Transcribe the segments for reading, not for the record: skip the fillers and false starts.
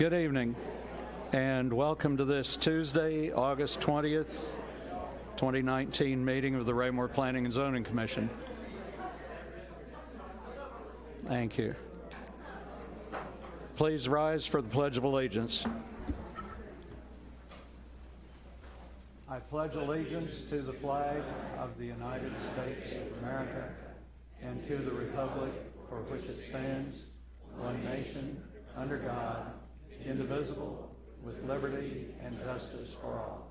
Good evening, and welcome to this Tuesday, August 20th, 2019 meeting of the Raymore Planning and Zoning Commission. Thank you. Please rise for the Pledge of Allegiance. I pledge allegiance to the flag of the United States of America and to the republic for which it stands, one nation, under God, indivisible, with liberty and justice for all.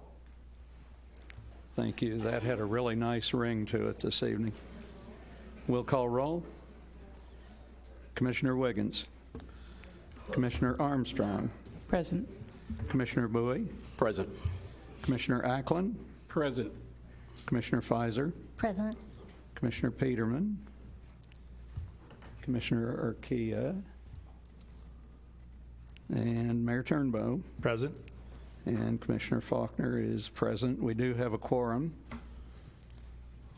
Thank you. That had a really nice ring to it this evening. We'll call roll. Commissioner Wiggins. Commissioner Armstrong. Present. Commissioner Bowie. Present. Commissioner Ackland. Present. Commissioner Fizer. Present. Commissioner Peterman. Commissioner Urquia. And Mayor Turnbow. Present. And Commissioner Faulkner is present. We do have a quorum.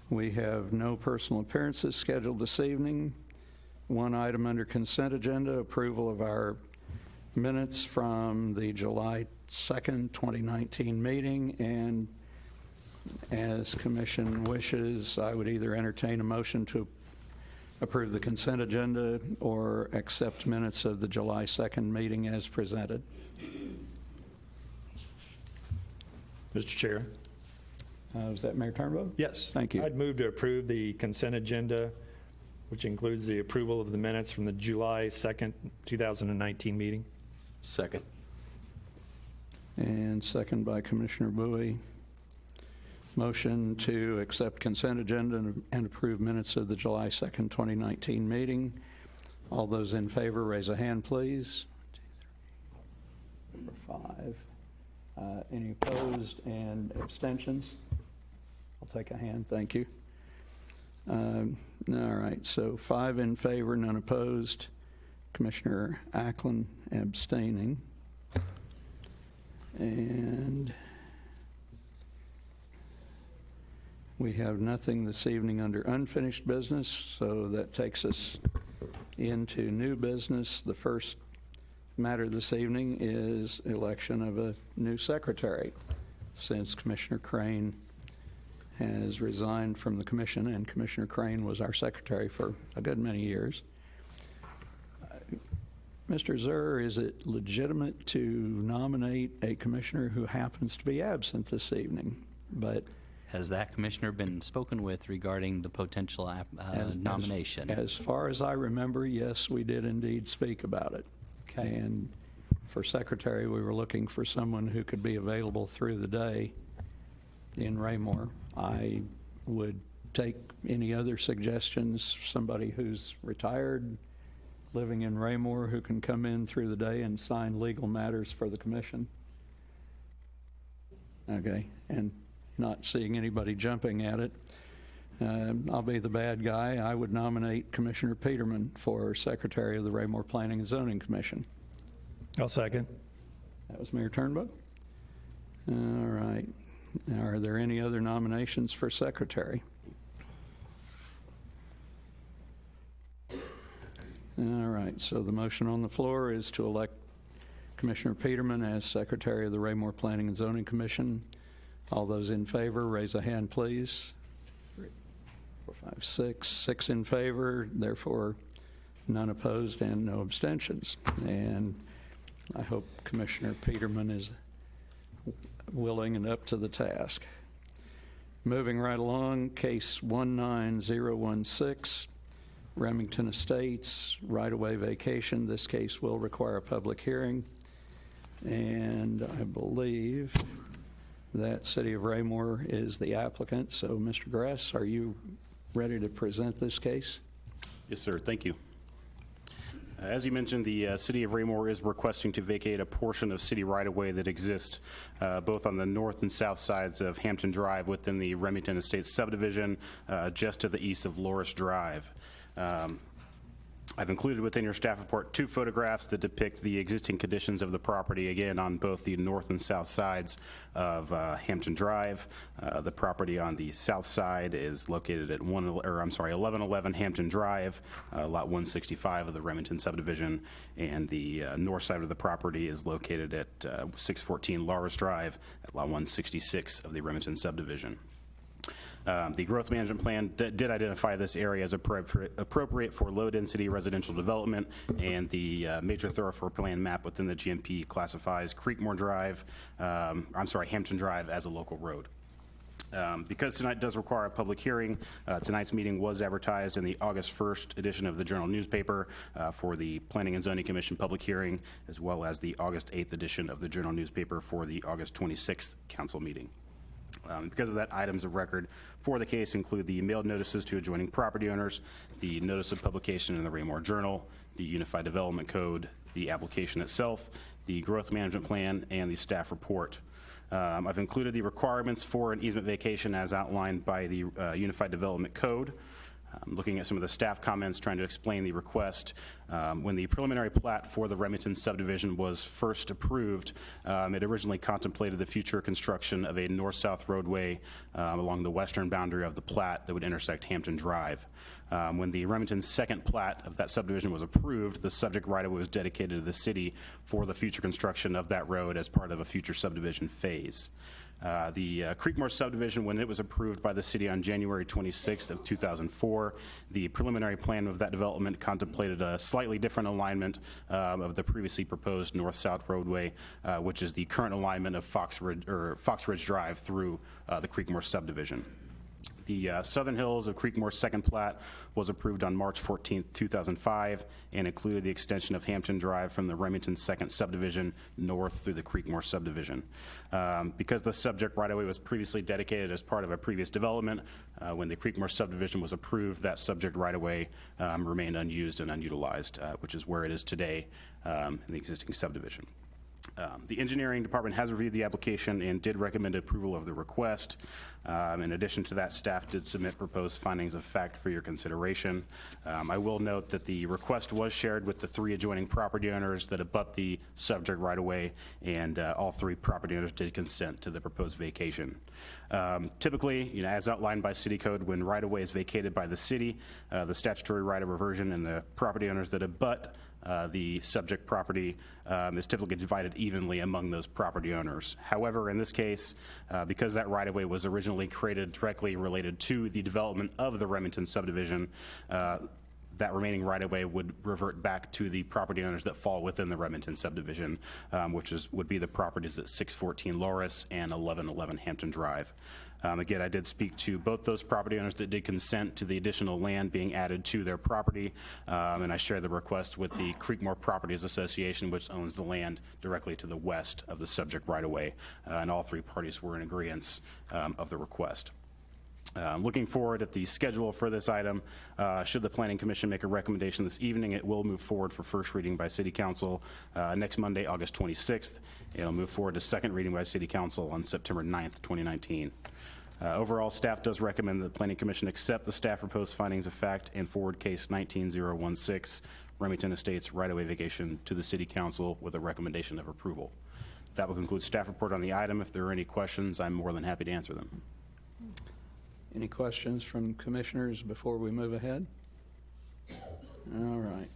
We have no personal appearances scheduled this evening. One item under consent agenda, approval of our minutes from the July 2nd, 2019 meeting. And as commission wishes, I would either entertain a motion to approve the consent agenda or accept minutes of the July 2nd meeting as presented. Mr. Chair. Is that Mayor Turnbow? Yes. Thank you. I'd move to approve the consent agenda, which includes the approval of the minutes from the July 2nd, 2019 meeting. Second. And second by Commissioner Bowie. Motion to accept consent agenda and approve minutes of the July 2nd, 2019 meeting. All those in favor, raise a hand, please. 1, 2, 3, 4, 5. Any opposed and abstentions? I'll take a hand, thank you. All right, so 5 in favor, none opposed. Commissioner Ackland abstaining. And we have nothing this evening under unfinished business, so that takes us into new business. The first matter this evening is election of a new secretary, since Commissioner Crane has resigned from the commission, and Commissioner Crane was our secretary for a good many years. Mr. Zur, is it legitimate to nominate a commissioner who happens to be absent this evening? But has that commissioner been spoken with regarding the potential nomination? As far as I remember, yes, we did indeed speak about it. Okay. And for secretary, we were looking for someone who could be available through the day in Raymore. I would take any other suggestions, somebody who's retired, living in Raymore, who can come in through the day and sign legal matters for the commission. Okay, and not seeing anybody jumping at it. I'll be the bad guy. I would nominate Commissioner Peterman for Secretary of the Raymore Planning and Zoning Commission. I'll second. That was Mayor Turnbow. All right. Are there any other nominations for Secretary? All right, so the motion on the floor is to elect Commissioner Peterman as Secretary of the Raymore Planning and Zoning Commission. All those in favor, raise a hand, please. 3, 4, 5, 6. 6 in favor, therefore none opposed and no abstentions. And I hope Commissioner Peterman is willing and up to the task. Moving right along, case 19016, Remington Estates, right-of-way vacation. This case will require a public hearing, and I believe that City of Raymore is the applicant. So, Mr. Grass, are you ready to present this case? Yes, sir. Thank you. As you mentioned, the City of Raymore is requesting to vacate a portion of city right-of-way that exists both on the north and south sides of Hampton Drive within the Remington Estates subdivision, just to the east of Loris Drive. I've included within your staff report 2 photographs that depict the existing conditions of the property, again, on both the north and south sides of Hampton Drive. The property on the south side is located at 1111 Hampton Drive, lot 165 of the Remington subdivision, and the north side of the property is located at 614 Lars Drive at lot 166 of the Remington subdivision. The growth management plan did identify this area as appropriate for low-density residential development, and the major thoroughfare plan map within the GMP classifies Creekmore Drive, Hampton Drive as a local road. Because tonight does require a public hearing, tonight's meeting was advertised in the August 1st edition of the Journal newspaper for the Planning and Zoning Commission public hearing, as well as the August 8th edition of the Journal newspaper for the August 26th council meeting. Because of that, items of record for the case include the mailed notices to adjoining property owners, the notice of publication in the Raymore Journal, the Unified Development Code, the application itself, the growth management plan, and the staff report. I've included the requirements for an easement vacation as outlined by the Unified Development Code. Looking at some of the staff comments, trying to explain the request. When the preliminary plat for the Remington subdivision was first approved, it originally contemplated the future construction of a north-south roadway along the western boundary of the plat that would intersect Hampton Drive. When the Remington second plat of that subdivision was approved, the subject right-of-way was dedicated to the city for the future construction of that road as part of a future subdivision phase. The Creekmore subdivision, when it was approved by the city on January 26th of 2004, the preliminary plan of that development contemplated a slightly different alignment of the previously proposed north-south roadway, which is the current alignment of Fox Ridge Drive through the Creekmore subdivision. The Southern Hills of Creekmore's second plat was approved on March 14, 2005, and included the extension of Hampton Drive from the Remington second subdivision north through the Creekmore subdivision. Because the subject right-of-way was previously dedicated as part of a previous development, when the Creekmore subdivision was approved, that subject right-of-way remained unused and unutilized, which is where it is today in the existing subdivision. The engineering department has reviewed the application and did recommend approval of the request. In addition to that, staff did submit proposed findings of fact for your consideration. I will note that the request was shared with the 3 adjoining property owners that abut the subject right away, and all 3 property owners did consent to the proposed vacation. Typically, as outlined by city code, when right of way is vacated by the city, the statutory right of reversion and the property owners that abut the subject property is typically divided evenly among those property owners. However, in this case, because that right-of-way was originally created directly related to the development of the Remington subdivision, that remaining right-of-way would revert back to the property owners that fall within the Remington subdivision, which would be the properties at 614 Loris and 1111 Hampton Drive. Again, I did speak to both those property owners that did consent to the additional land being added to their property, and I shared the request with the Creekmore Properties Association, which owns the land directly to the west of the subject right-of-way, and all 3 parties were in agreement of the request. Looking forward at the schedule for this item, should the Planning Commission make a recommendation this evening, it will move forward for first reading by City Council next Monday, August 26th. It'll move forward to second reading by City Council on September 9th, 2019. Overall, staff does recommend that the Planning Commission accept the staff proposed findings of fact and forward case 19016, Remington Estates right-of-way vacation, to the City Council with a recommendation of approval. That will conclude staff report on the item. If there are any questions, I'm more than happy to answer them. Any questions from commissioners before we move ahead? All right.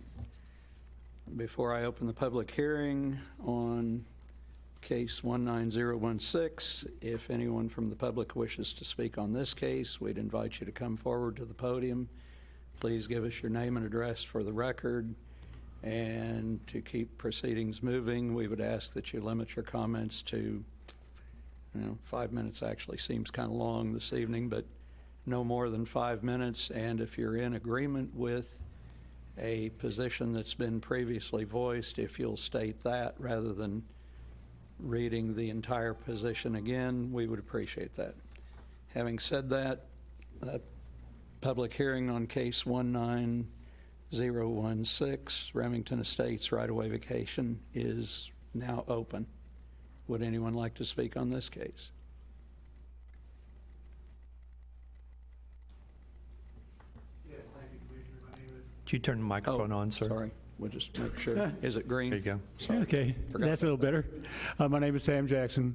Before I open the public hearing on case 19016, if anyone from the public wishes to speak on this case, we'd invite you to come forward to the podium. Please give us your name and address for the record. And to keep proceedings moving, we would ask that you limit your comments to, 5 minutes actually seems kind of long this evening, but no more than 5 minutes. And if you're in agreement with a position that's been previously voiced, if you'll state that rather than reading the entire position again, we would appreciate that. Having said that, public hearing on case 19016, Remington Estates right-of-way vacation, is now open. Would anyone like to speak on this case? Yes, thank you, Commissioner. My name is Could you turn the microphone on, sir? Sorry, we'll just make sure. Is it green? There you go. Sorry. Okay, Forgot that's a little better. My name is Sam Jackson.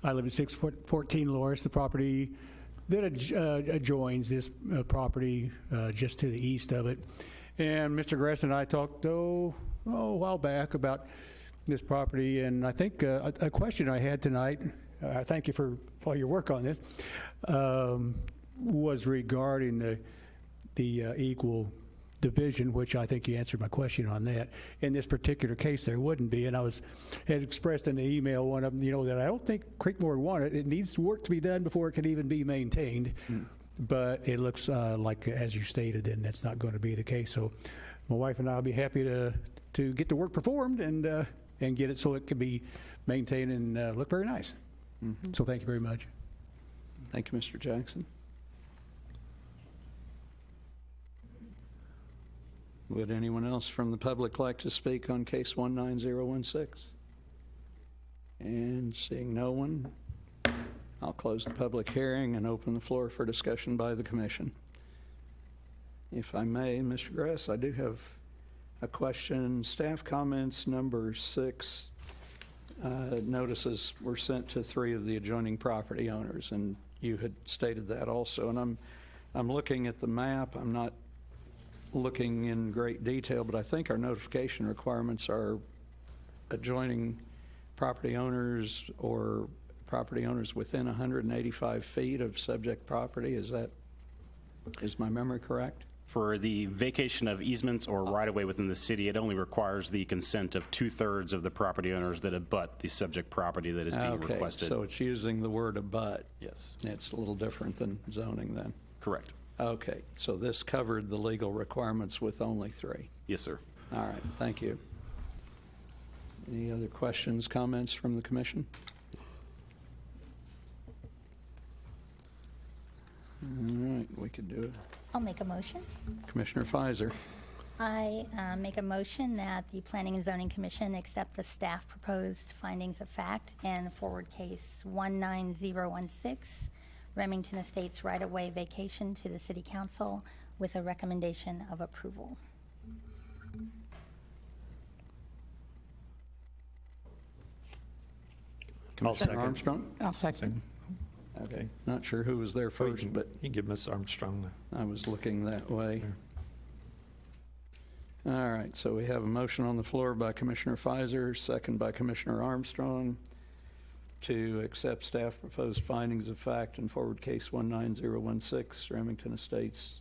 I live at 614 Lawrence. The property that adjoins this property just to the east of it. And Mr. Gress and I talked, a while back about this property, and I think a question I had tonight, thank you for all your work on this, was regarding the equal division, which I think you answered my question on that. In this particular case, there wouldn't be, and had expressed in the email one of them, that I don't think Creekmore would want it. It needs work to be done before it can even be maintained. But it looks like, as you stated, then that's not going to be the case. So my wife and I will be happy to get the work performed and get it so it can be maintained and look very nice. So thank you very much. Thank you, Mr. Jackson. Would anyone else from the public like to speak on case 19016? And seeing no one, I'll close the public hearing and open the floor for discussion by the commission. If I may, Mr. Gress, I do have a question. Staff comments number 6. Notices were sent to 3 of the adjoining property owners, and you had stated that also. And I'm looking at the map. I'm not looking in great detail, but I think our notification requirements are adjoining property owners or property owners within 185 feet of subject property. Is my memory correct? For the vacation of easements or right-of-way within the city, it only requires the consent of 2/3 of the property owners that abut the subject property that is being requested. So it's using the word abut. Yes, It's a little different than zoning then. correct. Okay, so this covered the legal requirements with only 3. Yes, sir. All right, thank you. Any other questions, comments from the commission? All right, we could do it. I'll make a motion. Commissioner Pfizer. I make a motion that the Planning and Zoning Commission accept the staff proposed findings of fact and forward case 19016, Remington Estates right-of-way vacation to the City Council with a recommendation of approval. Commissioner second. Armstrong? I'll second. Okay, not sure who was there first, but You can give Ms. Armstrong I was looking that way. All right, so we have a motion on the floor by Commissioner Pfizer, second by Commissioner Armstrong, to accept staff proposed findings of fact and forward case 19016, Remington Estates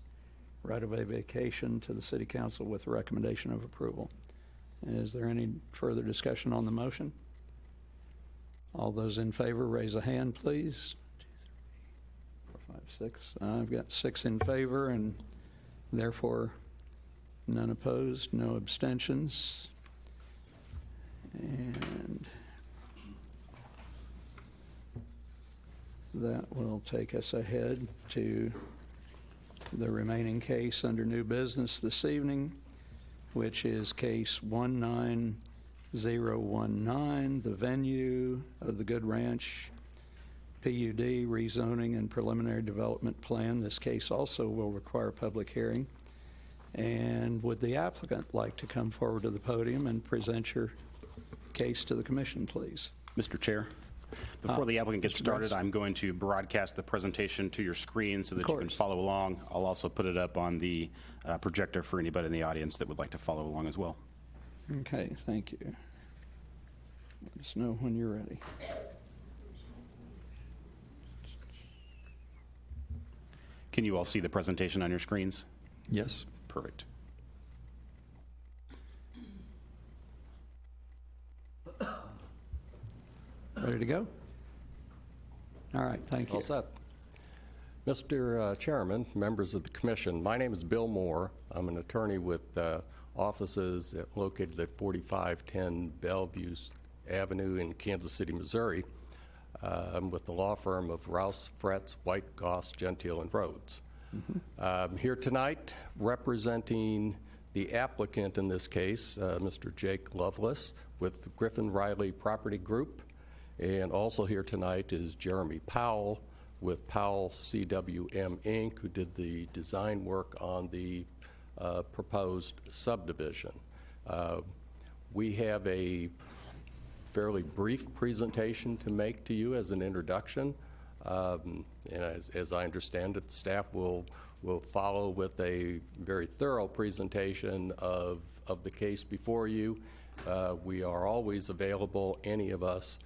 right-of-way vacation to the City Council with a recommendation of approval. Is there any further discussion on the motion? All those in favor, raise a hand, please. 2, 3, 4, 5, 6. I've got 6 in favor, and therefore none opposed, no abstentions. And that will take us ahead to the remaining case under new business this evening, which is case 19019, the venue of the Good Ranch PUD rezoning and preliminary development plan. This case also will require a public hearing. And would the applicant like to come forward to the podium and present your case to the commission, please? Mr. Chair, before the applicant gets Mr. started, Grice. I'm going to broadcast the presentation to your screen so that you can course. follow along. I'll also put it up on the projector for anybody in the audience that would like to follow along as well. Okay, thank you. Let us know when you're ready. Can you all see the presentation on your screens? Yes. Perfect. Ready to go? All right, thank you. All set. Mr. Chairman, members of the commission, my name is Bill Moore. I'm an attorney with offices located at 4510 Bellevue Avenue in Kansas City, Missouri. I'm with the law firm of Rouse, Fretz, White, Goss, Gentile, and Rhodes. I'm here tonight representing the applicant in this case, Mr. Jake Lovelace, with Griffin Riley Property Group. And also here tonight is Jeremy Powell with Powell CWM Inc., who did the design work on the proposed subdivision. We have a fairly brief presentation to make to you as an introduction. And as I understand it, staff will follow with a very thorough presentation of the case before you. We are always available, any of us,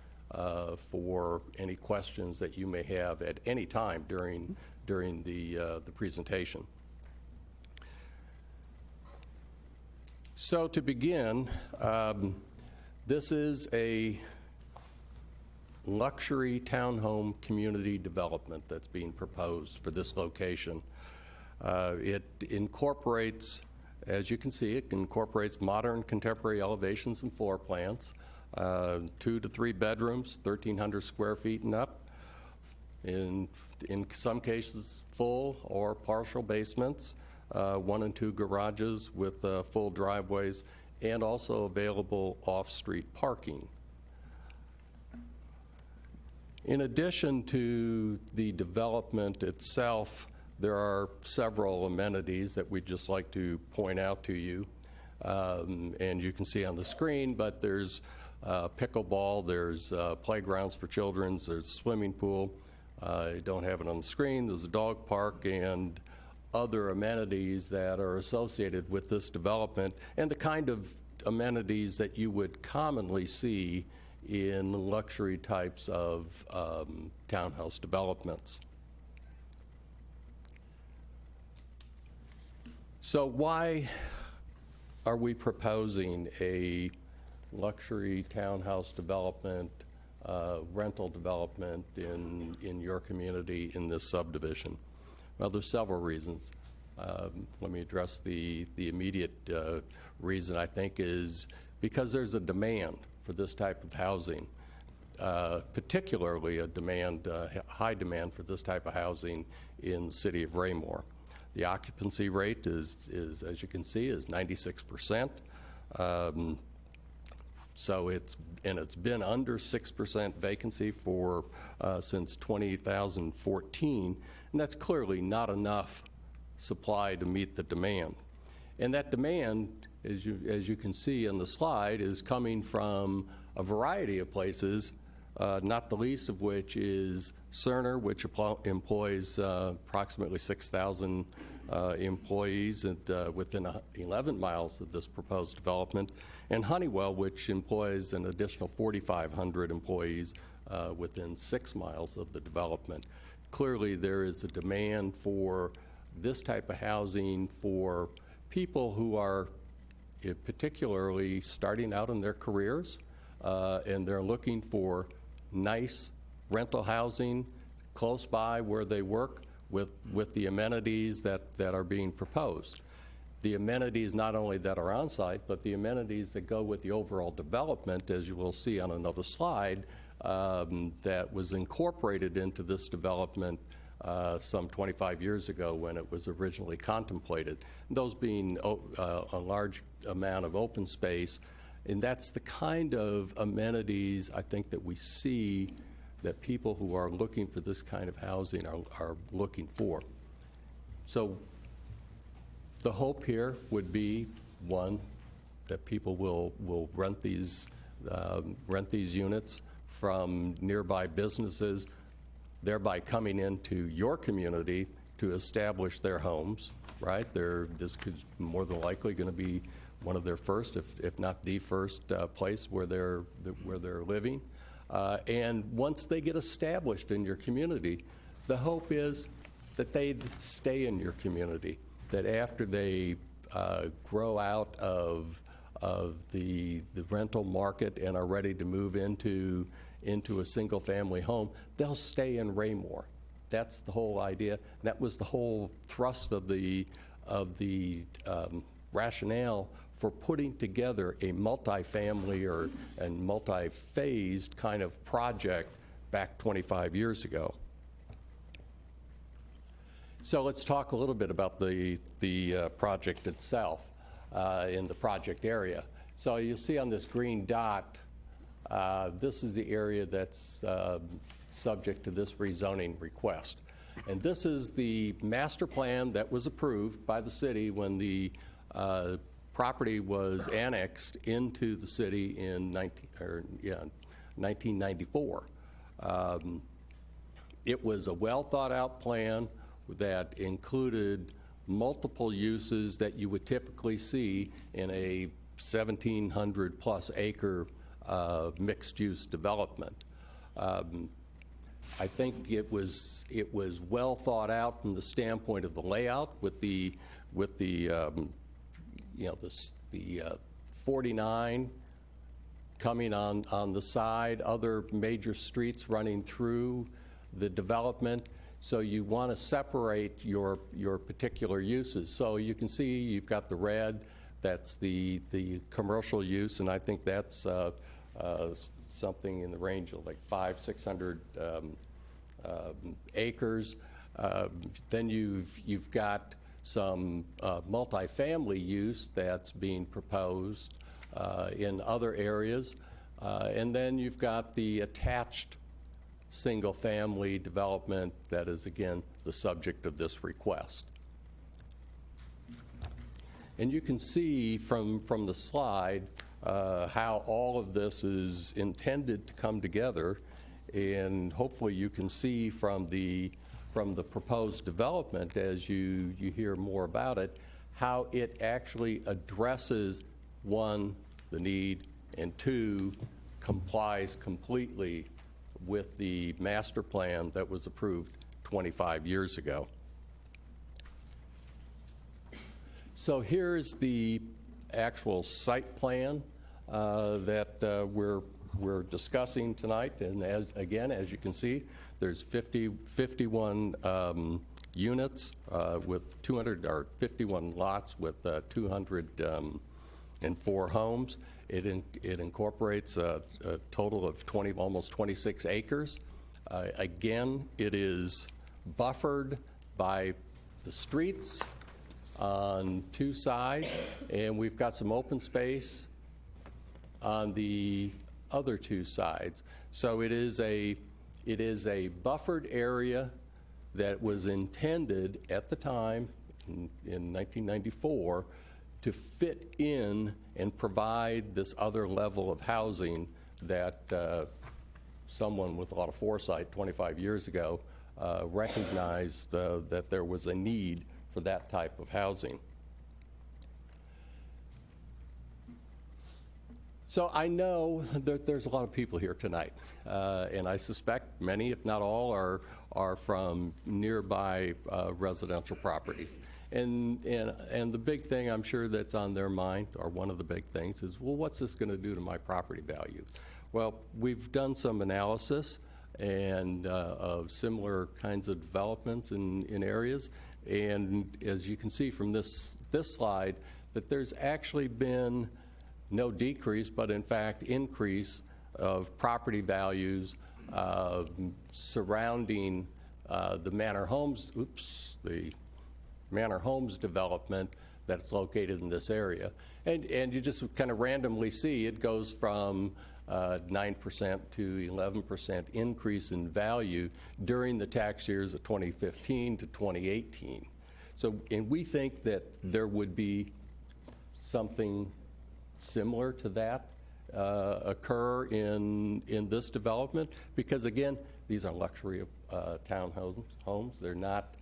for any questions that you may have at any time during the presentation. So to begin, this is a luxury townhome community development that's being proposed for this location. It incorporates, as you can see, it incorporates modern contemporary elevations and floor plans, 2 to 3 bedrooms, 1,300 square feet and up. In some cases, full or partial basements, 1 and 2 garages with full driveways, and also available off-street parking. In addition to the development itself, there are several amenities that we'd just like to point out to you. And you can see on the screen, but there's pickleball, there's playgrounds for children, there's a swimming pool. I don't have it on the screen. There's a dog park and other amenities that are associated with this development, and the kind of amenities that you would commonly see in luxury types of townhouse developments. So why are we proposing a luxury townhouse development, rental development in your community in this subdivision? Well, there's several reasons. Let me address the immediate reason, I think, is because there's a demand for this type of housing, particularly a high demand for this type of housing in the city of Raymore. The occupancy rate is as you can see, is 96%. So it's been under 6% vacancy for since 2014, and that's clearly not enough supply to meet the demand. And that demand, as you can see in the slide, is coming from a variety of places, not the least of which is Cerner, which employs approximately 6,000 employees within 11 miles of this proposed development, and Honeywell, which employs an additional 4,500 employees within 6 miles of the development. Clearly, there is a demand for this type of housing for people who are particularly starting out in their careers, and they're looking for nice rental housing close by where they work with the amenities that are being proposed. The amenities not only that are on site, but the amenities that go with the overall development, as you will see on another slide, that was incorporated into this development some 25 years ago when it was originally contemplated. Those being a large amount of open space, and that's the kind of amenities I think that we see that people who are looking for this kind of housing are looking for. So the hope here would be, one, that people will rent these units from nearby businesses, thereby coming into your community to establish their homes, right? This could more than likely going to be one of their first, if not the first place where they're living. And once they get established in your community, the hope is that they stay in your community, that after they grow out of the rental market and are ready to move into a single-family home, they'll stay in Raymore. That's the whole idea. That was the whole thrust of the rationale for putting together a multifamily and multi-phased kind of project back 25 years ago. So let's talk a little bit about the project itself in the project area. So you'll see on this green dot, this is the area that's subject to this rezoning request. And this is the master plan that was approved by the city when the property was annexed into the city in 1994. It was a well-thought-out plan that included multiple uses that you would typically see in a 1,700-plus acre mixed-use development. I think it was well thought out from the standpoint of the layout with the 49 coming on the side, other major streets running through the development. So you want to separate your particular uses. So you can see you've got the red, that's the commercial use, and I think that's something in the range of like 500-600 acres. Then you've got some multifamily use that's being proposed in other areas. And then you've got the attached single-family development that is, again, the subject of this request. And you can see from the slide how all of this is intended to come together, and hopefully you can see from the proposed development, as you hear more about it, how it actually addresses, one, the need, and two, complies completely with the master plan that was approved 25 years ago. So here's the actual site plan that we're discussing tonight, and as you can see, there's 51 units with 51 lots with 204 homes. It incorporates a total of almost 26 acres. Again, it is buffered by the streets on two sides, and we've got some open space on the other two sides. So it is a buffered area that was intended at the time in 1994 to fit in and provide this other level of housing that someone with a lot of foresight 25 years ago recognized that there was a need for that type of housing. So I know that there's a lot of people here tonight, and I suspect many, if not all, are from nearby residential properties. And the big thing I'm sure that's on their mind, or one of the big things, is, well, what's this going to do to my property value? Well, we've done some analysis and of similar kinds of developments in areas, and as you can see from this slide, that there's actually been no decrease, but in fact increase of property values surrounding the Manor Homes development that's located in this area. And you just kind of randomly see it goes from 9% to 11% increase in value during the tax years of 2015 to 2018. So, and we think that there would be something similar to that occur in this development, because again, these are luxury townhomes. They're not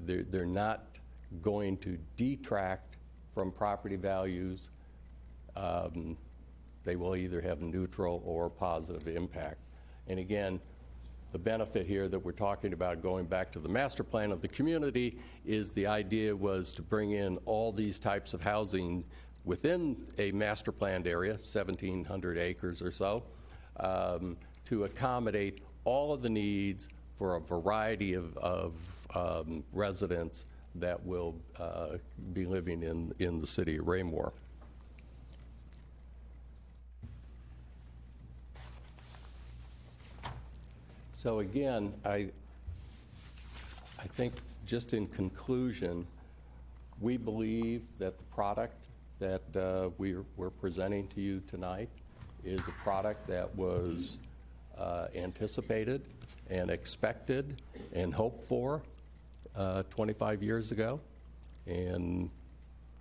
they're not going to detract from property values. They will either have neutral or positive impact. And again, the benefit here that we're talking about, going back to the master plan of the community, is the idea was to bring in all these types of housing within a master planned area, 1,700 acres or so, to accommodate all of the needs for a variety of residents that will be living in the city of Raymore. So again, I think just in conclusion, we believe that the product that we're presenting to you tonight is a product that was anticipated and expected and hoped for 25 years ago. And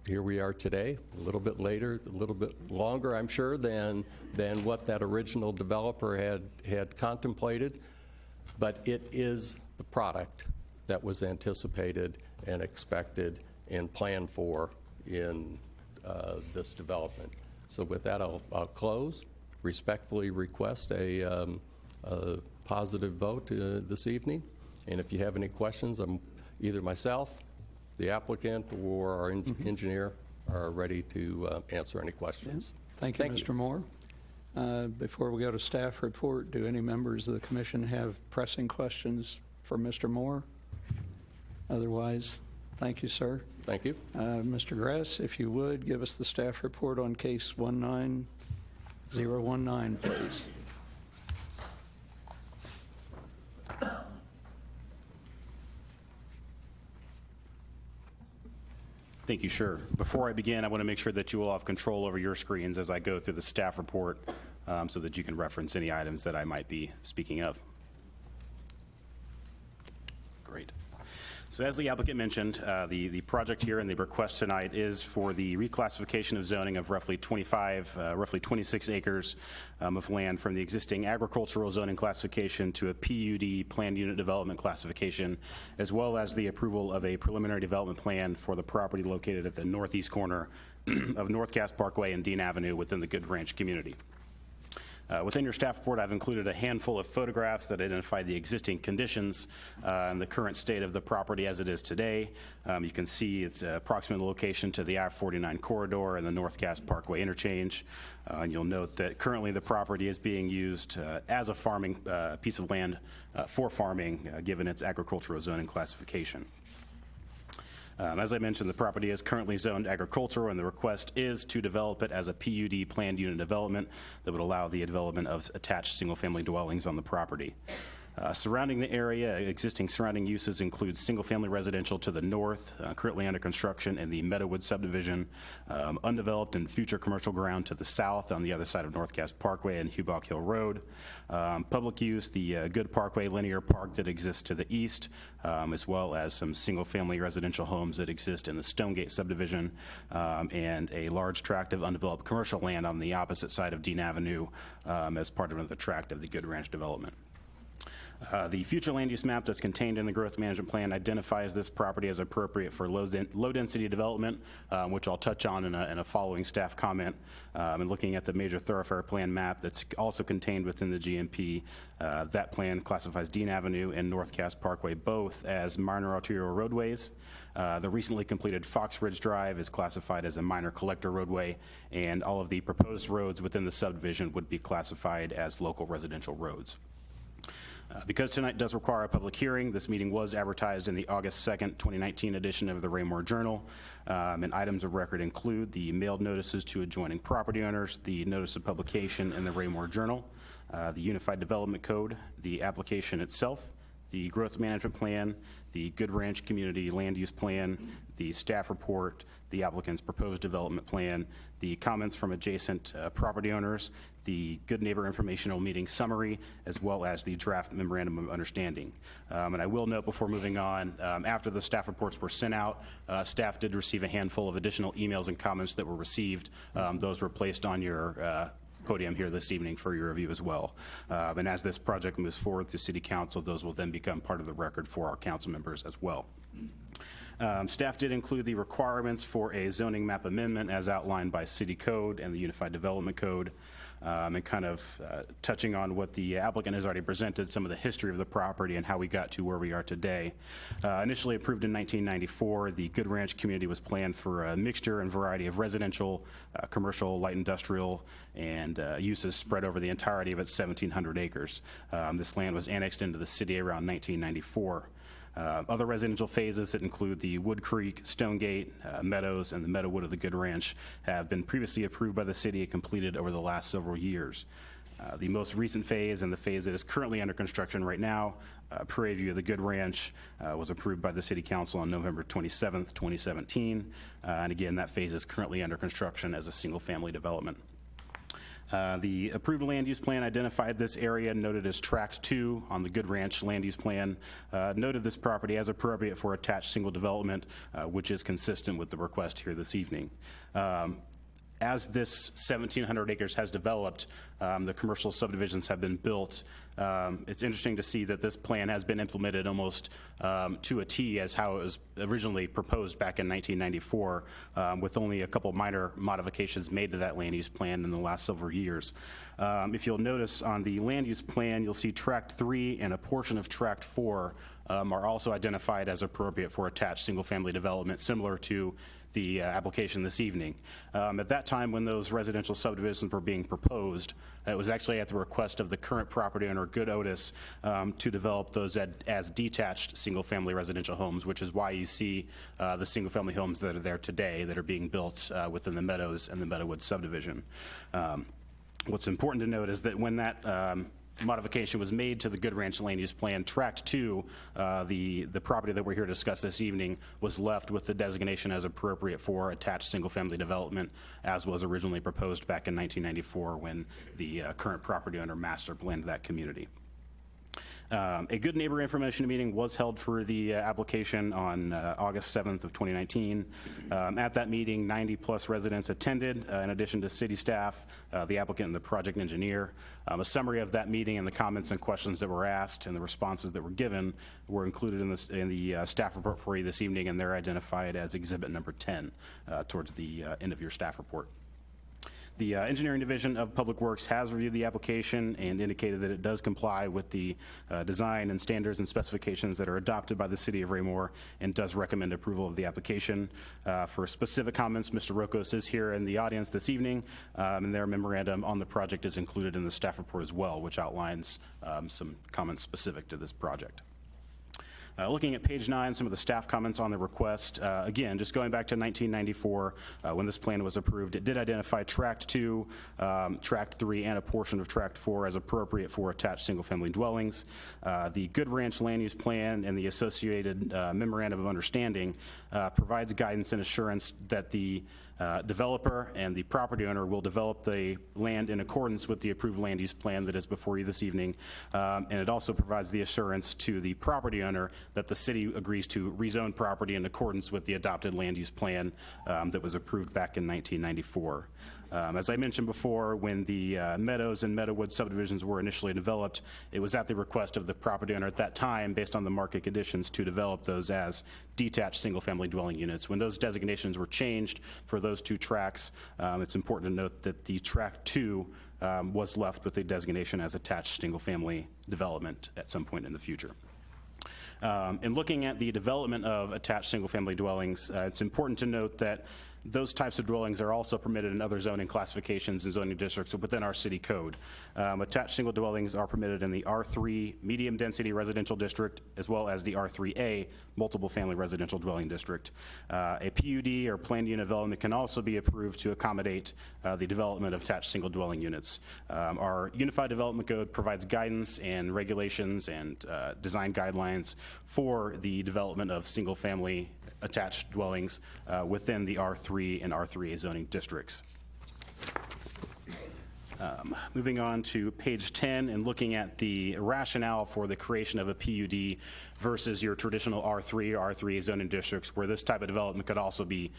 here we are today, a little bit later, a little bit longer, I'm sure, than what that original developer had contemplated. But it is the product that was anticipated and expected and planned for in this development. So with that, I'll close. Respectfully request a positive vote this evening. And if you have any questions, either myself, the applicant, or our engineer are ready to answer any questions. Thank you, Mr. Moore. Before we go to staff report, do any members of the commission have pressing questions for Mr. Moore? Otherwise, thank you, sir. Thank you. Mr. Gress, if you would, give us the staff report on case 19019, please. Thank you, sure. Before I begin, I want to make sure that you all have control over your screens as I go through the staff report so that you can reference any items that I might be speaking of. Great. So as the applicant mentioned, the project here and the request tonight is for the reclassification of zoning of roughly 26 acres of land from the existing agricultural zoning classification to a PUD, planned unit development classification, as well as the approval of a preliminary development plan for the property located at the northeast corner of North Cass Parkway and Dean Avenue within the Good Ranch community. Within your staff report, I've included a handful of photographs that identify the existing conditions and the current state of the property as it is today. You can see its approximate location to the I-49 corridor and the North Cass Parkway interchange. And you'll note that currently the property is being used as a farming piece of land for farming, given its agricultural zoning classification. As I mentioned, the property is currently zoned agricultural, and the request is to develop it as a PUD, planned unit development, that would allow the development of attached single-family dwellings on the property. Surrounding the area, existing surrounding uses include single-family residential to the north, currently under construction in the Meadowood subdivision, undeveloped and future commercial ground to the south on the other side of North Cass Parkway and Hubach Hill Road. Public use, the Good Parkway linear park that exists to the east, as well as some single-family residential homes that exist in the Stonegate subdivision, and a large tract of undeveloped commercial land on the opposite side of Dean Avenue as part of another tract of the Good Ranch development. The future land use map that's contained in the growth management plan identifies this property as appropriate for low-density development, which I'll touch on in a following staff comment. And looking at the major thoroughfare plan map that's also contained within the GMP, that plan classifies Dean Avenue and North Cass Parkway both as minor arterial roadways. The recently completed Fox Ridge Drive is classified as a minor collector roadway, and all of the proposed roads within the subdivision would be classified as local residential roads. Because tonight does require a public hearing, this meeting was advertised in the August 2nd, 2019 edition of the Raymore Journal. And items of record include the mailed notices to adjoining property owners, the notice of publication in the Raymore Journal, the Unified Development Code, the application itself, the growth management plan, the Good Ranch Community Land Use Plan, the staff report, the applicant's proposed development plan, the comments from adjacent property owners, the Good Neighbor Informational Meeting Summary, as well as the draft Memorandum of Understanding. And I will note before moving on, after the staff reports were sent out, staff did receive a handful of additional emails and comments that were received. Those were placed on your podium here this evening for your review as well. And as this project moves forward to City Council, those will then become part of the record for our council members as well. Staff did include the requirements for a zoning map amendment as outlined by City Code and the Unified Development Code. And kind of touching on what the applicant has already presented, some of the history of the property and how we got to where we are today. Initially approved in 1994, the Good Ranch community was planned for a mixture and variety of residential, commercial, light industrial, and uses spread over the entirety of its 1,700 acres. This land was annexed into the city around 1994. Other residential phases that include the Wood Creek, Stonegate, Meadows, and the Meadowood of the Good Ranch have been previously approved by the city and completed over the last several years. The most recent phase and the phase that is currently under construction right now, Prairie View of the Good Ranch, was approved by the City Council on November 27th, 2017. And again, that phase is currently under construction as a single-family development. The approved land use plan identified this area noted as Tract 2 on the Good Ranch land use plan, noted this property as appropriate for attached single development, which is consistent with the request here this evening. As this 1,700 acres has developed, the commercial subdivisions have been built. It's interesting to see that this plan has been implemented almost to a T as how it was originally proposed back in 1994, with only a couple minor modifications made to that land use plan in the last several years. If you'll notice on the land use plan, you'll see Tract 3 and a portion of Tract 4 are also identified as appropriate for attached single-family development, similar to the application this evening. At that time, when those residential subdivisions were being proposed, it was actually at the request of the current property owner, Good Otis, to develop those as detached single-family residential homes, which is why you see the single-family homes that are there today that are being built within the Meadows and the Meadowwood subdivision. What's important to note is that when that modification was made to the Good Ranch land use plan, Tract 2, the property that we're here to discuss this evening, was left with the designation as appropriate for attached single-family development, as was originally proposed back in 1994 when the current property owner master planned that community. A Good Neighbor information meeting was held for the application on August 7th of 2019. At that meeting, 90-plus residents attended, in addition to city staff, the applicant, and the project engineer. A summary of that meeting and the comments and questions that were asked and the responses that were given were included in the staff report for you this evening, and they're identified as Exhibit Number 10 towards the end of your staff report. The Engineering Division of Public Works has reviewed the application and indicated that it does comply with the design and standards and specifications that are adopted by the City of Raymore, and does recommend approval of the application. For specific comments, Mr. Rokos is here in the audience this evening, and their memorandum on the project is included in the staff report as well, which outlines some comments specific to this project. Looking at page 9, some of the staff comments on the request. Again, just going back to 1994, when this plan was approved, it did identify Tract 2, Tract 3, and a portion of Tract 4 as appropriate for attached single-family dwellings. The Good Ranch land use plan and the associated memorandum of understanding provides guidance and assurance that the developer and the property owner will develop the land in accordance with the approved land use plan that is before you this evening. And it also provides the assurance to the property owner that the city agrees to rezone property in accordance with the adopted land use plan that was approved back in 1994. As I mentioned before, when the Meadows and Meadowwood subdivisions were initially developed, it was at the request of the property owner at that time, based on the market conditions, to develop those as detached single-family dwelling units. When those designations were changed for those two tracts, it's important to note that the Tract 2 was left with a designation as attached single-family development at some point in the future. In looking at the development of attached single-family dwellings, it's important to note that those types of dwellings are also permitted in other zoning classifications and zoning districts within our city code. Attached single dwellings are permitted in the R3 medium density residential district, as well as the R3A multiple family residential dwelling district. A PUD or planned unit development can also be approved to accommodate the development of attached single dwelling units. Our Unified Development Code provides guidance and regulations and design guidelines for the development of single family attached dwellings within the R3 and R3A zoning districts. Moving on to page 10 and looking at the rationale for the creation of a PUD versus your traditional R3 or R3A zoning districts where this type of development could also be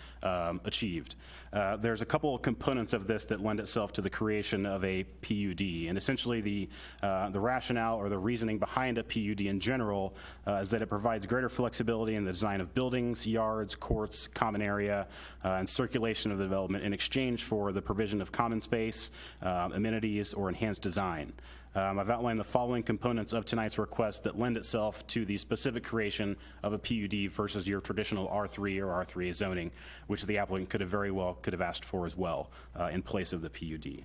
achieved. There's a couple of components of this that lend itself to the creation of a PUD, and essentially the rationale or the reasoning behind a PUD in general is that it provides greater flexibility in the design of buildings, yards, courts, common area, and circulation of the development in exchange for the provision of common space, amenities, or enhanced design. I've outlined the following components of tonight's request that lend itself to the specific creation of a PUD versus your traditional R3 or R3A zoning, which the applicant could have asked for as well in place of the PUD.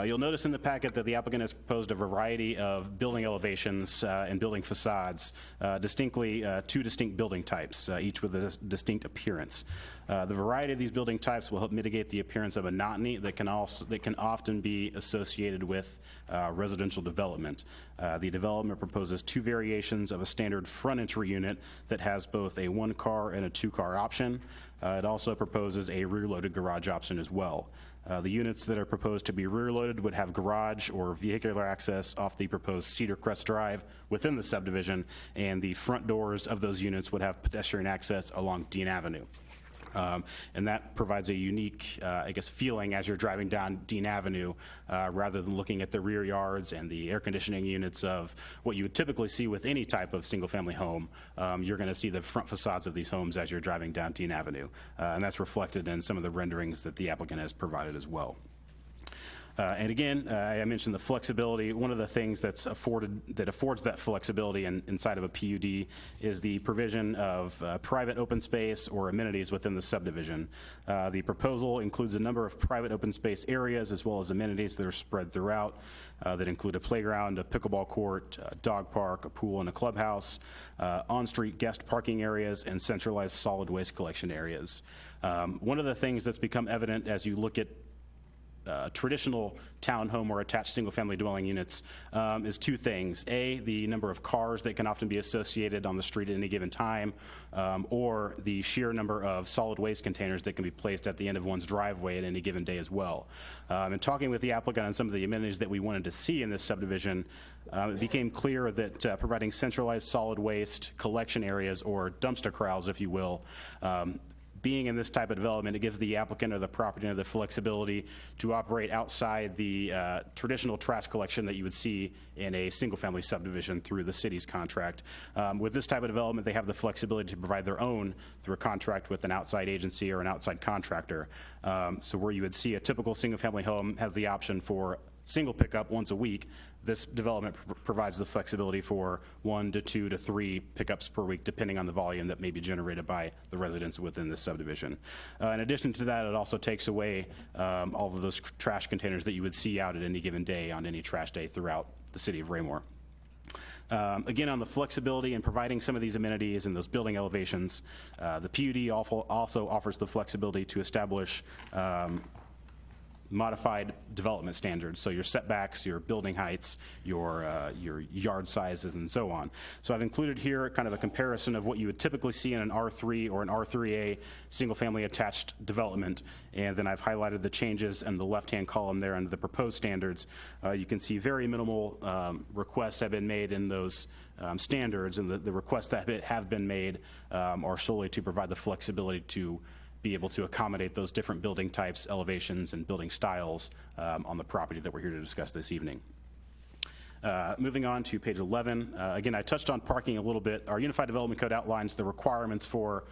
You'll notice in the packet that the applicant has proposed a variety of building elevations and building facades, two distinct building types, each with a distinct appearance. The variety of these building types will help mitigate the appearance of monotony that can often be associated with residential development. The development proposes two variations of a standard front entry unit that has both a one-car and a two-car option. It also proposes a rear-loaded garage option as well. The units that are proposed to be rear-loaded would have garage or vehicular access off the proposed Cedar Crest Drive within the subdivision, and the front doors of those units would have pedestrian access along Dean Avenue. And that provides a unique, feeling as you're driving down Dean Avenue, rather than looking at the rear yards and the air conditioning units of what you would typically see with any type of single-family home. You're going to see the front facades of these homes as you're driving down Dean Avenue, and that's reflected in some of the renderings that the applicant has provided as well. And again, I mentioned the flexibility. One of the things that affords that flexibility inside of a PUD is the provision of private open space or amenities within the subdivision. The proposal includes a number of private open space areas as well as amenities that are spread throughout that include a playground, a pickleball court, a dog park, a pool, and a clubhouse, on-street guest parking areas, and centralized solid waste collection areas. One of the things that's become evident as you look at traditional townhome or attached single-family dwelling units is two things. A, the number of cars that can often be associated on the street at any given time, or the sheer number of solid waste containers that can be placed at the end of one's driveway at any given day as well. And talking with the applicant on some of the amenities that we wanted to see in this subdivision, it became clear that providing centralized solid waste collection areas, or dumpster corrals, if you will, being in this type of development, it gives the applicant or the property owner the flexibility to operate outside the traditional trash collection that you would see in a single-family subdivision through the city's contract. With this type of development, they have the flexibility to provide their own through a contract with an outside agency or an outside contractor. So where you would see a typical single-family home has the option for single pickup once a week, this development provides the flexibility for 1 to 2 to 3 pickups per week, depending on the volume that may be generated by the residents within this subdivision. In addition to that, it also takes away all of those trash containers that you would see out at any given day on any trash day throughout the city of Raymore. Again, on the flexibility and providing some of these amenities and those building elevations, the PUD also offers the flexibility to establish modified development standards, so your setbacks, your building heights, your yard sizes, and so on. So I've included here kind of a comparison of what you would typically see in an R3 or an R3A single-family attached development, and then I've highlighted the changes in the left-hand column there under the proposed standards. You can see very minimal requests have been made in those standards, and the requests that have been made are solely to provide the flexibility to be able to accommodate those different building types, elevations, and building styles on the property that we're here to discuss this evening. Moving on to page 11, again, I touched on parking a little bit. Our Unified Development Code outlines the requirements for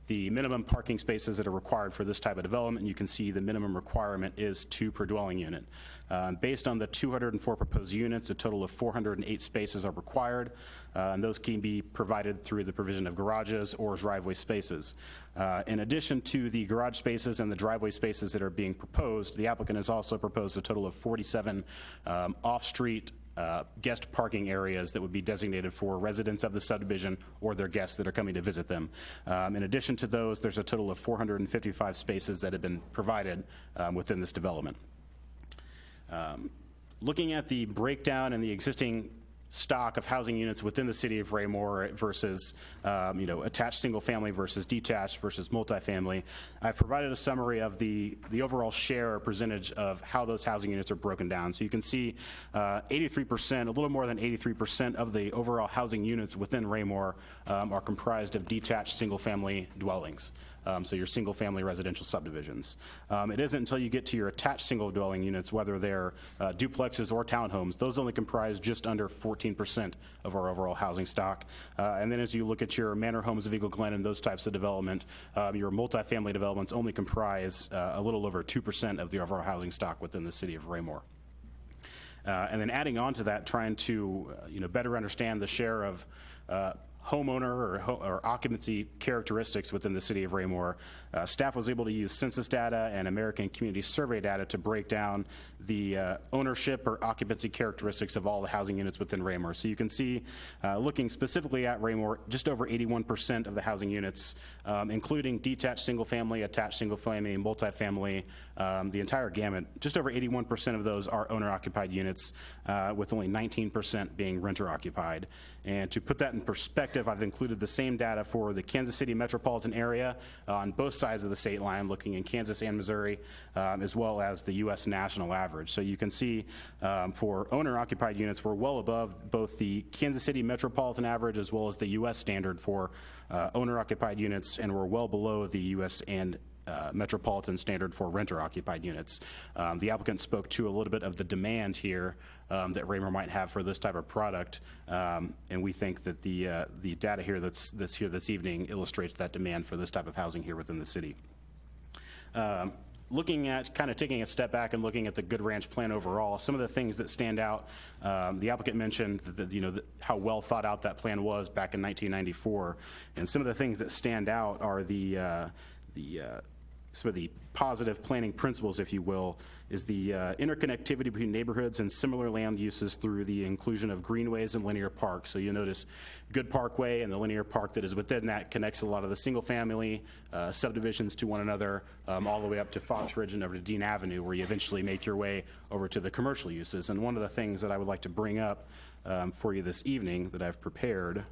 the minimum parking spaces that are required for this type of development. You can see the minimum requirement is 2 per dwelling unit. Based on the 204 proposed units, a total of 408 spaces are required, and those can be provided through the provision of garages or driveway spaces. In addition to the garage spaces and the driveway spaces that are being proposed, the applicant has also proposed a total of 47 off-street guest parking areas that would be designated for residents of the subdivision or their guests that are coming to visit them. In addition to those, there's a total of 455 spaces that have been provided within this development. Looking at the breakdown and the existing stock of housing units within the city of Raymore versus attached single family versus detached versus multifamily, I've provided a summary of the overall share or percentage of how those housing units are broken down. So you can see 83%, a little more than 83% of the overall housing units within Raymore are comprised of detached single family dwellings. So your single-family residential subdivisions. It isn't until you get to your attached single-dwelling units, whether they're duplexes or townhomes, those only comprise just under 14% of our overall housing stock. And then as you look at your manor homes of Eagle Glen and those types of development, your multifamily developments only comprise a little over 2% of the overall housing stock within the city of Raymore. And then adding on to that, trying to better understand the share of homeowner or occupancy characteristics within the city of Raymore, staff was able to use census data and American Community Survey data to break down the ownership or occupancy characteristics of all the housing units within Raymore. So you can see, looking specifically at Raymore, just over 81% of the housing units, including detached single-family, attached single-family, multifamily, the entire gamut, just over 81% of those are owner-occupied units, with only 19% being renter-occupied. And to put that in perspective, perspective, I've included the same data for the Kansas City metropolitan area on both sides of the state line, looking in Kansas and Missouri, as well as the U.S. national average. So you can see for owner-occupied units, we're well above both the Kansas City metropolitan average as well as the U.S. standard for owner-occupied units, and we're well below the U.S. and metropolitan standard for renter-occupied units. The applicant spoke to a little bit of the demand here that Raymore might have for this type of product, and we think that the data here that's here this evening illustrates that demand for this type of housing here within the city. Looking at kind of taking a step back and looking at the Good Ranch plan overall, some of the things that stand out, the applicant mentioned that, how well thought out that plan was back in 1994, and some of the things that stand out are some of the positive planning principles, if you will, is the interconnectivity between neighborhoods and similar land uses through the inclusion of greenways and linear parks. So you'll notice Good Parkway and the linear park that is within that connects a lot of the single-family subdivisions to one another, all the way up to Fox Ridge and over to Dean Avenue, where you eventually make your way over to the commercial uses. And one of the things that I would like to bring up for you this evening that I've prepared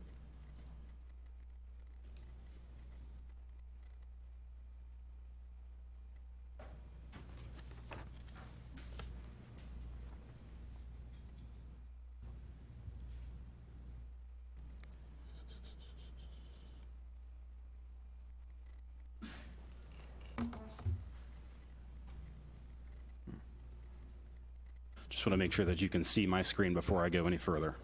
just want to make sure that you can see my screen before I go any further.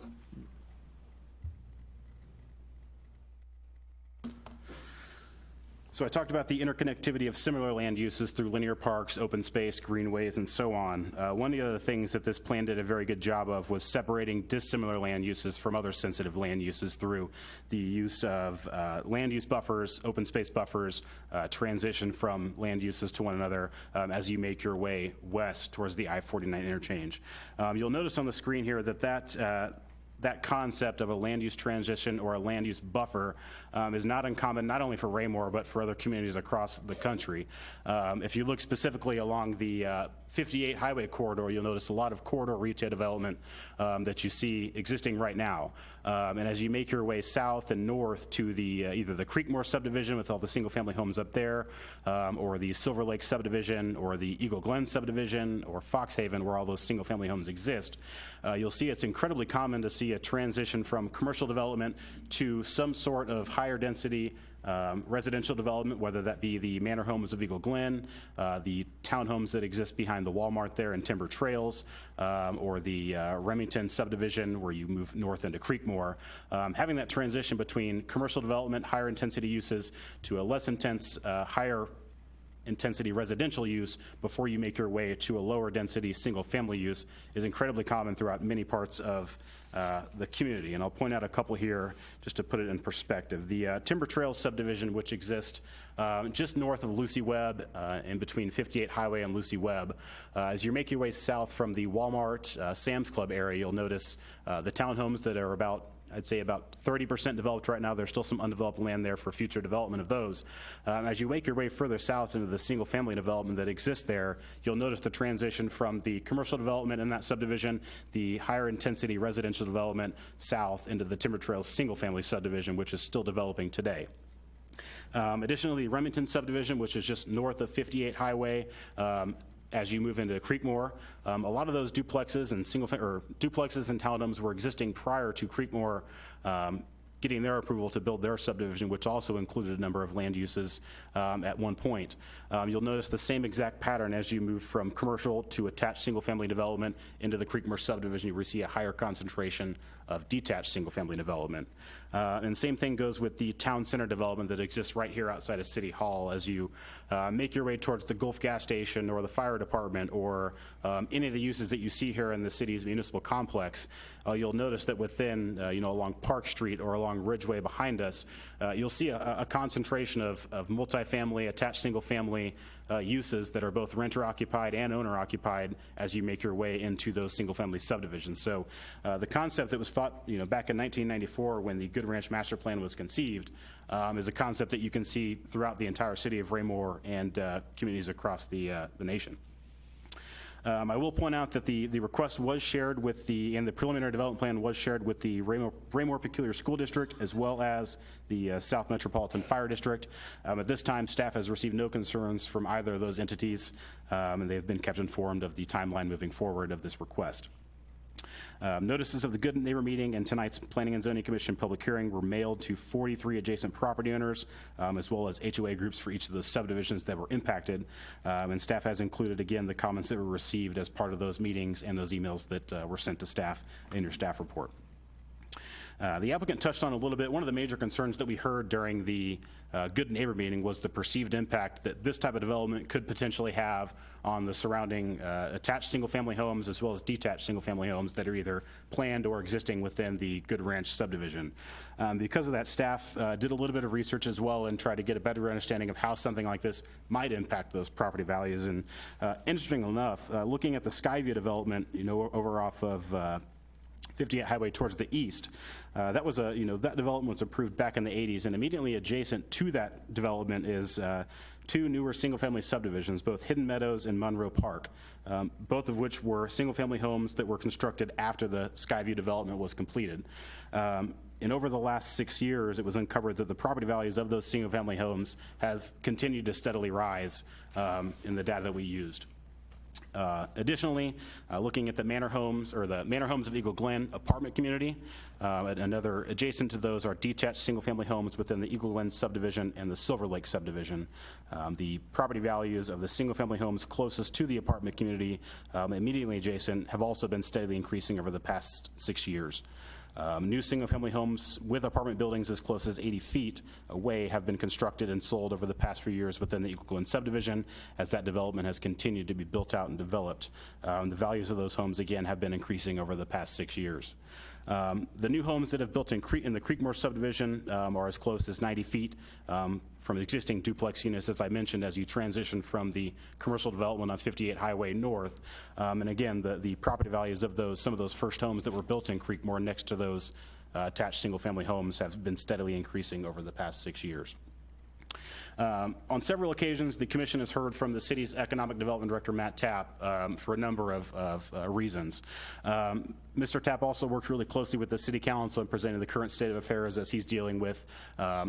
So I talked about the interconnectivity of similar land uses through linear parks, open space, greenways, and so on. One of the other things that this plan did a very good job of was separating dissimilar land uses from other sensitive land uses through the use of land use buffers, open space buffers, transition from land uses to one another as you make your way west towards the I-49 interchange. You'll notice on the screen here that concept of a land use transition or a land use buffer is not uncommon, not only for Raymore, but for other communities across the country. If you look specifically along the 58 highway corridor, you'll notice a lot of corridor retail development that you see existing right now. And as you make your way south and north to the either the Creekmore subdivision with all the single family homes up there, or the Silver Lake subdivision, or the Eagle Glen subdivision, or Foxhaven, where all those single family homes exist, you'll see it's incredibly common to see a transition from commercial development to some sort of higher density residential development, whether that be the manor homes of Eagle Glen, the townhomes that exist behind the Walmart there in Timber Trails, or the Remington subdivision where you move north into Creekmore. Having that transition between commercial development, higher intensity uses, to a less intense, higher intensity residential use before you make your way to a lower density single family use is incredibly common throughout many parts of the community. And I'll point out a couple here just to put it in perspective. The Timber Trails subdivision, which exists just north of Lucy Webb, in between 58 Highway and Lucy Webb. As you make your way south from the Walmart Sam's Club area, you'll notice the townhomes that are I'd say about 30% developed right now. There's still some undeveloped land there for future development of those. As you make your way further south into the single family development that exists there, you'll notice the transition from the commercial development in that subdivision, the higher intensity residential development south into the Timber Trails single family subdivision, which is still developing today. Additionally, Remington subdivision, which is just north of 58 Highway, as you move into Creekmore, a lot of those duplexes and duplexes and townhomes were existing prior to Creekmore getting their approval to build their subdivision, which also included a number of land uses at one point. You'll notice the same exact pattern as you move from commercial to attached single-family development into the Creekmore subdivision. You see a higher concentration of detached single-family development. And same thing goes with the town center development that exists right here outside of City Hall. As you make your way towards the Gulf gas station or the fire department or any of the uses that you see here in the city's municipal complex, you'll notice that within, along Park Street or along Ridgeway behind us, you'll see a concentration of multifamily, attached single-family uses that are both renter-occupied and owner-occupied as you make your way into those single-family subdivisions. So the concept that was thought, back in 1994 when the Good Ranch Master Plan was conceived, is a concept that you can see throughout the entire city of Raymore and communities across the nation. I will point out that the request was shared with and the preliminary development plan was shared with the Raymore Peculiar School District as well as the South Metropolitan Fire District. At this time, staff has received no concerns from either of those entities, and they've been kept informed of the timeline moving forward of this request. Notices of the Good Neighbor meeting and tonight's Planning and Zoning Commission public hearing were mailed to 43 adjacent property owners, as well as HOA groups for each of the subdivisions that were impacted. And staff has included, again, the comments that were received as part of those meetings and those emails that were sent to staff in your staff report. The applicant touched on a little bit. One of the major concerns that we heard during the Good Neighbor meeting was the perceived impact that this type of development could potentially have on the surrounding attached single-family homes as well as detached single-family homes that are either planned or existing within the Good Ranch subdivision. Because of that, staff did a little bit of research as well and tried to get a better understanding of how something like this might impact those property values. And interestingly enough, looking at the Skyview development, over off of 58 Highway towards the east. That development was approved back in the 80s, and immediately adjacent to that development is two newer single-family subdivisions, both Hidden Meadows and Monroe Park, both of which were single-family homes that were constructed after the Skyview development was completed. And over the last 6 years, it was uncovered that the property values of those single-family homes have continued to steadily rise in the data that we used. Additionally, looking at the Manor Homes of Eagle Glen apartment community, another adjacent to those are detached single-family homes within the Eagle Glen subdivision and the Silver Lake subdivision. The property values of the single-family homes closest to the apartment community, immediately adjacent, have also been steadily increasing over the past 6 years. New single-family homes with apartment buildings as close as 80 feet away have been constructed and sold over the past few years within the Eagle Glen subdivision as that development has continued to be built out and developed. The values of those homes, again, have been increasing over the past 6 years. The new homes that have built in the Creekmore subdivision are as close as 90 feet from existing duplex units, as I mentioned, as you transition from the commercial development on 58 Highway North. And again, the property values of some of those first homes that were built in Creekmore next to those attached single-family homes have been steadily increasing over the past 6 years. On several occasions, the commission has heard from the city's economic development director, Matt Tapp, for a number of reasons. Mr. Tapp also works really closely with the city council in presenting the current state of affairs as he's dealing with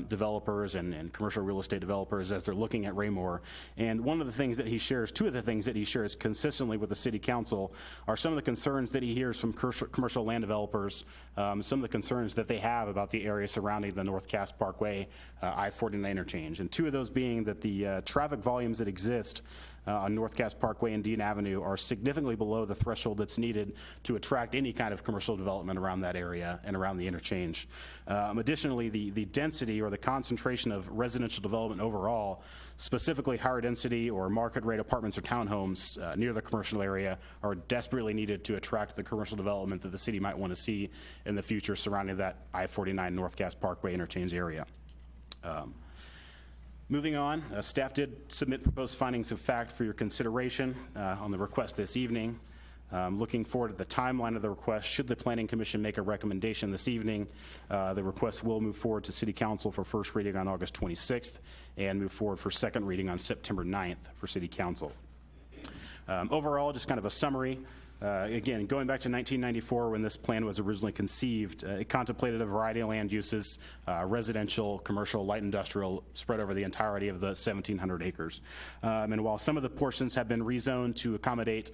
developers and commercial real estate developers as they're looking at Raymore. And one of the things that he shares, two of the things that he shares consistently with the city council are some of the concerns that he hears from commercial land developers, some of the concerns that they have about the area surrounding the North Cass Parkway I-49 interchange. And two of those being that the traffic volumes that exist on North Cass Parkway and Dean Avenue are significantly below the threshold that's needed to attract any kind of commercial development around that area and around the interchange. Additionally, the density or the concentration of residential development overall, specifically higher density or market rate apartments or townhomes near the commercial area, are desperately needed to attract the commercial development that the city might want to see in the future surrounding that I-49 North Cass Parkway interchange area. Moving on, staff did submit proposed findings of fact for your consideration on the request this evening. Looking forward to the timeline of the request, should the Planning Commission make a recommendation this evening, the request will move forward to City Council for first reading on August 26th and move forward for second reading on September 9th for City Council. Overall, just kind of a summary. Again, going back to 1994 when this plan was originally conceived, it contemplated a variety of land uses, residential, commercial, light industrial, spread over the entirety of the 1,700 acres. And while some of the portions have been rezoned to accommodate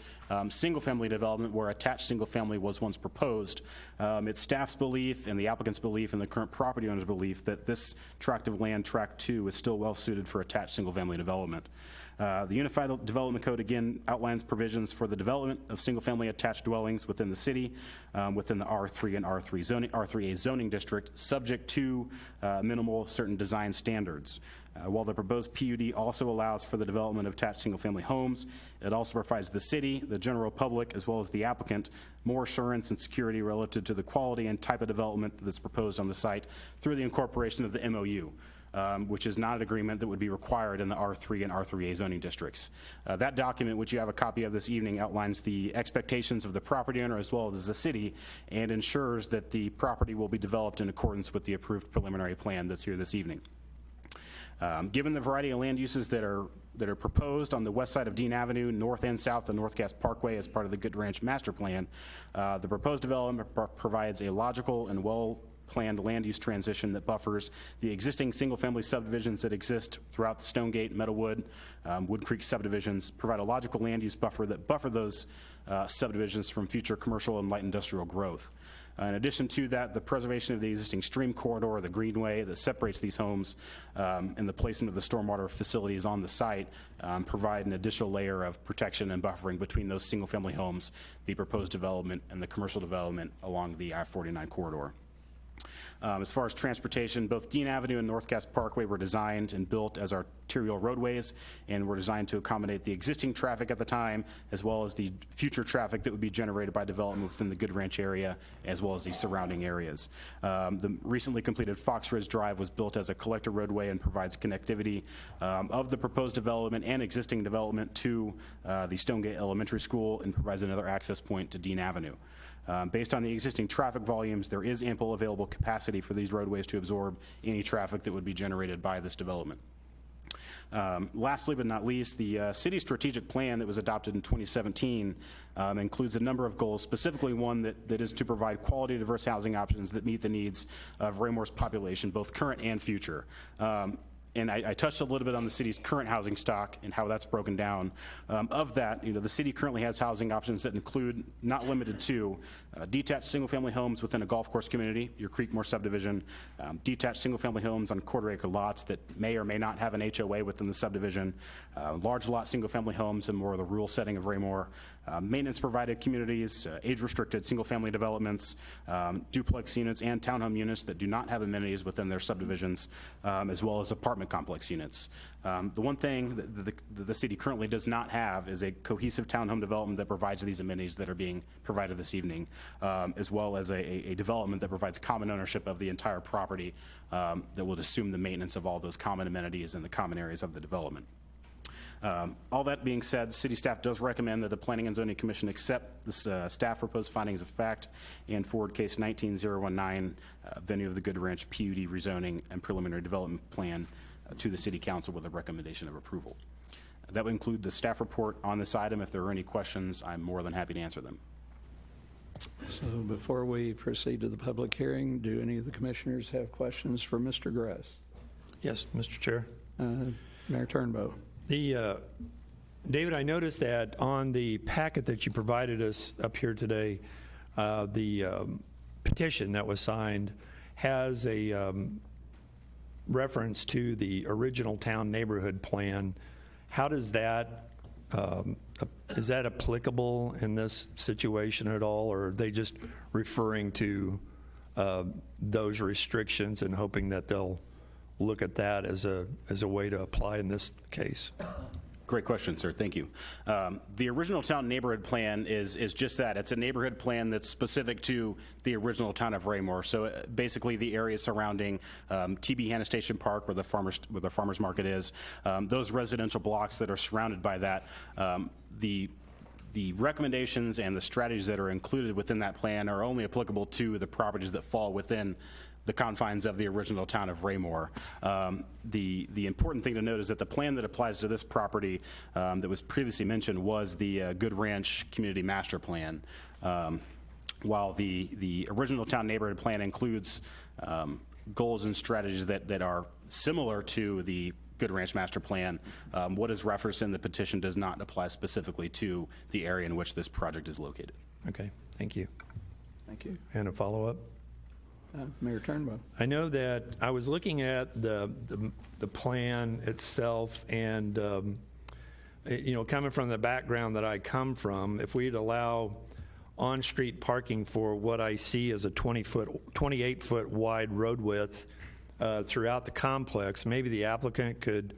single-family development where attached single-family was once proposed, it's staff's belief and the applicant's belief and the current property owner's belief that this tract of land, Tract 2, is still well-suited for attached single-family development. The Unified Development Code, again, outlines provisions for the development of single-family attached dwellings within the city, within the R3 and R3A zoning district, subject to minimal certain design standards. While the proposed PUD also allows for the development of attached single-family homes, it also provides the city, the general public, as well as the applicant, more assurance and security relative to the quality and type of development that's proposed on the site through the incorporation of the MOU. Which is not an agreement that would be required in the R3 and R3A zoning districts. That document, which you have a copy of this evening, outlines the expectations of the property owner as well as the city and ensures that the property will be developed in accordance with the approved preliminary plan that's here this evening. Given the variety of land uses that are proposed on the west side of Dean Avenue, north and south of North Gas Parkway as part of the Good Ranch Master Plan, the proposed development provides a logical and well-planned land use transition that buffers the existing single-family subdivisions that exist throughout the Stonegate, Meadowwood, Wood Creek subdivisions, provide a logical land use buffer that buffer those subdivisions from future commercial and light industrial growth. In addition to that, the preservation of the existing stream corridor, the greenway that separates these homes, and the placement of the stormwater facilities on the site provide an additional layer of protection and buffering between those single-family homes, the proposed development, and the commercial development along the I-49 corridor. As far as transportation, both Dean Avenue and North Gas Parkway were designed and built as arterial roadways and were designed to accommodate the existing traffic at the time, as well as the future traffic that would be generated by development within the Good Ranch area, as well as the surrounding areas. The recently completed Fox Ridge Drive was built as a collector roadway and provides connectivity of the proposed development and existing development to the Stonegate Elementary School and provides another access point to Dean Avenue. Based on the existing traffic volumes, there is ample available capacity for these roadways to absorb any traffic that would be generated by this development. Lastly but not least, the city strategic plan that was adopted in 2017 includes a number of goals, specifically one that is to provide quality, diverse housing options that meet the needs of Raymore's population, both current and future. And I touched a little bit on the city's current housing stock and how that's broken down. Of that, the city currently has housing options that include, not limited to, detached single-family homes within a golf course community, your Creekmore subdivision, detached single-family homes on quarter-acre lots that may or may not have an HOA within the subdivision, large lot single-family homes in more of the rural setting of Raymore, maintenance-provided communities, age-restricted single-family developments, duplex units, and townhome units that do not have amenities within their subdivisions, as well as apartment complex units. The one thing that the city currently does not have is a cohesive townhome development that provides these amenities that are being provided this evening, as well as a development that provides common ownership of the entire property that will assume the maintenance of all those common amenities in the common areas of the development. All that being said, city staff does recommend that the Planning and Zoning Commission accept the staff proposed findings of fact and forward case 19019, venue of the Good Ranch PUD rezoning and preliminary development plan to the City Council with a recommendation of approval. That would include the staff report on this item. If there are any questions, I'm more than happy to answer them. So before we proceed to the public hearing, do any of the commissioners have questions for Mr. Gress? Yes, Mr. Chair. Mayor Turnbow. David, I noticed that on the packet that you provided us up here today, the petition that was signed has a reference to the original town neighborhood plan. How does that, is that applicable in this situation at all, or are they just referring to those restrictions and hoping that they'll look at that as a way to apply in this case? Great question, sir. Thank you. The original town neighborhood plan is just that. It's a neighborhood plan that's specific to the original town of Raymore. So basically the area surrounding TB Hanna Station Park, where the farmers market is, those residential blocks that are surrounded by that, the recommendations and the strategies that are included within that plan are only applicable to the properties that fall within the confines of the original town of Raymore. The important thing to note is that the plan that applies to this property that was previously mentioned was the Good Ranch Community Master Plan. While the original town neighborhood plan includes goals and strategies that are similar to the Good Ranch Master Plan, what is referenced in the petition does not apply specifically to the area in which this project is located. Okay, thank you. Thank you. And a follow-up? Mayor Turnbow. I know that I was looking at the plan itself, and coming from the background that I come from, if we'd allow on-street parking for what I see as a 28-foot wide road width throughout the complex, maybe the applicant could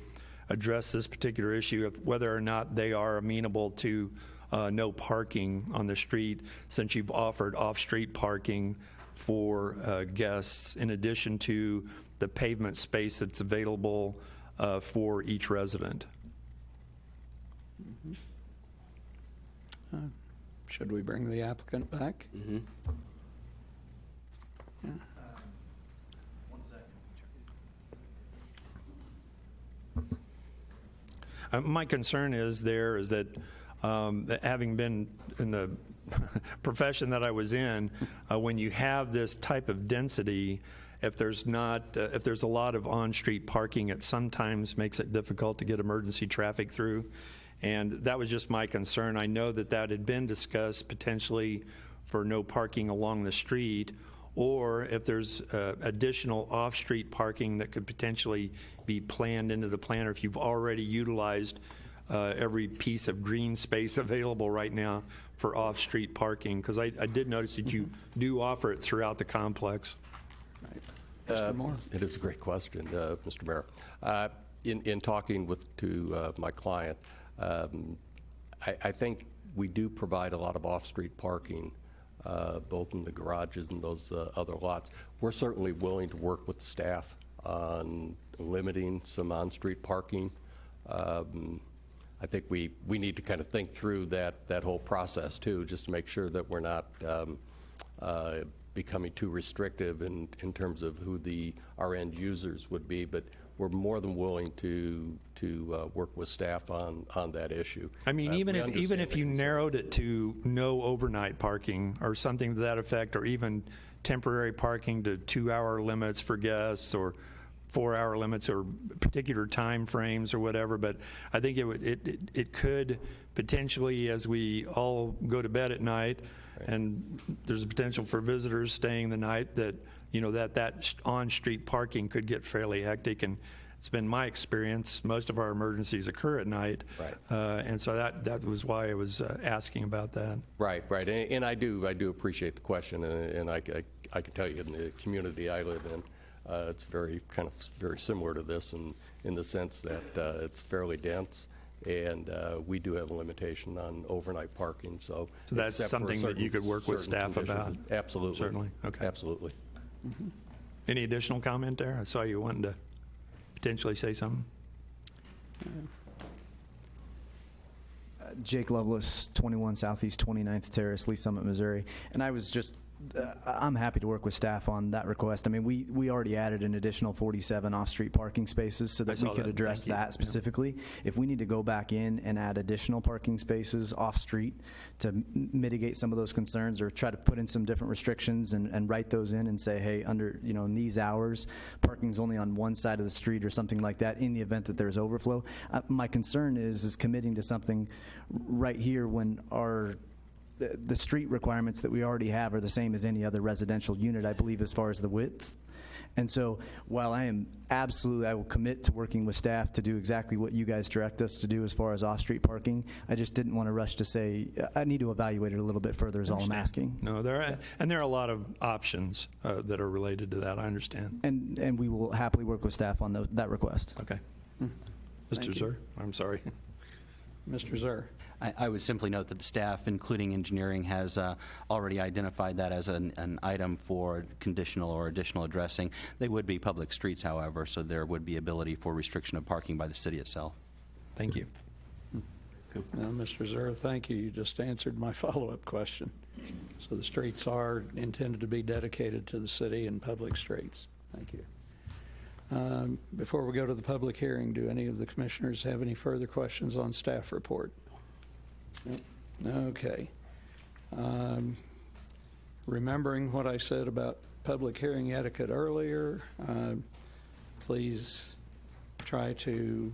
address this particular issue of whether or not they are amenable to no parking on the street, since you've offered off-street parking for guests in addition to the pavement space that's available for each resident. Should we bring the applicant back? Mm-hmm. Yeah. 1 second. My concern is that having been in the profession that I was in, when you have this type of density, if there's a lot of on-street parking, it sometimes makes it difficult to get emergency traffic through. And that was just my concern. I know that had been discussed potentially for no parking along the street, or if there's additional off-street parking that could potentially be planned into the plan, or if you've already utilized every piece of green space available right now for off-street parking, because I did notice that you do offer it throughout the complex. Mr. Moore? It is a great question, Mr. Mayor. In talking to my client, I think we do provide a lot of off-street parking, both in the garages and those other lots. We're certainly willing to work with staff on limiting some on-street parking. I think we need to kind of think through that whole process too, just to make sure that we're not becoming too restrictive in terms of who our end users would be. But we're more than willing to work with staff on that issue. I mean, even if you narrowed it to no overnight parking or something to that effect, or even temporary parking to 2-hour limits for guests, or 4-hour limits, or particular time frames or whatever, but I think it could potentially, as we all go to bed at night, and there's a potential for visitors staying the night, that that on-street parking could get fairly hectic. And it's been my experience, most of our emergencies occur at night. Right. And so that was why I was asking about that. Right. And I do appreciate the question, and I can tell you in the community I live in, it's very similar to this in the sense that it's fairly dense, and we do have a limitation on overnight parking. So that's except for something that you could work with certain staff about? conditions. Absolutely. Certainly. Okay. Absolutely. Any additional comment there? I saw you wanting to potentially say something. Jake Lovelace, 21 Southeast 29th Terrace, Lee Summit, Missouri. And I was just, I'm happy to work with staff on that request. I mean, we already added an additional 47 off-street parking spaces so that we could address that specifically. If we need to go back in and add additional parking spaces off-street to mitigate some of those concerns, or try to put in some different restrictions and write those in and say, hey, under, in these hours, parking's only on one side of the street or something like that in the event that there's overflow. My concern is committing to something right here when the street requirements that we already have are the same as any other residential unit, I believe, as far as the width. And so while I will commit to working with staff to do exactly what you guys direct us to do as far as off-street parking, I just didn't want to rush to say, I need to evaluate it a little bit further is all I'm asking. No, there are a lot of options that are related to that, I understand. And we will happily work with staff on that request. Okay. Thank Mr. you. Zur, I'm sorry. Mr. Zur? I would simply note that the staff, including engineering, has already identified that as an item for conditional or additional addressing. They would be public streets, however, so there would be ability for restriction of parking by the city itself. Thank you. Now, Mr. Zur, thank you. You just answered my follow-up question. So the streets are intended to be dedicated to the city and public streets. Thank you. Before we go to the public hearing, do any of the commissioners have any further questions on staff report? Okay. Remembering what I said about public hearing etiquette earlier, please try to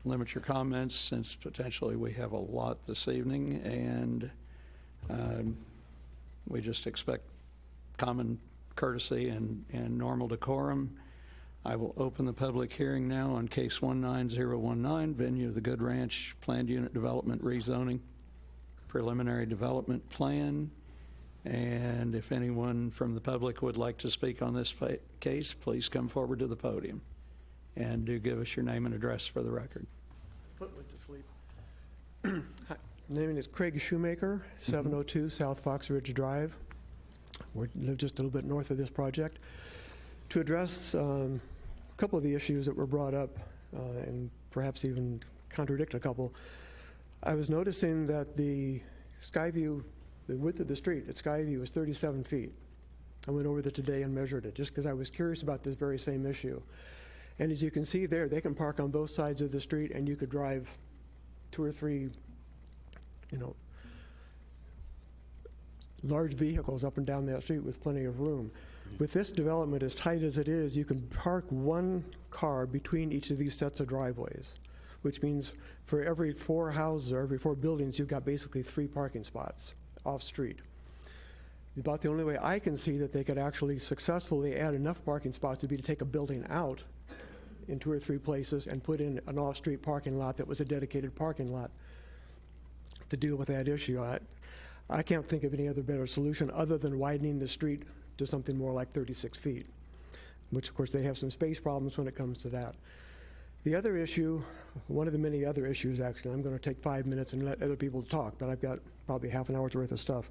limit your comments, since potentially we have a lot this evening, and we just expect common courtesy and normal decorum. I will open the public hearing now on case 19019, venue of the Good Ranch Planned Unit Development Rezoning, Preliminary Development Plan. And if anyone from the public would like to speak on this case, please come forward to the podium. And do give us your name and address for the record. Foot went to sleep. Hi, my name is Craig Shoemaker, 702 South Fox Ridge Drive. We live just a little bit north of this project. To address a couple of the issues that were brought up and perhaps even contradict a couple, I was noticing that the Skyview, the width of the street at Skyview is 37 feet. I went over there today and measured it just because I was curious about this very same issue. And as you can see there, they can park on both sides of the street, and you could drive 2 or 3, large vehicles up and down that street with plenty of room. With this development as tight as it is, you can park one car between each of these sets of driveways, which means for every 4 houses or every 4 buildings, you've got basically 3 parking spots off-street. About the only way I can see that they could actually successfully add enough parking spots would be to take a building out in 2 or 3 places and put in an off-street parking lot that was a dedicated parking lot to deal with that issue. I can't think of any other better solution other than widening the street to something more like 36 feet, which of course they have some space problems when it comes to that. The other issue, one of the many other issues actually, I'm going to take 5 minutes and let other people talk, but I've got probably half an hour's worth of stuff.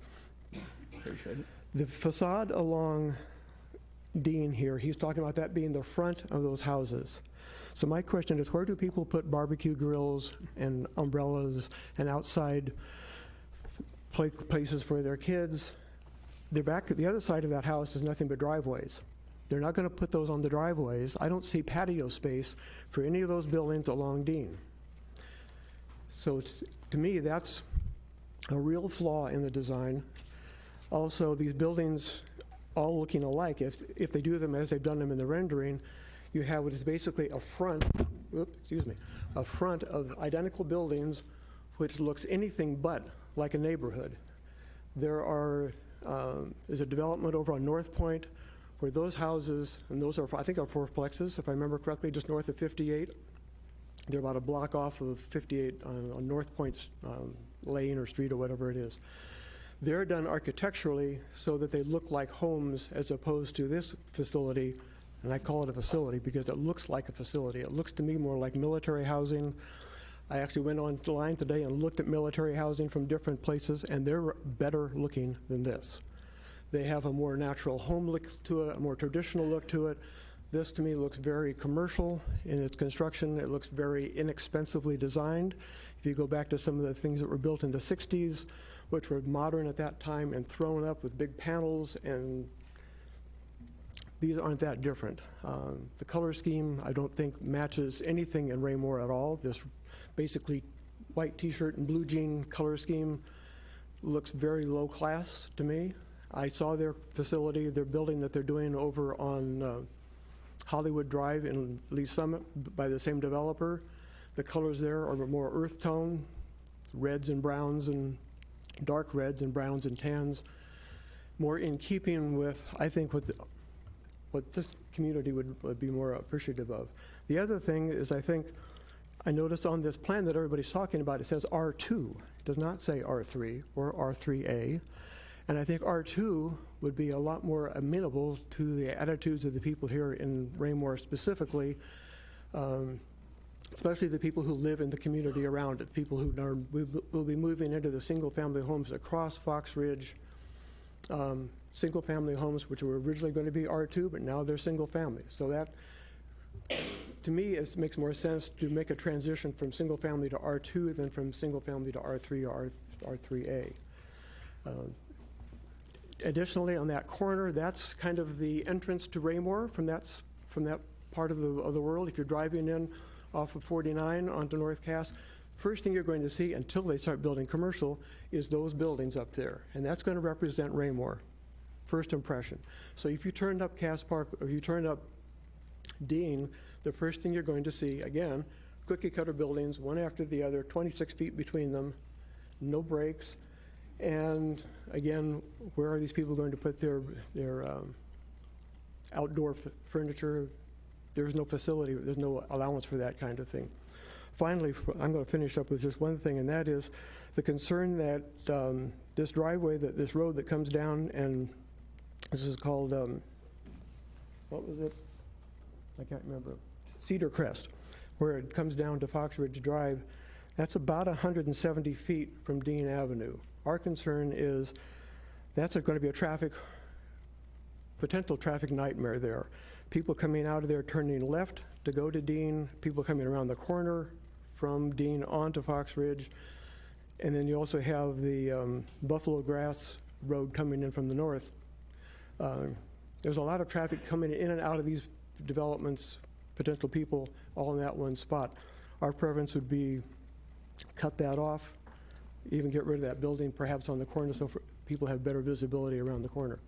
The facade along Dean here, he's talking about that being the front of those houses. So my question is, where do people put barbecue grills and umbrellas and outside places for their kids? They're back at the other side of that house is nothing but driveways. They're not going to put those on the driveways. I don't see patio space for any of those buildings along Dean. So to me, that's a real flaw in the design. Also, these buildings all looking alike, if they do them as they've done them in the rendering, you have what is basically a front of identical buildings which looks anything but like a neighborhood. There's a development over on North Point where those houses, and those are, I think, are fourplexes, if I remember correctly, just north of 58. They're about a block off of 58 on North Point lane or street or whatever it is. They're done architecturally so that they look like homes as opposed to this facility, and I call it a facility because it looks like a facility. It looks to me more like military housing. I actually went online today and looked at military housing from different places, and they're better looking than this. They have a more natural home look to it, a more traditional look to it. This, to me, looks very commercial in its construction. It looks very inexpensively designed. If you go back to some of the things that were built in the 60s, which were modern at that time and thrown up with big panels, and these aren't that different. The color scheme, I don't think, matches anything in Raymore at all. This basically white t-shirt and blue jean color scheme looks very low class to me. I saw their facility, their building that they're doing over on Hollywood Drive in Lee Summit by the same developer. The colors there are more earth tone, reds and browns and dark reds and browns and tans, more in keeping with, I think, what this community would be more appreciative of. The other thing is, I noticed on this plan that everybody's talking about, it says R2. It does not say R3 or R3A. And I think R2 would be a lot more amenable to the attitudes of the people here in Raymore specifically, especially the people who live in the community around it, people who will be moving into the single-family homes across Fox Ridge, single-family homes which were originally going to be R2, but now they're single-family. So that, to me, it makes more sense to make a transition from single-family to R2 than from single-family to R3 or R3A. Additionally, on that corner, that's kind of the entrance to Raymore from that part of the world. If you're driving in off of 49 onto North Cass, first thing you're going to see until they start building commercial is those buildings up there, and that's going to represent Raymore, first impression. So if you turned up Cass Park, or you turned up Dean, the first thing you're going to see, again, cookie cutter buildings, one after the other, 26 feet between them, no breaks. And again, where are these people going to put their outdoor furniture? There's no facility, there's no allowance for that kind of thing. Finally, I'm going to finish up with just one thing, and that is the concern that this driveway, this road that comes down, and this is called, what was it? I can't remember. Cedar Crest, where it comes down to Fox Ridge Drive. That's about 170 feet from Dean Avenue. Our concern is that's going to be a potential traffic nightmare there. People coming out of there turning left to go to Dean, people coming around the corner from Dean onto Fox Ridge, and then you also have the Buffalo Grass Road coming in from the north. There's a lot of traffic coming in and out of these developments potential people all in that one spot. Our preference would be cut that off, even get rid of that building perhaps on the corner so people have better visibility around the corner.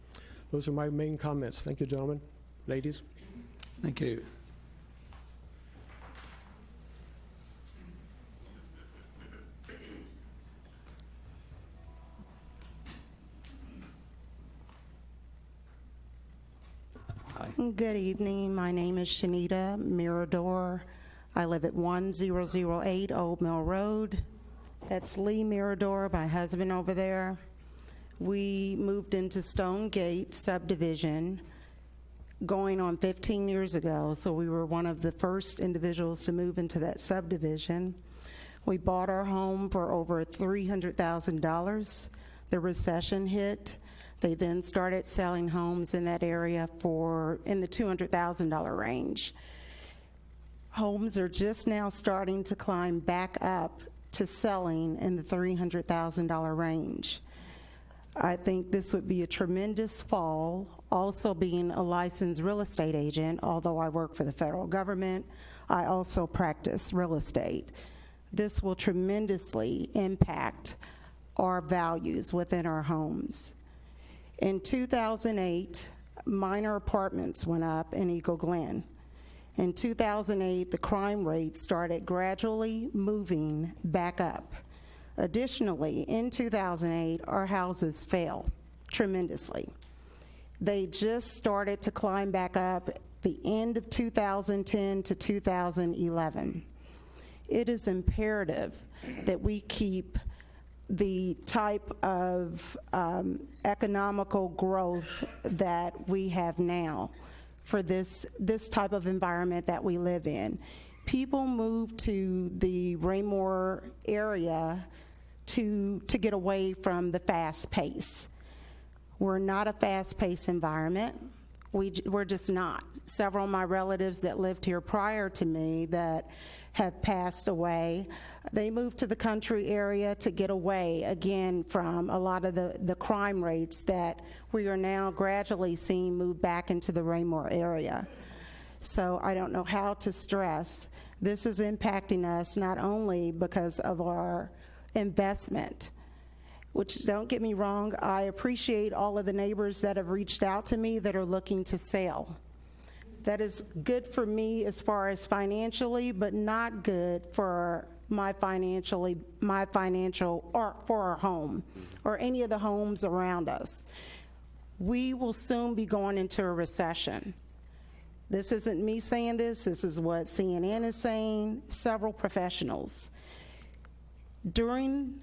Those are my main comments. Thank you, gentlemen, ladies. Thank you. Good evening. My name is Shanita Mirador. I live at 1008 Old Mill Road. That's Lee Mirador, my husband over there. We moved into Stone Gate subdivision going on 15 years ago, so we were one of the first individuals to move into that subdivision. We bought our home for over $300,000. The recession hit. They then started selling homes in that area in the $200,000 range. Homes are just now starting to climb back up to selling in the $300,000 range. I think this would be a tremendous fall. Also, being a licensed real estate agent, although I work for the federal government, I also practice real estate. This will tremendously impact our values within our homes. In 2008, minor apartments went up in Eagle Glen. In 2008, the crime rate started gradually moving back up. Additionally, in 2008, our houses fell tremendously. They just started to climb back up at the end of 2010 to 2011. It is imperative that we keep the type of economical growth that we have now for this type of environment that we live in. People move to the Raymore area to get away from the fast pace. We're not a fast-paced environment. We're just not. Several of my relatives that lived here prior to me that have passed away, they moved to the country area to get away, again, from a lot of the crime rates that we are now gradually seeing move back into the Raymore area. So I don't know how to stress. This is impacting us not only because of our investment, which, don't get me wrong, I appreciate all of the neighbors that have reached out to me that are looking to sell. That is good for me as far as financially, but not good for my financial, or for our home, or any of the homes around us. We will soon be going into a recession. This isn't me saying this is what CNN is saying, several professionals. During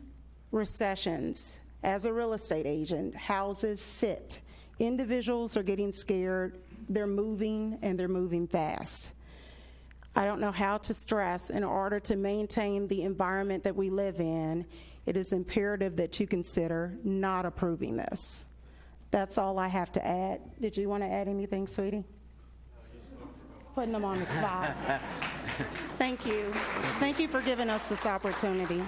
recessions, as a real estate agent, houses sit. Individuals are getting scared, they're moving, and they're moving fast. I don't know how to stress, in order to maintain the environment that we live in, it is imperative that you consider not approving this. That's all I have to add. Did you want to add anything, sweetie? Putting them on the spot. Thank you. Thank you for giving us this opportunity.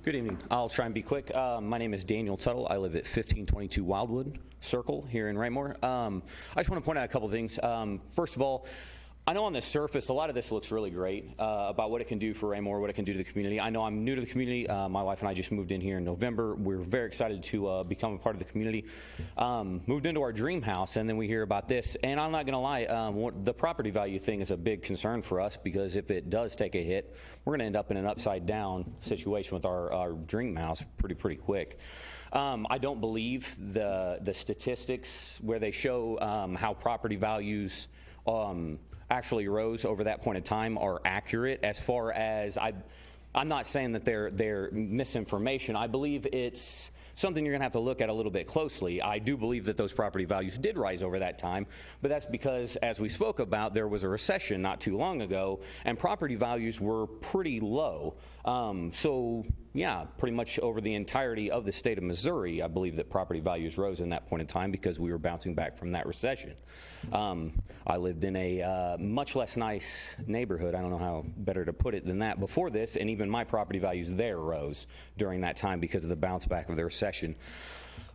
Good evening. I'll try and be quick. My name is Daniel Tuttle. I live at 1522 Wildwood Circle here in Raymore. I just want to point out a couple things. First of all, I know on the surface, a lot of this looks really great about what it can do for Raymore, what it can do to the community. I know I'm new to the community. My wife and I just moved in here in November. We're very excited to become a part of the community. Moved into our dream house, and then we hear about this. And I'm not going to lie, the property value thing is a big concern for us, because if it does take a hit, we're going to end up in an upside-down situation with our dream house pretty quick. I don't believe the statistics where they show how property values actually rose over that point in time are accurate. As far as I'm not saying that they're misinformation. I believe it's something you're going to have to look at a little bit closely. I do believe that those property values did rise over that time, but that's because, as we spoke about, there was a recession not too long ago, and property values were pretty low. So yeah, pretty much over the entirety of the state of Missouri, I believe that property values rose in that point in time because we were bouncing back from that recession. I lived in a much less nice neighborhood, I don't know how better to put it than that, before this, and even my property values there rose during that time because of the bounce back of the recession.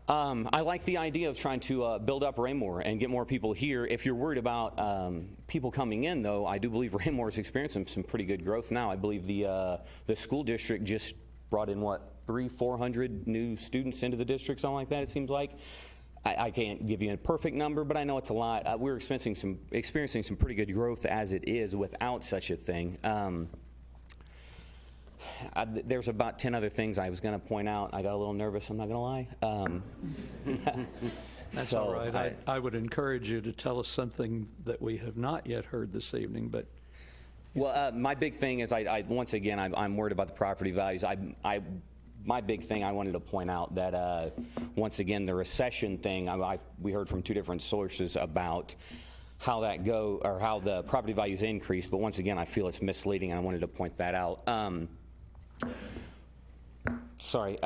I like the idea of trying to build up Raymore and get more people here. If you're worried about people coming in, though, I do believe Raymore is experiencing some pretty good growth now. I believe the school district just brought in, what, 400 new students into the district, something like that, it seems like. I can't give you a perfect number, but I know it's a lot. We're experiencing some pretty good growth as it is without such a thing. There's about 10 other things I was going to point out. I got a little nervous, I'm not going to lie. That's So all right. I would encourage you to tell us something that we have not yet heard this evening, but Well, my big thing is, once again, I'm worried about the property values. My big thing, I wanted to point out that, once again, the recession thing, we heard from two different sources about how how the property values increase, but once again, I feel it's misleading, and I wanted to point that out. Sorry.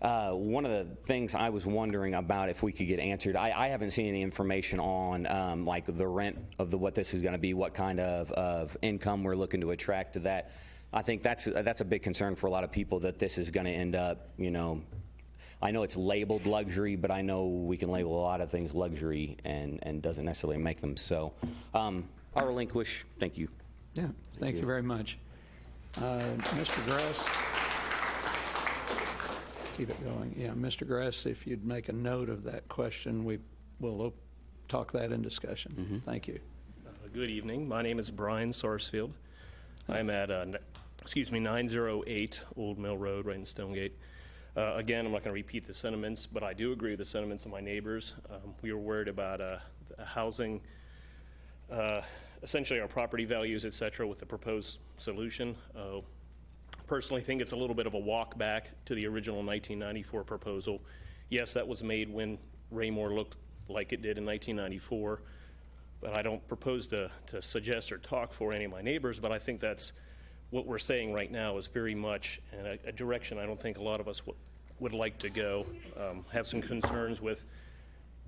One of the things I was wondering about, if we could get answered, I haven't seen any information on like the rent of what this is going to be, what kind of income we're looking to attract to that. I think that's a big concern for a lot of people, that this is going to end up, I know it's labeled luxury, but I know we can label a lot of things luxury and doesn't necessarily make them so. I'll relinquish. Thank you. yeah, thank you very much. Mr. Grass? Keep it going. Yeah, Mr. Grass, if you'd make a note of that question, we'll talk that in discussion. Thank you. Good evening. My name is Brian Sarsfield. I'm at 908 Old Mill Road, right in Stonegate. Again, I'm not going to repeat the sentiments, but I do agree with the sentiments of my neighbors. We were worried about housing, essentially our property values, et cetera, with the proposed solution. Personally think it's a little bit of a walk back to the original 1994 proposal. Yes, that was made when Raymore looked like it did in 1994, but I don't propose to suggest or talk for any of my neighbors, but I think that's what we're saying right now is very much in a direction I don't think a lot of us would like to go. Have some concerns with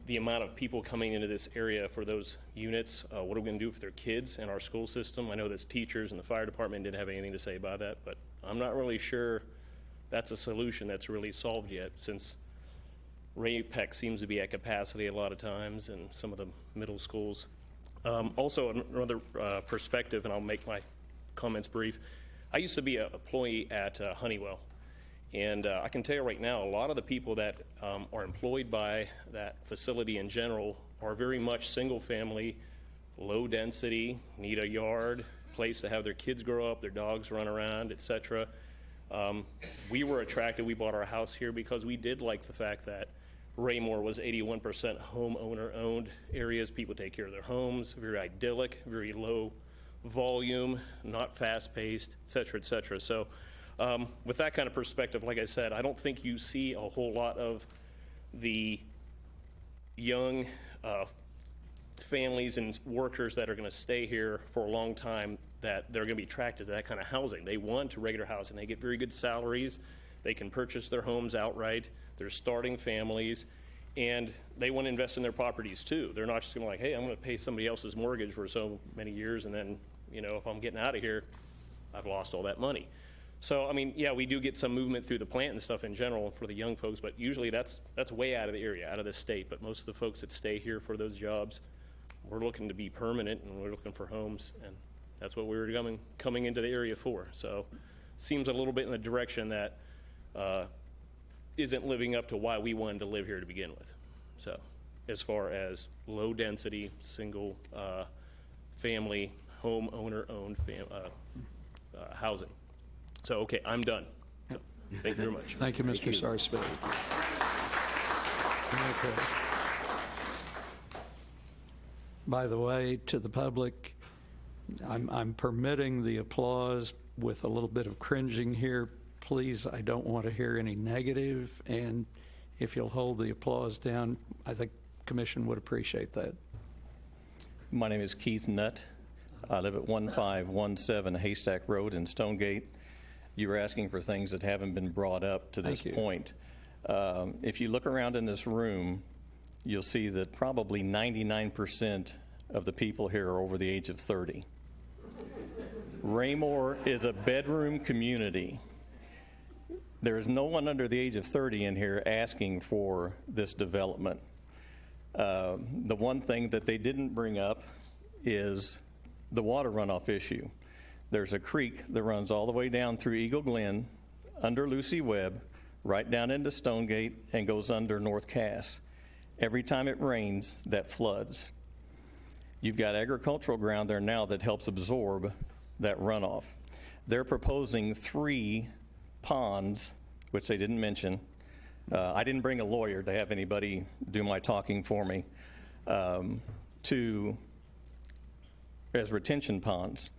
the amount of people coming into this area for those units. What are we going to do for their kids and our school system? I know that teachers and the fire department didn't have anything to say about that, but I'm not really sure that's a solution that's really solved yet, since Ray-Pec seems to be at capacity a lot of times in some of the middle schools. Also, another perspective, and I'll make my comments brief. I used to be an employee at Honeywell, and I can tell you right now, a lot of the people that are employed by that facility in general are very much single family, low density, need a yard, place to have their kids grow up, their dogs run around, etc. We were attracted, we bought our house here because we did like the fact that Raymore was 81% homeowner-owned areas. People take care of their homes, very idyllic, very low volume, not fast-paced, et cetera, et cetera. So with that kind of perspective, like I said, I don't think you see a whole lot of the young families and workers that are going to stay here for a long time, that they're going to be attracted to that kind of housing. They want regular housing. They get very good salaries. They can purchase their homes outright. They're starting families, and they want to invest in their properties too. They're not just going to like, hey, I'm going to pay somebody else's mortgage for so many years, and then, if I'm getting out of here, I've lost all that money. So, I mean, yeah, we do get some movement through the plant and stuff in general for the young folks, but usually that's way out of the area, out of the state. But most of the folks that stay here for those jobs, we're looking to be permanent, and we're looking for homes, and that's what we were coming into the area for. So, seems a little bit in the direction that isn't living up to why we wanted to live here to begin with. So, as far as low density, single family, homeowner-owned housing. So, okay, I'm done. So, thank you very much. Thank you, Mr. Sarsfield. Okay. By the way, to the public, I'm permitting the applause with a little bit of cringing here. Please, I don't want to hear any negative, and if you'll hold the applause down, I think the commission would appreciate that. My name is Keith Nutt. I live at 1517 Haystack Road in Stonegate. You were asking for things that haven't been brought up to this point. If you look around in this room, you'll see that probably 99% of the people here are over the age of 30. Raymore is a bedroom community. There is no one under the age of 30 in here asking for this development. The one thing that they didn't bring up is the water runoff issue. There's a creek that runs all the way down through Eagle Glen, under Lucy Webb, right down into Stonegate, and goes under North Cass. Every time it rains, that floods. You've got agricultural ground there now that helps absorb that runoff. They're proposing 3 ponds, which they didn't mention. I didn't bring a lawyer to have anybody do my talking for me, as retention ponds.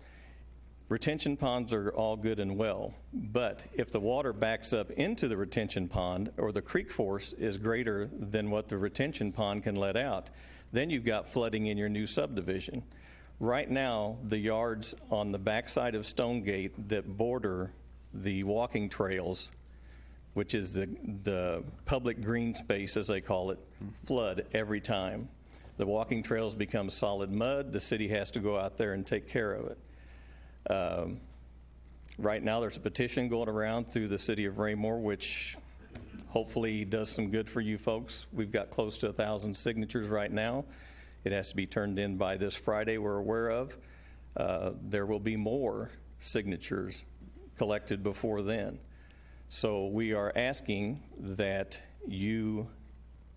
Retention ponds are all good and well, but if the water backs up into the retention pond or the creek force is greater than what the retention pond can let out, then you've got flooding in your new subdivision. Right now, the yards on the backside of Stonegate that border the walking trails, which is the public green space, as they call it, flood every time. The walking trails become solid mud. The city has to go out there and take care of it. Right now, there's a petition going around through the city of Raymore, which hopefully does some good for you folks. We've got close to 1,000 signatures right now. It has to be turned in by this Friday, we're aware of. There will be more signatures collected before then. So we are asking that you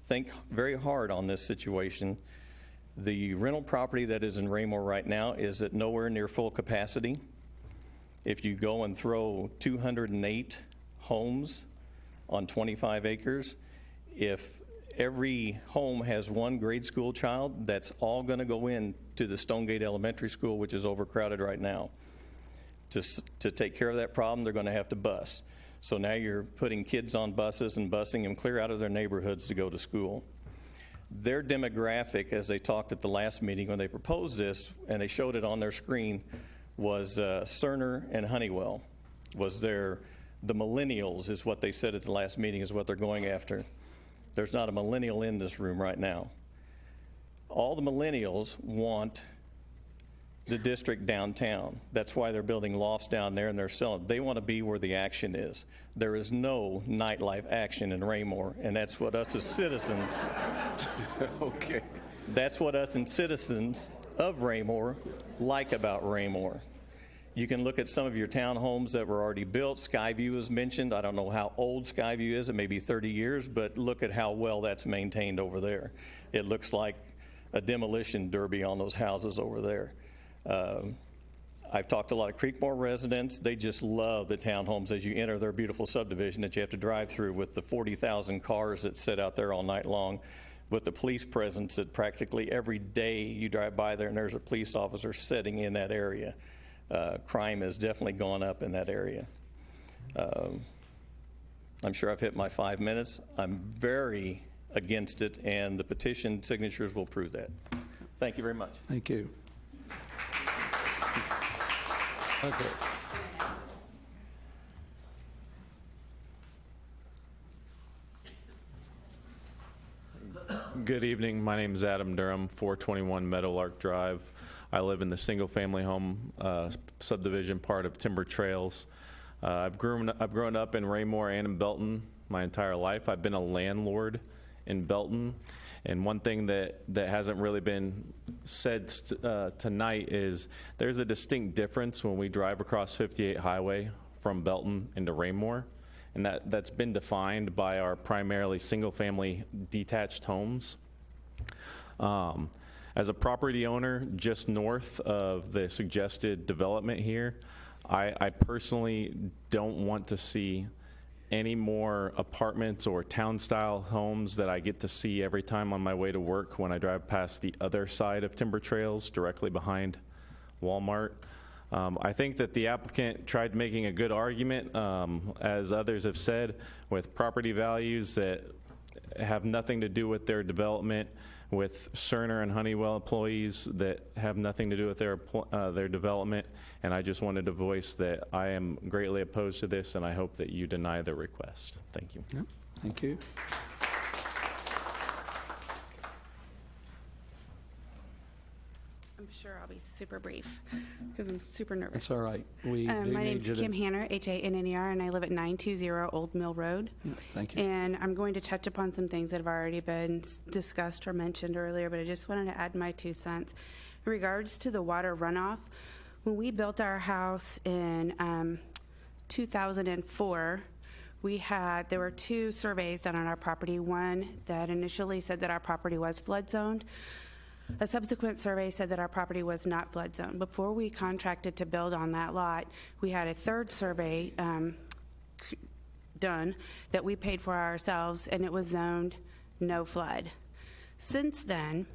think very hard on this situation. The rental property that is in Raymore right now is at nowhere near full capacity. If you go and throw 208 homes on 25 acres, if every home has 1 grade school child, that's all going to go into the Stonegate Elementary School, which is overcrowded right now. To take care of that problem, they're going to have to bus. So now you're putting kids on buses and busing them clear out of their neighborhoods to go to school. Their demographic, as they talked at the last meeting when they proposed this, and they showed it on their screen, was Cerner and Honeywell. The millennials is what they said at the last meeting is what they're going after. There's not a millennial in this room right now. All the millennials want the district downtown. That's why they're building lofts down there and they're selling. They want to be where the action is. There is no nightlife action in Raymore, and that's what us as citizens, Okay. that's what us and citizens of Raymore like about Raymore. You can look at some of your townhomes that were already built. Skyview was mentioned. I don't know how old Skyview is. It may be 30 years, but look at how well that's maintained over there. It looks like a demolition derby on those houses over there. I've talked to a lot of Creekmore residents. They just love the townhomes as you enter their beautiful subdivision that you have to drive through with the 40,000 cars that sit out there all night long, with the police presence that practically every day you drive by there and there's a police officer sitting in that area. Crime has definitely gone up in that area. I'm sure I've hit my 5 minutes. I'm very against it, and the petition signatures will prove that. Thank you very much. Thank you. Okay. Good evening. My name is Adam Durham, 421 Meadowlark Drive. I live in the single-family home subdivision part of Timber Trails. I've grown up in Raymore and in Belton my entire life. I've been a landlord in Belton, and one thing that hasn't really been said tonight is there's a distinct difference when we drive across 58 Highway from Belton into Raymore, and that's been defined by our primarily single-family detached homes. As a property owner just north of the suggested development here, I personally don't want to see any more apartments or town-style homes that I get to see every time on my way to work when I drive past the other side of Timber Trails, directly behind Walmart. I think that the applicant tried making a good argument, as others have said, with property values that have nothing to do with their development, with Cerner and Honeywell employees that have nothing to do with their development, and I just wanted to voice that I am greatly opposed to this, and I hope that you deny the request. Thank you. Yep. Thank you. I'm sure I'll be super brief because I'm super nervous. It's all right. We do My need name's you to- Kim Hanner, Hanner, and I live at 920 Old Mill Road. Thank you. And I'm going to touch upon some things that have already been discussed or mentioned earlier, but I just wanted to add my 2 cents. In regards to the water runoff, when we built our house in 2004, there were 2 surveys done on our property. One that initially said that our property was flood zoned. A subsequent survey said that our property was not flood zoned. Before we contracted to build on that lot, we had a 3rd survey done that we paid for ourselves, and it was zoned no flood. Since then,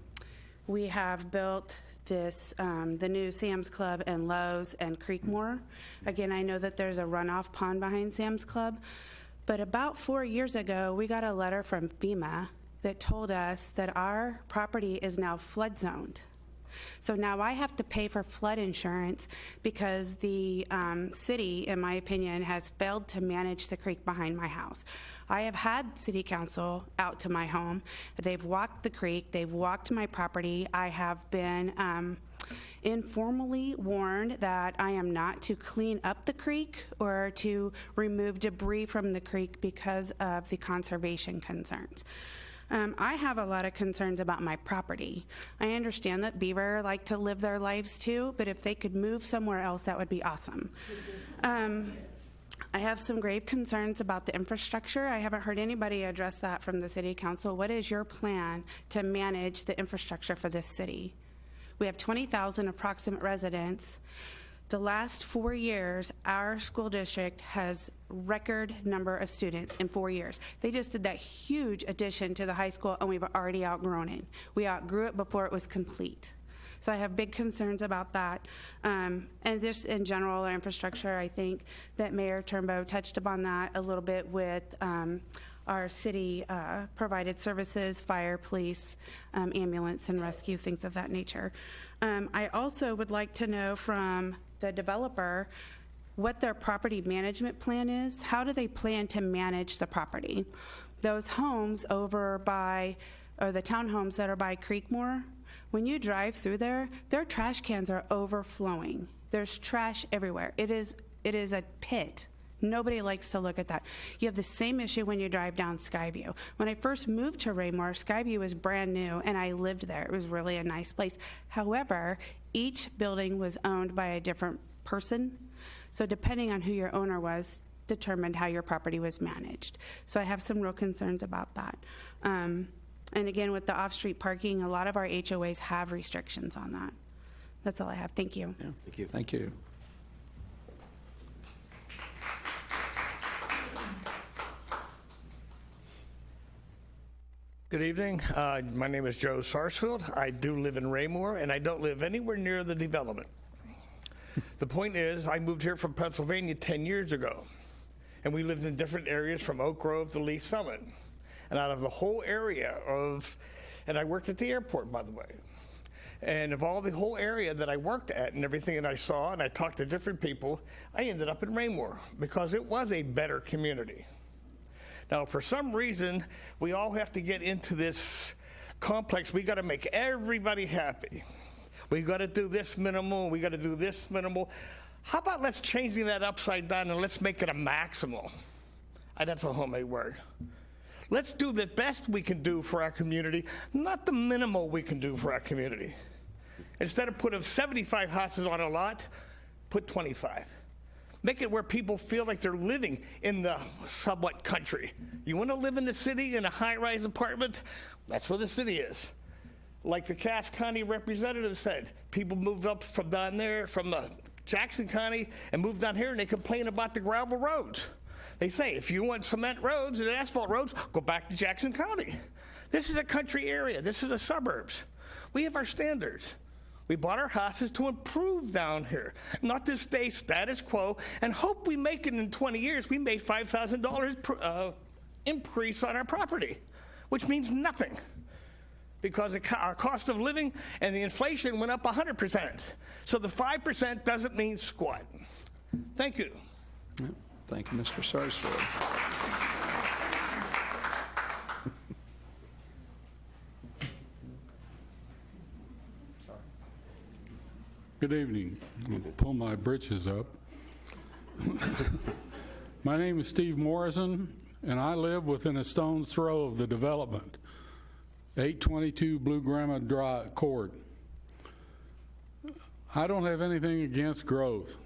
we have built the new Sam's Club and Lowe's and Creekmore. Again, I know that there's a runoff pond behind Sam's Club, but about 4 years ago, we got a letter from FEMA that told us that our property is now flood zoned. So now I have to pay for flood insurance because the city, in my opinion, has failed to manage the creek behind my house. I have had city council out to my home. They've walked the creek. They've walked my property. I have been informally warned that I am not to clean up the creek or to remove debris from the creek because of the conservation concerns. I have a lot of concerns about my property. I understand that beaver like to live their lives too, but if they could move somewhere else, that would be awesome. I have some grave concerns about the infrastructure. I haven't heard anybody address that from the city council. What is your plan to manage the infrastructure for this city? We have 20,000 approximate residents. The last 4 years, our school district has record number of students in 4 years. They just did that huge addition to the high school, and we've already outgrown it. We outgrew it before it was complete. So I have big concerns about that. And just in general, our infrastructure, I think that Mayor Turnbow touched upon that a little bit with our city provided services, fire, police, ambulance, and rescue, things of that nature. I also would like to know from the developer what their property management plan is. How do they plan to manage the property? Those homes over by, or the townhomes that are by Creekmore, when you drive through there, their trash cans are overflowing. There's trash everywhere. It is a pit. Nobody likes to look at that. You have the same issue when you drive down Skyview. When I first moved to Raymore, Skyview was brand new, and I lived there. It was really a nice place. However, each building was owned by a different person, so depending on who your owner was, determined how your property was managed. So I have some real concerns about that. And again, with the off-street parking, a lot of our HOAs have restrictions on that. That's all I have. Thank you. Yeah. Thank you. Thank you. Good evening. My name is Joe Sarsfield. I do live in Raymore, and I don't live anywhere near the development. The point is, I moved here from Pennsylvania 10 years ago, and we lived in different areas from Oak Grove to Lee Summit. And out of the whole area and I worked at the airport, by the way, and of all the whole area that I worked at and everything that I saw, and I talked to different people, I ended up in Raymore because it was a better community. Now, for some reason, we all have to get into this complex. We got to make everybody happy. We got to do this minimal. We got to do this minimal. How about let's change that upside down and let's make it a maximal? That's a homemade word. Let's do the best we can do for our community, not the minimal we can do for our community. Instead of putting 75 houses on a lot, put 25. Make it where people feel like they're living in the somewhat country. You want to live in the city in a high-rise apartment? That's where the city is. Like the Cass County representative said, people moved up from down there, from Jackson County, and moved down here, and they complain about the gravel roads. They say, if you want cement roads and asphalt roads, go back to Jackson County. This is a country area. This is the suburbs. We have our standards. We bought our houses to improve down here, not to stay status quo and hope we make it in 20 years. We made $5,000 increase on our property, which means nothing because our cost of living and the inflation went up 100%. So the 5% doesn't mean squat. Thank you. Thank you, Mr. Sarsfield. Good evening. I'll pull my britches up. My name is Steve Morrison, and I live within a stone's throw of the development, 822 Blue Grandma Court. I don't have anything against growth.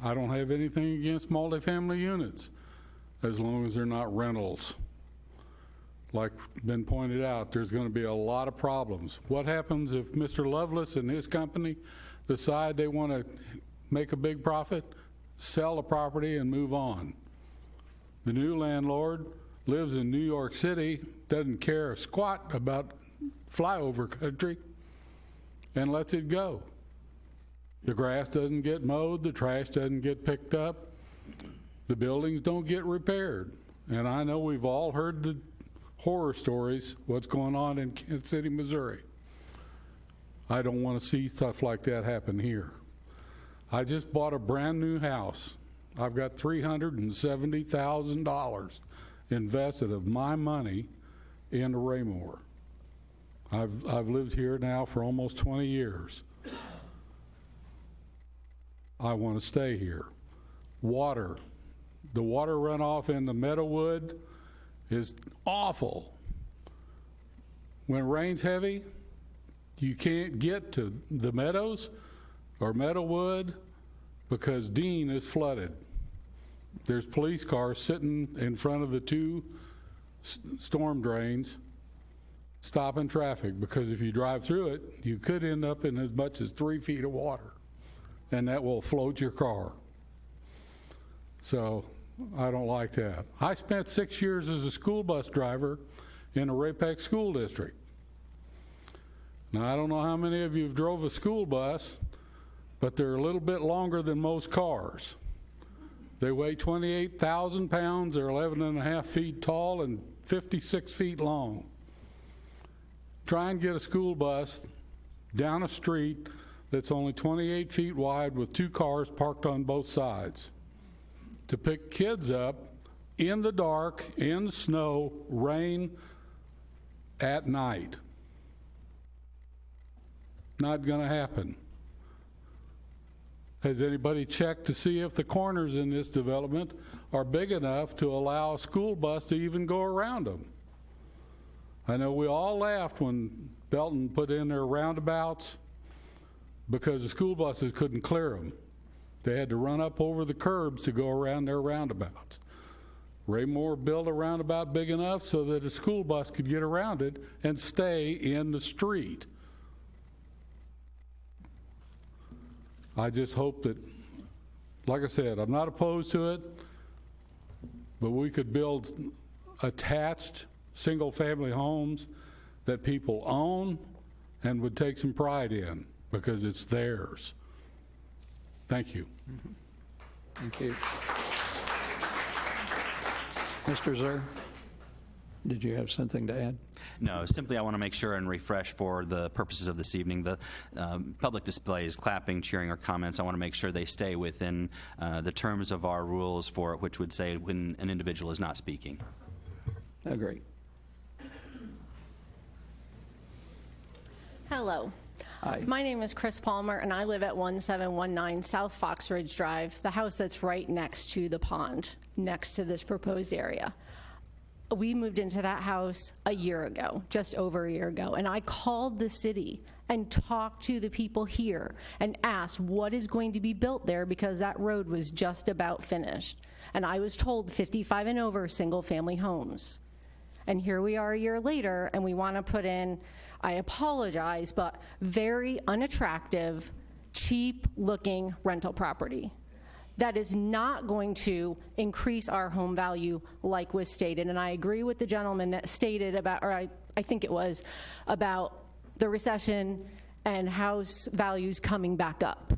I don't have anything against multifamily units, as long as they're not rentals. Like been pointed out, there's going to be a lot of problems. What happens if Mr. Lovelace and his company decide they want to make a big profit, sell the property, and move on? The new landlord lives in New York City, doesn't care a squat about flyover country, and lets it go. The grass doesn't get mowed, the trash doesn't get picked up, the buildings don't get repaired. And I know we've all heard the horror stories, what's going on in Kansas City, Missouri. I don't want to see stuff like that happen here. I just bought a brand new house. I've got $370,000 invested of my money into Raymore. I've lived here now for almost 20 years. I want to stay here. Water. The water runoff in the Meadowwood is awful. When it rains heavy, you can't get to the meadows or Meadowwood because Dean is flooded. There's police cars sitting in front of the two storm drains stopping traffic, because if you drive through it, you could end up in as much as 3 feet of water, and that will float your car. So I don't like that. I spent 6 years as a school bus driver in a Ray-Pec school district. Now, I don't know how many of you have drove a school bus, but they're a little bit longer than most cars. They weigh 28,000 pounds, they're 11 and a half feet tall and 56 feet long. Try and get a school bus down a street that's only 28 feet wide with 2 cars parked on both sides to pick kids up in the dark, in the snow, rain, at night. Not going to happen. Has anybody checked to see if the corners in this development are big enough to allow a school bus to even go around them? I know we all laughed when Belton put in their roundabouts because the school buses couldn't clear them. They had to run up over the curbs to go around their roundabouts. Raymore built a roundabout big enough so that a school bus could get around it and stay in the street. I just hope that, like I said, I'm not opposed to it, but we could build attached single-family homes that people own and would take some pride in because it's theirs. Thank you. Thank you. Mr. Zer, did you have something to add? No, simply I want to make sure and refresh for the purposes of this evening, the public displays, clapping, cheering, or comments, I want to make sure they stay within the terms of our rules for it, which would say when an individual is not speaking. Agree. Hello. Hi. My name is Chris Palmer, and I live at 1719 South Fox Ridge Drive, the house that's right next to the pond, next to this proposed area. We moved into that house a year ago, just over a year ago, and I called the city and talked to the people here and asked what is going to be built there because that road was just about finished. And I was told 55 and over single-family homes. And here we are a year later, and we want to put in, I apologize, but very unattractive, cheap-looking rental property. That is not going to increase our home value like was stated. And I agree with the gentleman that stated about, or I think it was, about the recession and house values coming back up.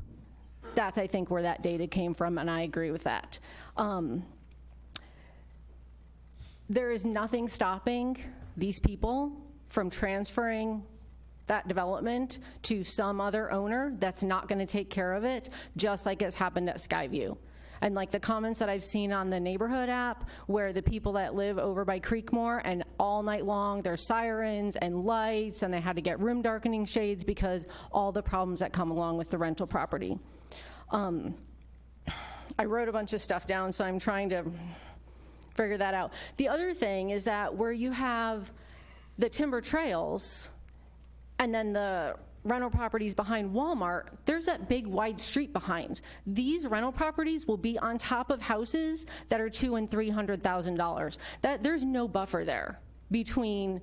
That's, I think, where that data came from, and I agree with that. There is nothing stopping these people from transferring that development to some other owner that's not going to take care of it, just like has happened at Skyview. And like the comments that I've seen on the neighborhood app, where the people that live over by Creekmore, and all night long there's sirens and lights, and they had to get room darkening shades because all the problems that come along with the rental property. I wrote a bunch of stuff down, so I'm trying to figure that out. The other thing is that where you have the timber trails and then the rental properties behind Walmart, there's that big wide street behind. These rental properties will be on top of houses that are $200,000 and $300,000. There's no buffer there between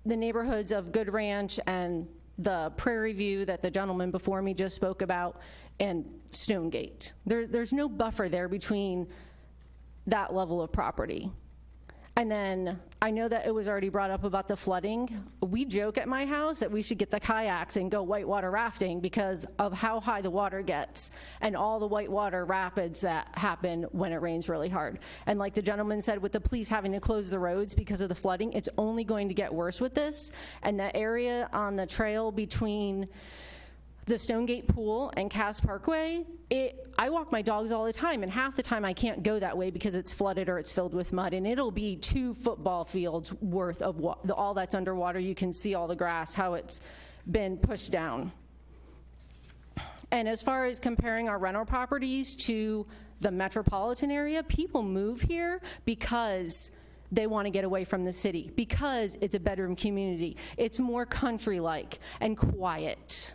the neighborhoods of Good Ranch and the Prairie View that the gentleman before me just spoke about, and Stonegate. There's no buffer there between that level of property. And then I know that it was already brought up about the flooding. We joke at my house that we should get the kayaks and go whitewater rafting because of how high the water gets and all the whitewater rapids that happen when it rains really hard. And like the gentleman said, with the police having to close the roads because of the flooding, it's only going to get worse with this. And the area on the trail between the Stonegate Pool and Cass Parkway, I walk my dogs all the time, and half the time I can't go that way because it's flooded or it's filled with mud, and it'll be 2 football fields worth of all that's underwater. You can see all the grass, how it's been pushed down. And as far as comparing our rental properties to the metropolitan area, people move here because they want to get away from the city, because it's a bedroom community. It's more country-like and quiet.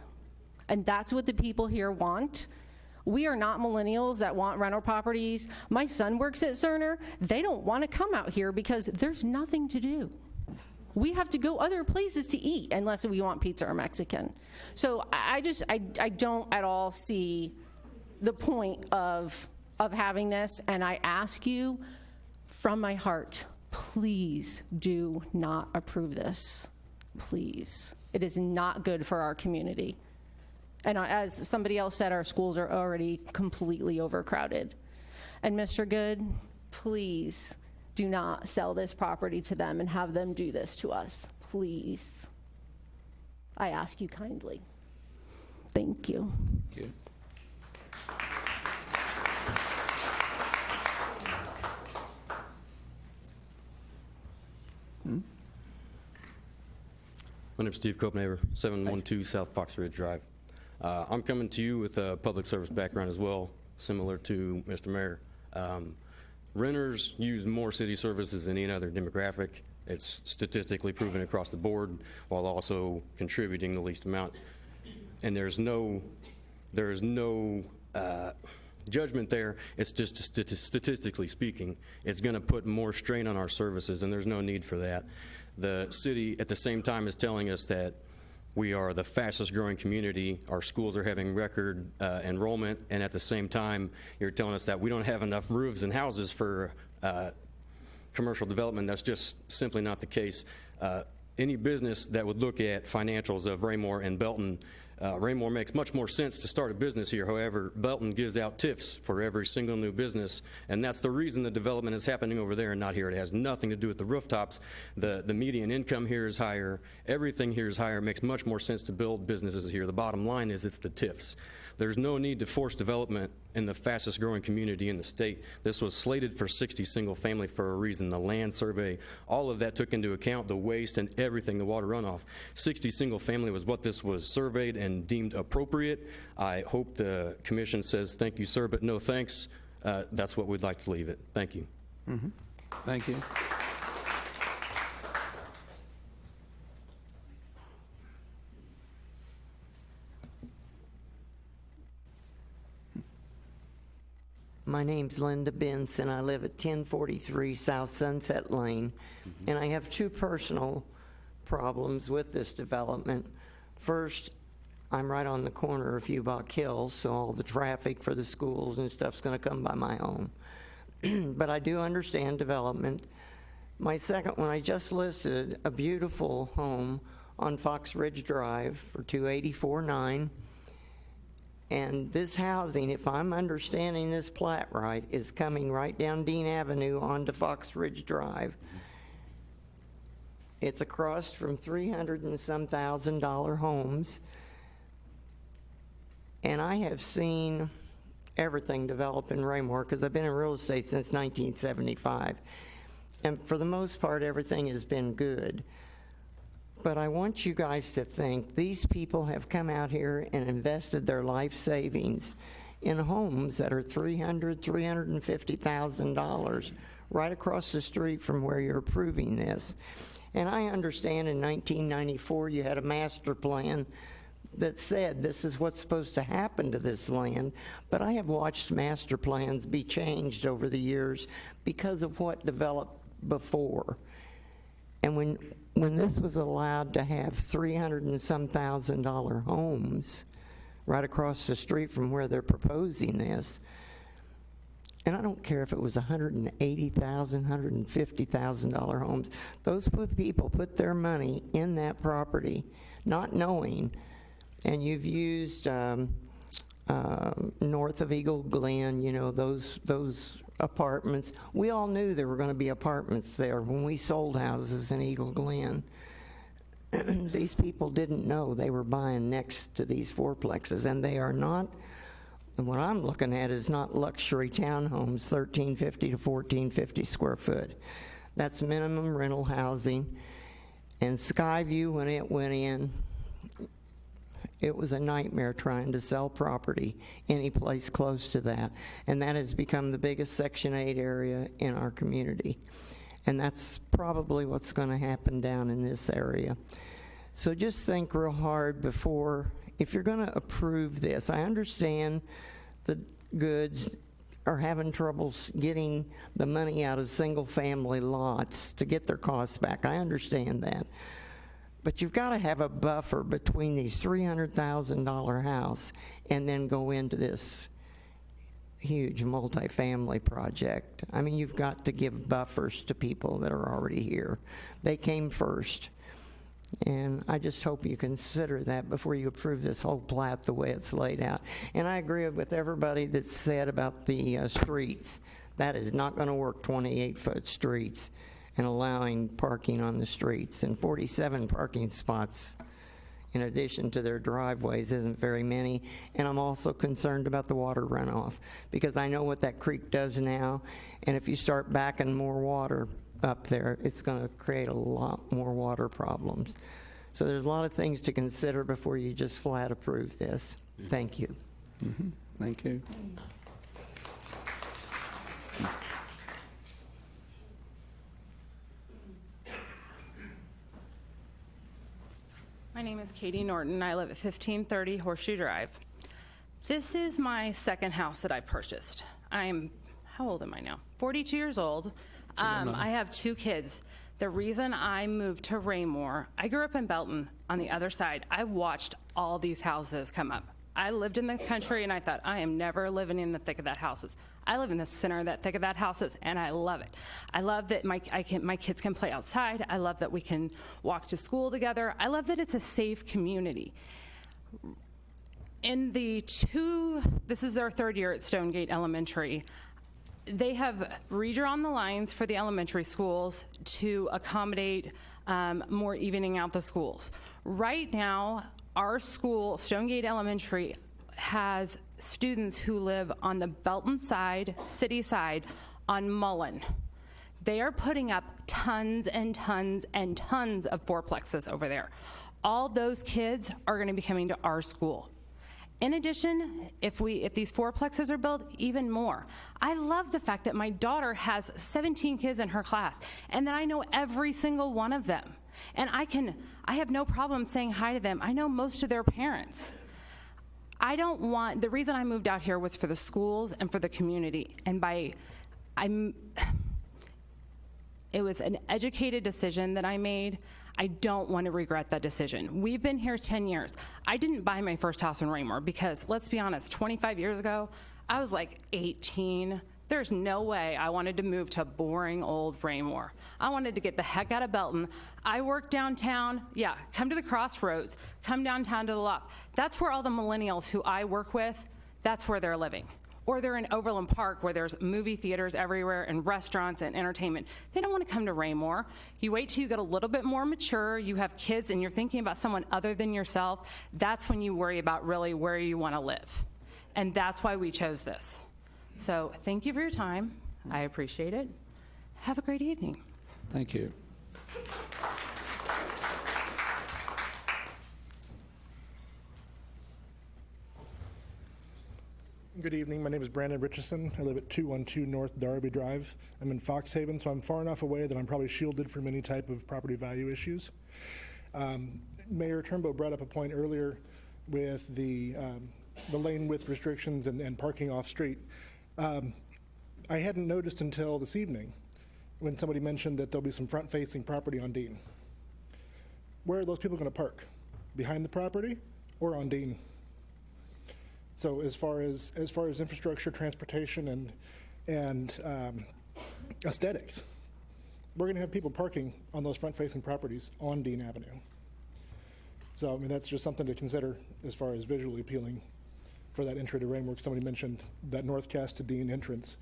And that's what the people here want. We are not millennials that want rental properties. My son works at Cerner. They don't want to come out here because there's nothing to do. We have to go other places to eat unless we want pizza or Mexican. So I don't at all see the point of having this, and I ask you from my heart, please do not approve this. Please. It is not good for our community. And as somebody else said, our schools are already completely overcrowded. And Mr. Good, please do not sell this property to them and have them do this to us. Please. I ask you kindly. Thank you. Thank you. My name is Steve Copenaver, 712 South Fox Ridge Drive. I'm coming to you with a public service background as well, similar to Mr. Mayor. Renters use more city services than any other demographic. It's statistically proven across the board, while also contributing the least amount. And there's no judgment there. It's just statistically speaking, it's going to put more strain on our services, and there's no need for that. The city, at the same time, is telling us that we are the fastest growing community. Our schools are having record enrollment, and at the same time, you're telling us that we don't have enough roofs and houses for commercial development. That's just simply not the case. Any business that would look at financials of Raymore and Belton, Raymore makes much more sense to start a business here. However, Belton gives out TIFs for every single new business, and that's the reason the development is happening over there and not here. It has nothing to do with the rooftops. The median income here is higher. Everything here is higher. It makes much more sense to build businesses here. The bottom line is it's the TIFs. There's no need to force development in the fastest growing community in the state. This was slated for 60 single family for a reason. The land survey, all of that took into account the waste and everything, the water runoff. 60 single family was what this was surveyed and deemed appropriate. I hope the commission says thank you, sir, but no thanks. That's what we'd like to leave it. Thank you. Mm-hmm. Thank you. My name's Linda Benson. I live at 1043 South Sunset Lane, and I have 2 personal problems with this development. First, I'm right on the corner of Hubach Hills, so all the traffic for the schools and stuff's going to come by my home. But I do understand development. My second one, I just listed a beautiful home on Fox Ridge Drive for $284,900. And this housing, if I'm understanding this plat right, is coming right down Dean Avenue onto Fox Ridge Drive. It's across from $300,000 and some $1,000 homes. And I have seen everything develop in Raymore because I've been in real estate since 1975. And for the most part, everything has been good. But I want you guys to think these people have come out here and invested their life savings in homes that are $300,000, $350,000 right across the street from where you're approving this. And I understand in 1994 you had a master plan that said this is what's supposed to happen to this land, but I have watched master plans be changed over the years because of what developed before. And when this was allowed to have $300,000 and some $1,000 homes right across the street from where they're proposing this, and I don't care if it was $180,000, $150,000 homes, those people put their money in that property not knowing, and you've used north of Eagle Glen, you know, those apartments. We all knew there were going to be apartments there when we sold houses in Eagle Glen. These people didn't know they were buying next to these fourplexes, and they are not, what I'm looking at is not luxury townhomes, 1,350 to 1,450 square foot. That's minimum rental housing. And Skyview, when it went in, it was a nightmare trying to sell property any place close to that. And that has become the biggest Section 8 area in our community. And that's probably what's going to happen down in this area. So just think real hard before, if you're going to approve this. I understand the goods are having trouble getting the money out of single-family lots to get their costs back. I understand that. But you've got to have a buffer between these $300,000 house and then go into this huge multifamily project. I mean, you've got to give buffers to people that are already here. They came first. And I just hope you consider that before you approve this whole plat the way it's laid out. And I agree with everybody that's said about the streets. That is not going to work, 28-foot streets and allowing parking on the streets. And 47 parking spots in addition to their driveways isn't very many. And I'm also concerned about the water runoff because I know what that creek does now. And if you start backing more water up there, it's going to create a lot more water problems. So there's a lot of things to consider before you just flat approve this. Thank you. Mm-hmm. Thank you. My name is Katie Norton. I live at 1530 Horseshoe Drive. This is my second house that I purchased. How old am I now? 42 years old. I have 2 kids. The reason I moved to Raymore, I grew up in Belton on the other side. I watched all these houses come up. I lived in the country and I thought, I am never living in the thick of that houses. I live in the center of that thick of that houses and I love it. I love that my kids can play outside. I love that we can walk to school together. I love that it's a safe community. This is their 3rd year at Stonegate Elementary. They have redrawn the lines for the elementary schools to accommodate more evening out the schools. Right now, our school, Stonegate Elementary, has students who live on the Belton side, city side, on Mullen. They are putting up tons and tons and tons of fourplexes over there. All those kids are going to be coming to our school. In addition, if these fourplexes are built, even more. I love the fact that my daughter has 17 kids in her class, and that I know every single one of them. And I have no problem saying hi to them. I know most of their parents. The reason I moved out here was for the schools and for the community. And it was an educated decision that I made. I don't want to regret that decision. We've been here 10 years. I didn't buy my first house in Raymore because, let's be honest, 25 years ago, I was like 18. There's no way I wanted to move to boring old Raymore. I wanted to get the heck out of Belton. I work downtown. Yeah, come to the Crossroads. Come downtown to the Loft. That's where all the millennials who I work with, that's where they're living. Or they're in Overland Park where there's movie theaters everywhere and restaurants and entertainment. They don't want to come to Raymore. You wait till you get a little bit more mature, you have kids, and you're thinking about someone other than yourself. That's when you worry about really where you want to live. and that's why we chose this. So thank you for your time. I appreciate it. Have a great evening. Thank you. Good evening. My name is Brandon Richardson. I live at 212 North Darby Drive. I'm in Fox Haven, so I'm far enough away that I'm probably shielded from any type of property value issues. Mayor Turnbow brought up a point earlier with the lane width restrictions and parking off street. I hadn't noticed until this evening when somebody mentioned that there'll be some front-facing property on Dean. Where are those people going to park? Behind the property or on Dean? So as far as infrastructure, transportation, and aesthetics, we're going to have people parking on those front-facing properties on Dean Avenue. So I mean that's just something to consider as far as visually appealing for that entry to Raymore. Somebody mentioned that North Cass to Dean entrance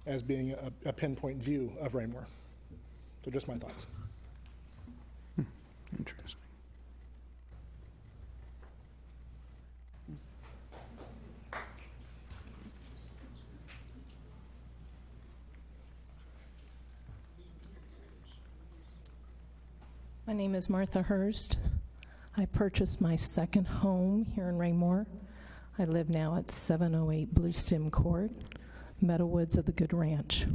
as being a pinpoint view of Raymore. So just my thoughts. Interesting. My name is Martha Hurst. I purchased my second home here in Raymore. I live now at 708 Blue Stem Court, Meadowwoods of the Good Ranch.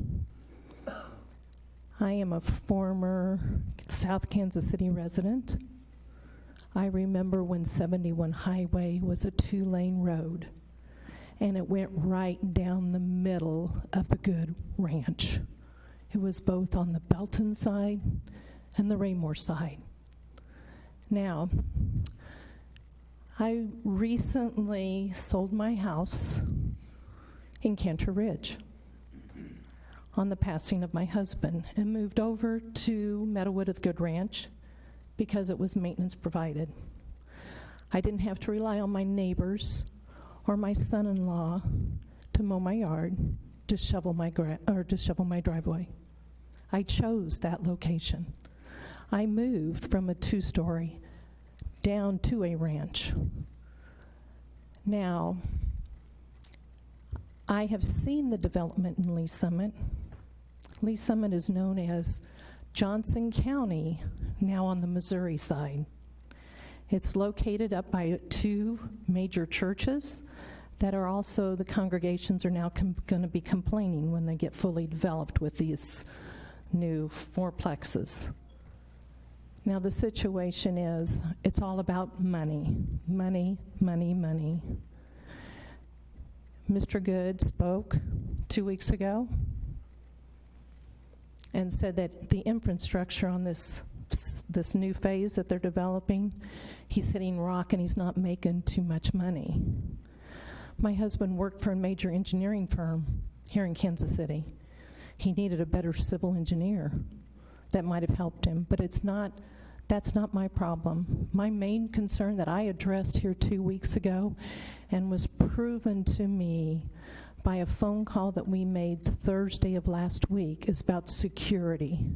I am a former South Kansas City resident. I remember when 71 Highway was a 2-lane road, and it went right down the middle of the Good Ranch. It was both on the Belton side and the Raymore side. Now, I recently sold my house in Cantor Ridge on the passing of my husband and moved over to Meadowwood of the Good Ranch because it was maintenance provided. I didn't have to rely on my neighbors or my son-in-law to mow my yard, to shovel my driveway. I chose that location. I moved from a 2-story down to a ranch. Now, I have seen the development in Lee Summit. Lee Summit is known as Johnson County, now on the Missouri side. It's located up by 2 major churches that are also, the congregations are now going to be complaining when they get fully developed with these new 4plexes. Now the situation is, it's all about money, money, money, money. Mr. Good spoke 2 weeks ago and said that the infrastructure on this new phase that they're developing, he's hitting rock and he's not making too much money. My husband worked for a major engineering firm here in Kansas City. He needed a better civil engineer that might have helped him, but that's not my problem. My main concern that I addressed here 2 weeks ago and was proven to me by a phone call that we made Thursday of last week is about security.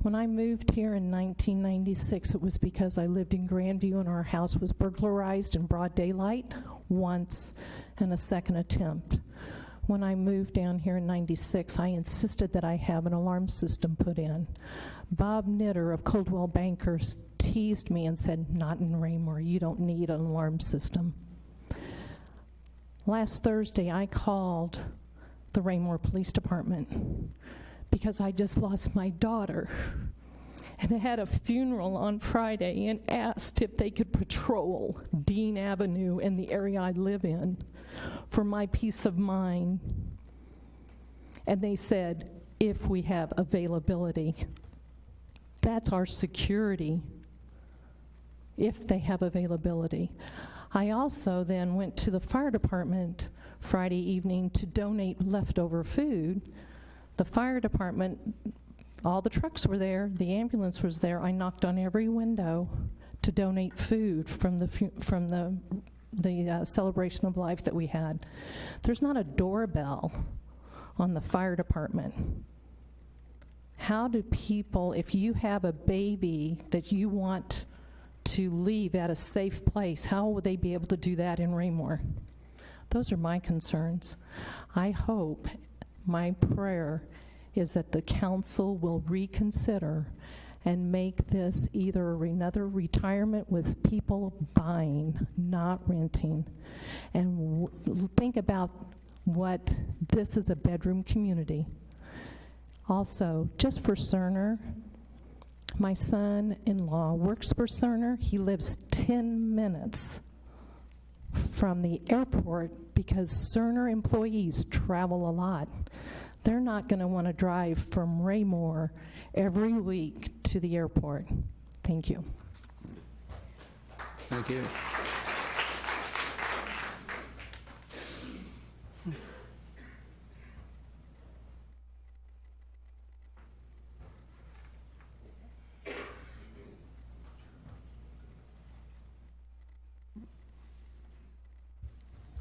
When I moved here in 1996, it was because I lived in Grandview and our house was burglarized in broad daylight once and a second attempt. When I moved down here in 96, I insisted that I have an alarm system put in. Bob Knitter of Coldwell Bankers teased me and said, "Not in Raymore, you don't need an alarm system." Last Thursday, I called the Raymore Police Department because I just lost my daughter and I had a funeral on Friday and asked if they could patrol Dean Avenue and the area I live in for my peace of mind. And they said, if we have availability. That's our security, if they have availability. I also then went to the fire department Friday evening to donate leftover food. The fire department, all the trucks were there, the ambulance was there. I knocked on every window to donate food from the celebration of life that we had. There's not a doorbell on the fire department. How do people, if you have a baby that you want to leave at a safe place, how would they be able to do that in Raymore? Those are my concerns. I hope, my prayer is that the council will reconsider and make this either another retirement with people buying, not renting. And think about what this is, a bedroom community. Also, just for Cerner, my son-in-law works for Cerner. He lives 10 minutes from the airport because Cerner employees travel a lot. They're not going to want to drive from Raymore every week to the airport. Thank you. Thank you.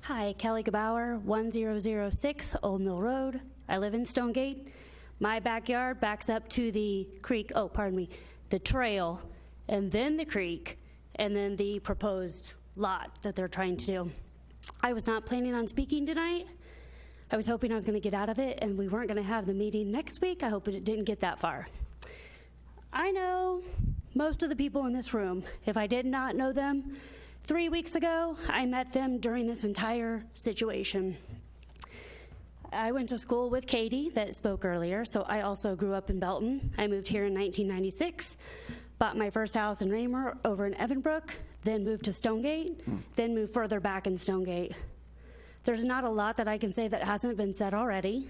Hi, Kelly Gebauer, 1006 Old Mill Road. I live in Stonegate. My backyard backs up to the creek, the trail, and then the creek, and then the proposed lot that they're trying to do. I was not planning on speaking tonight. I was hoping I was going to get out of it, and we weren't going to have the meeting next week. I hope it didn't get that far. I know most of the people in this room. If I did not know them 3 weeks ago, I met them during this entire situation. I went to school with Katie that spoke earlier, so I also grew up in Belton. I moved here in 1996, bought my first house in Raymore over in Evanbrook, then moved to Stonegate, then moved further back in Stonegate. There's not a lot that I can say that hasn't been said already,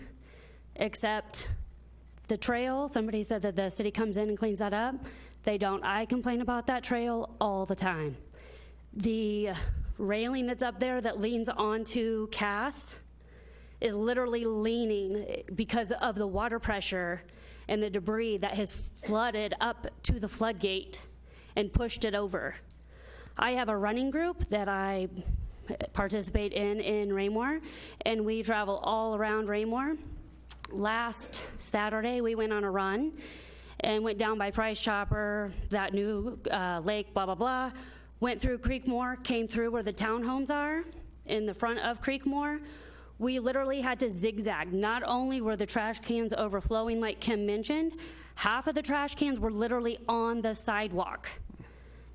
except the trail. Somebody said that the city comes in and cleans that up. They don't. I complain about that trail all the time. The railing that's up there that leans onto Cass is literally leaning because of the water pressure and the debris that has flooded up to the floodgate and pushed it over. I have a running group that I participate in Raymore, and we travel all around Raymore. Last Saturday, we went on a run and went down by Price Chopper, that new lake, blah, blah, blah. Went through Creekmore, came through where the townhomes are in the front of Creekmore. We literally had to zigzag. Not only were the trash cans overflowing like Kim mentioned, half of the trash cans were literally on the sidewalk.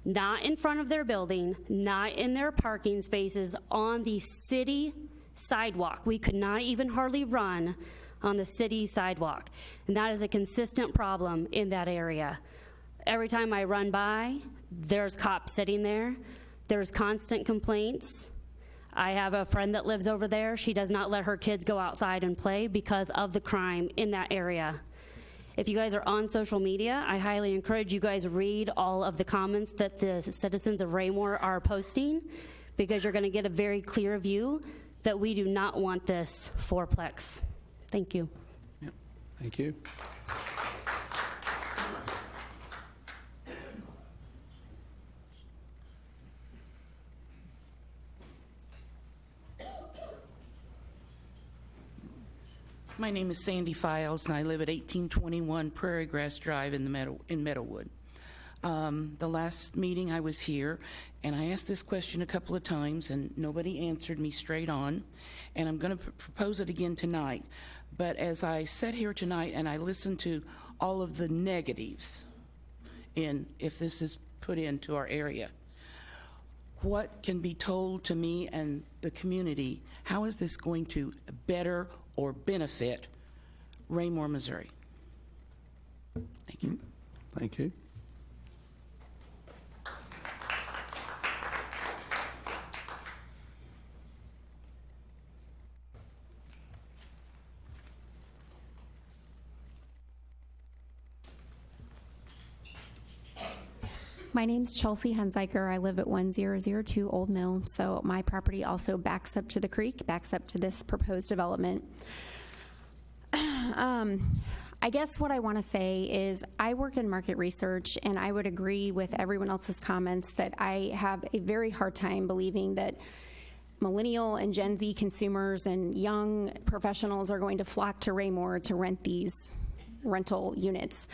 Not in front of their building, not in their parking spaces, on the city sidewalk. We could not even hardly run on the city sidewalk. And that is a consistent problem in that area. Every time I run by, there's cops sitting there. There's constant complaints. I have a friend that lives over there. She does not let her kids go outside and play because of the crime in that area. If you guys are on social media, I highly encourage you guys read all of the comments that the citizens of Raymore are posting, because you're going to get a very clear view that we do not want this fourplex. Thank you. Yep. Thank you. My name is Sandy Files, and I live at 1821 Prairie Grass Drive in Meadowwood. The last meeting I was here, and I asked this question a couple of times, and nobody answered me straight on, and I'm going to propose it again tonight. But as I sat here tonight and I listened to all of the negatives if this is put into our area, what can be told to me and the community? How is this going to better or benefit Raymore, Missouri? Thank you. Thank you. My name's Chelsea Hunziker. I live at 1002 Old Mill, so my property also backs up to the creek, backs up to this proposed development. I guess what I want to say is I work in market research, and I would agree with everyone else's comments that I have a very hard time believing that millennial and Gen Z consumers and young professionals are going to flock to Raymore to rent these rental units.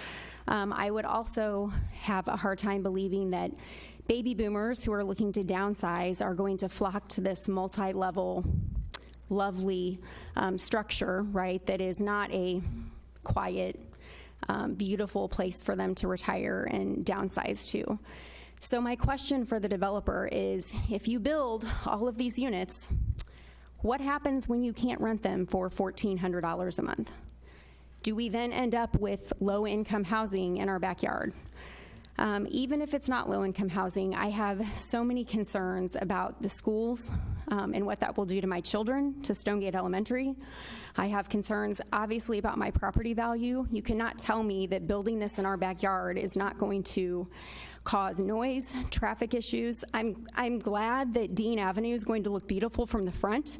I would also have a hard time believing that baby boomers who are looking to downsize are going to flock to this multi-level, lovely structure, right, that is not a quiet, beautiful place for them to retire and downsize to. So my question for the developer is, if you build all of these units, what happens when you can't rent them for $1,400 a month? Do we then end up with low-income housing in our backyard? Even if it's not low-income housing, I have so many concerns about the schools and what that will do to my children, to Stonegate Elementary. I have concerns, obviously, about my property value. You cannot tell me that building this in our backyard is not going to cause noise, traffic issues. I'm glad that Dean Avenue is going to look beautiful from the front,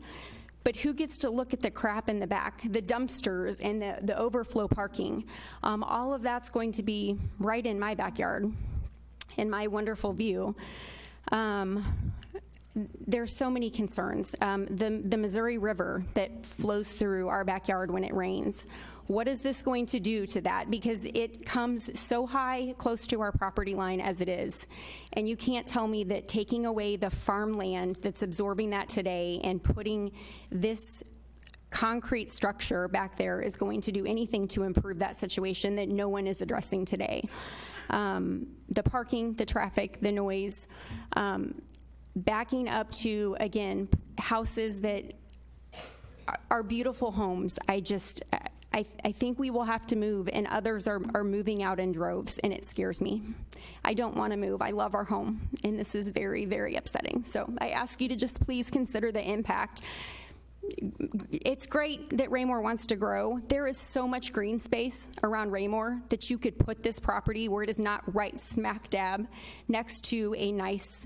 but who gets to look at the crap in the back, the dumpsters and the overflow parking? All of that's going to be right in my backyard, in my wonderful view. There's so many concerns. The Missouri River that flows through our backyard when it rains. What is this going to do to that? Because it comes so high, close to our property line as it is. And you can't tell me that taking away the farmland that's absorbing that today and putting this concrete structure back there is going to do anything to improve that situation that no one is addressing today. The parking, the traffic, the noise, backing up to, again, houses that are beautiful homes. I think we will have to move, and others are moving out in droves, and it scares me. I don't want to move. I love our home, and this is very, very upsetting. So I ask you to just please consider the impact. It's great that Raymore wants to grow. There is so much green space around Raymore that you could put this property where it is not right smack dab next to a nice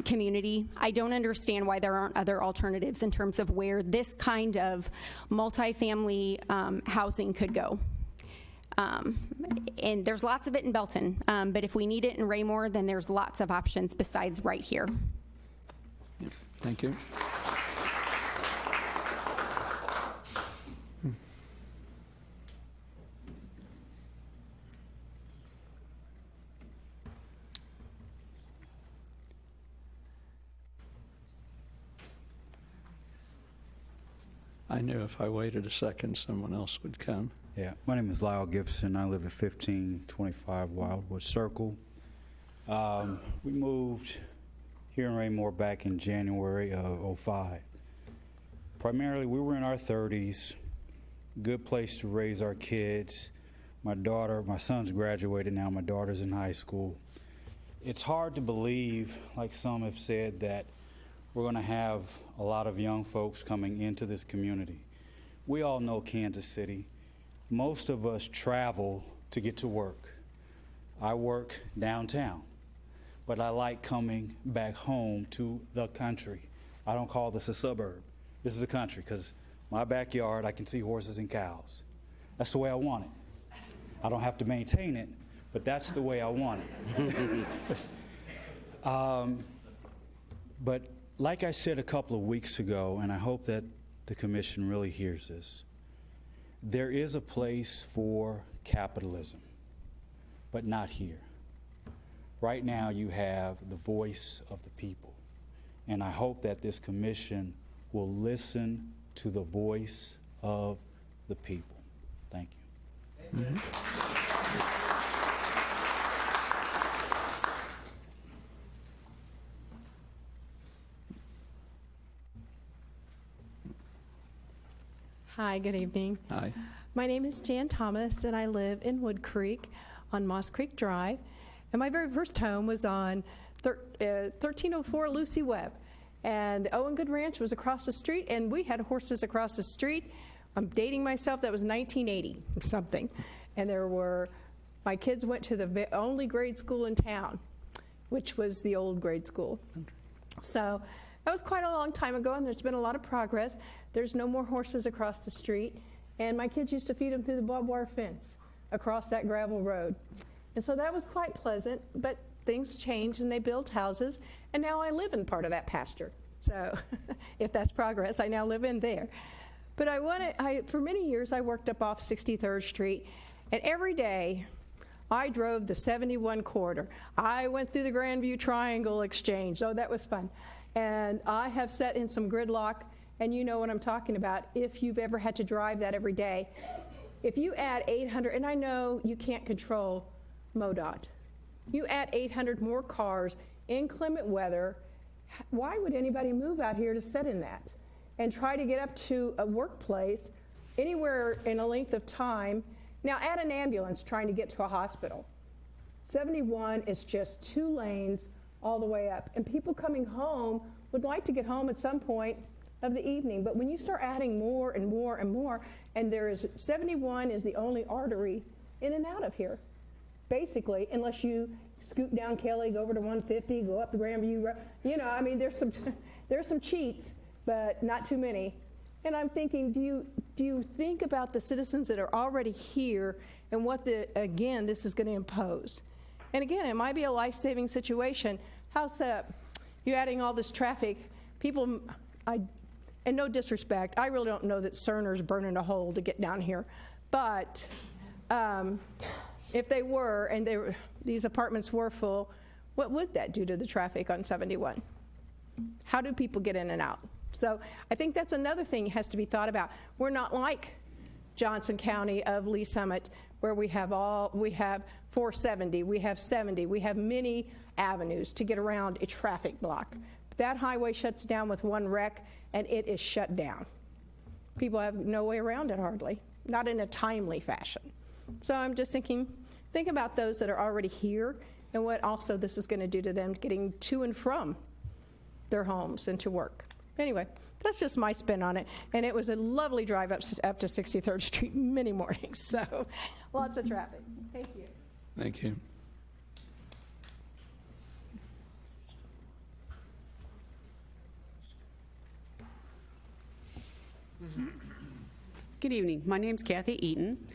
community. I don't understand why there aren't other alternatives in terms of where this kind of multifamily housing could go. And there's lots of it in Belton, but if we need it in Raymore, then there's lots of options besides right here. Thank you. I knew if I waited a second, someone else would come. Yeah, my name is Lyle Gibson. I live at 1525 Wildwood Circle. We moved here in Raymore back in January of '05. Primarily, we were in our 30s, good place to raise our kids. My son's graduated now, my daughter's in high school. It's hard to believe, like some have said, that we're going to have a lot of young folks coming into this community. We all know Kansas City. Most of us travel to get to work. I work downtown, but I like coming back home to the country. I don't call this a suburb. This is a country because my backyard, I can see horses and cows. That's the way I want it. I don't have to maintain it, but that's the way I want it. But like I said a couple of weeks ago, and I hope that the commission really hears this, there is a place for capitalism, but not here. Right now you have the voice of the people, and I hope that this commission will listen to the voice of the people. Thank you. Hi, good evening. Hi. My name is Jan Thomas, and I live in Wood Creek on Moss Creek Drive. And my very first home was on 1304 Lucy Webb. And the Owen Good Ranch was across the street, and we had horses across the street. I'm dating myself, that was 1980 or something. And my kids went to the only grade school in town, which was the old grade school. So that was quite a long time ago, and there's been a lot of progress. There's no more horses across the street, and my kids used to feed them through the barbed wire fence across that gravel road. And so that was quite pleasant, but things changed and they built houses, and now I live in part of that pasture. So if that's progress, I now live in there. But for many years I worked up off 63rd Street, and every day I drove the 71 corridor. I went through the Grandview Triangle Exchange. Oh, that was fun. And I have sat in some gridlock, and you know what I'm talking about if you've ever had to drive that every day. If you add 800, and I know you can't control MoDOT, you add 800 more cars, inclement weather, why would anybody move out here to sit in that and try to get up to a workplace anywhere in a length of time? Now add an ambulance trying to get to a hospital. 71 is just 2 lanes all the way up. And people coming home would like to get home at some point of the evening. But when you start adding more and more and more, and 71 is the only artery in and out of here, basically, unless you scoot down Kelly, go over to 150, go up the Grandview Road. You know, I mean, there's some cheats, but not too many. And I'm thinking, do you think about the citizens that are already here and what again, this is going to impose? And again, it might be a life-saving situation. How's you're adding all this traffic? People, and no disrespect, I really don't know that Cerner's burning a hole to get down here. But if they were, and these apartments were full, what would that do to the traffic on 71? How do people get in and out? So I think that's another thing that has to be thought about. We're not like Johnson County of Lee Summit, where we have 470, we have 70, we have many avenues to get around a traffic block. That highway shuts down with one wreck, and it is shut down. People have no way around it hardly, not in a timely fashion. So I'm just thinking, think about those that are already here and what also this is going to do to them getting to and from their homes and to work. Anyway, that's just my spin on it. And it was a lovely drive up to 63rd Street many mornings. So lots of traffic. Thank you. Thank you. Good evening. My name's Kathy Eaton.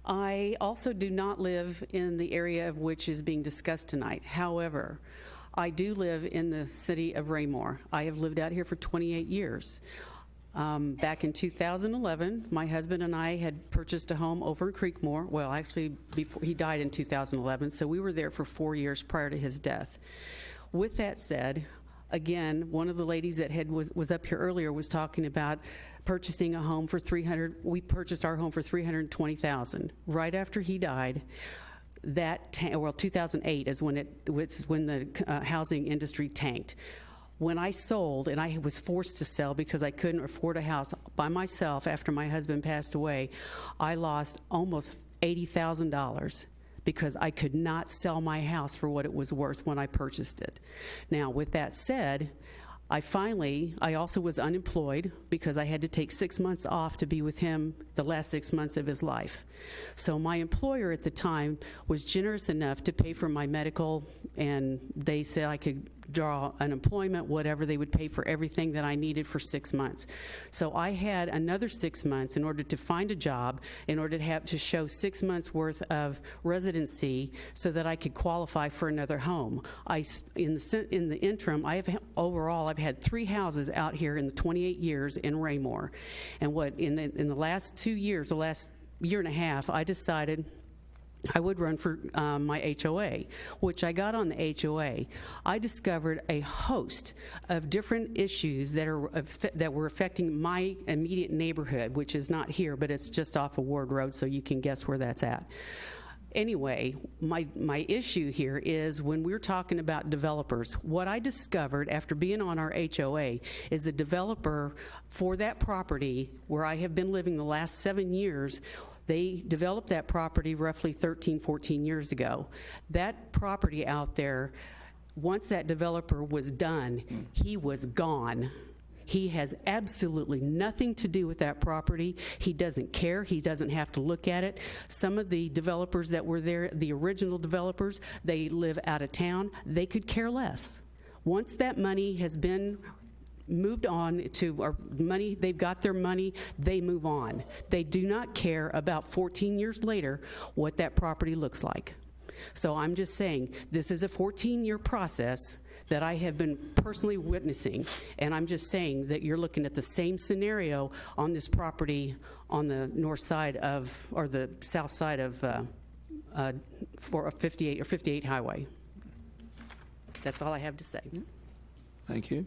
I also do not live in the area of which is being discussed tonight. However, I do live in the city of Raymore. I have lived out here for 28 years. Back in 2011, my husband and I had purchased a home over in Creekmore. Well, actually, before he died in 2011, so we were there for 4 years prior to his death. With that said, again, one of the ladies that was up here earlier was talking about purchasing a home for we purchased our home for $320,000. Right after he died, 2008 is when the housing industry tanked. When I sold, and I was forced to sell because I couldn't afford a house by myself after my husband passed away, I lost almost $80,000 because I could not sell my house for what it was worth when I purchased it. Now, with that said, I also was unemployed because I had to take 6 months off to be with him the last 6 months of his life. So my employer at the time was generous enough to pay for my medical, and they said I could draw unemployment, whatever. They would pay for everything that I needed for 6 months. So I had another 6 months in order to find a job, in order to show 6 months worth of residency so that I could qualify for another home. In the interim, I've had 3 houses out here in the 28 years in Raymore. And in the last 2 years, the last year and a half, I decided I would run for my HOA, which I got on the HOA. I discovered a host of different issues that were affecting my immediate neighborhood, which is not here, but it's just off of Ward Road, so you can guess where that's at. Anyway, my issue here is when we're talking about developers, what I discovered after being on our HOA is the developer for that property where I have been living the last 7 years. They developed that property roughly 13, 14 years ago. That property out there, once that developer was done, he was gone. He has absolutely nothing to do with that property. He doesn't care. He doesn't have to look at it. Some of the developers that were there, the original developers, they live out of town. They could care less. Once that money has been moved on to our money, they've got their money, they move on. They do not care about 14 years later what that property looks like. So I'm just saying, this is a 14-year process that I have been personally witnessing, and I'm just saying that you're looking at the same scenario on this property on the north side of, or the south side of for a 58 highway. That's all I have to say. Thank you.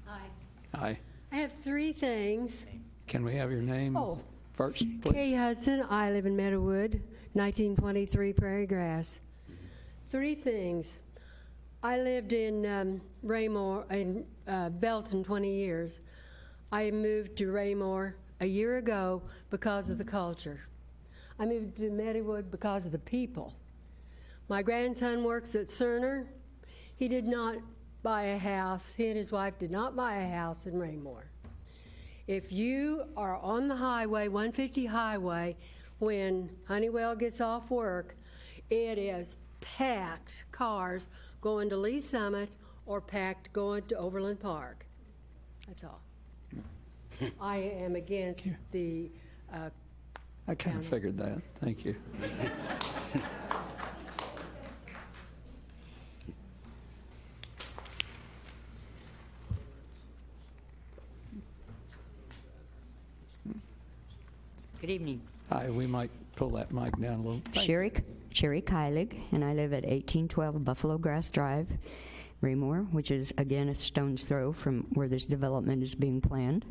Hi. Aye. I have three things. Can we have your name first, please? Kay Hudson, I live in Meadowood, 1923 Prairie Grass. Three things. I lived in Raymore, in Belton 20 years. I moved to Raymore a year ago because of the culture. I moved to Meadowood because of the people. My grandson works at Cerner. He did not buy a house. He and his wife did not buy a house in Raymore. If you are on the highway, 150 highway, when Honeywell gets off work, it is packed cars going to Lee Summit or packed going to Overland Park. That's all. I am against the I kind of figured that. Thank you. Good evening. Hi, we might pull that mic down a little. Sherry Kylig, and I live at 1812 Buffalo Grass Drive, Raymore, which is, again, a stone's throw from where this development is being planned.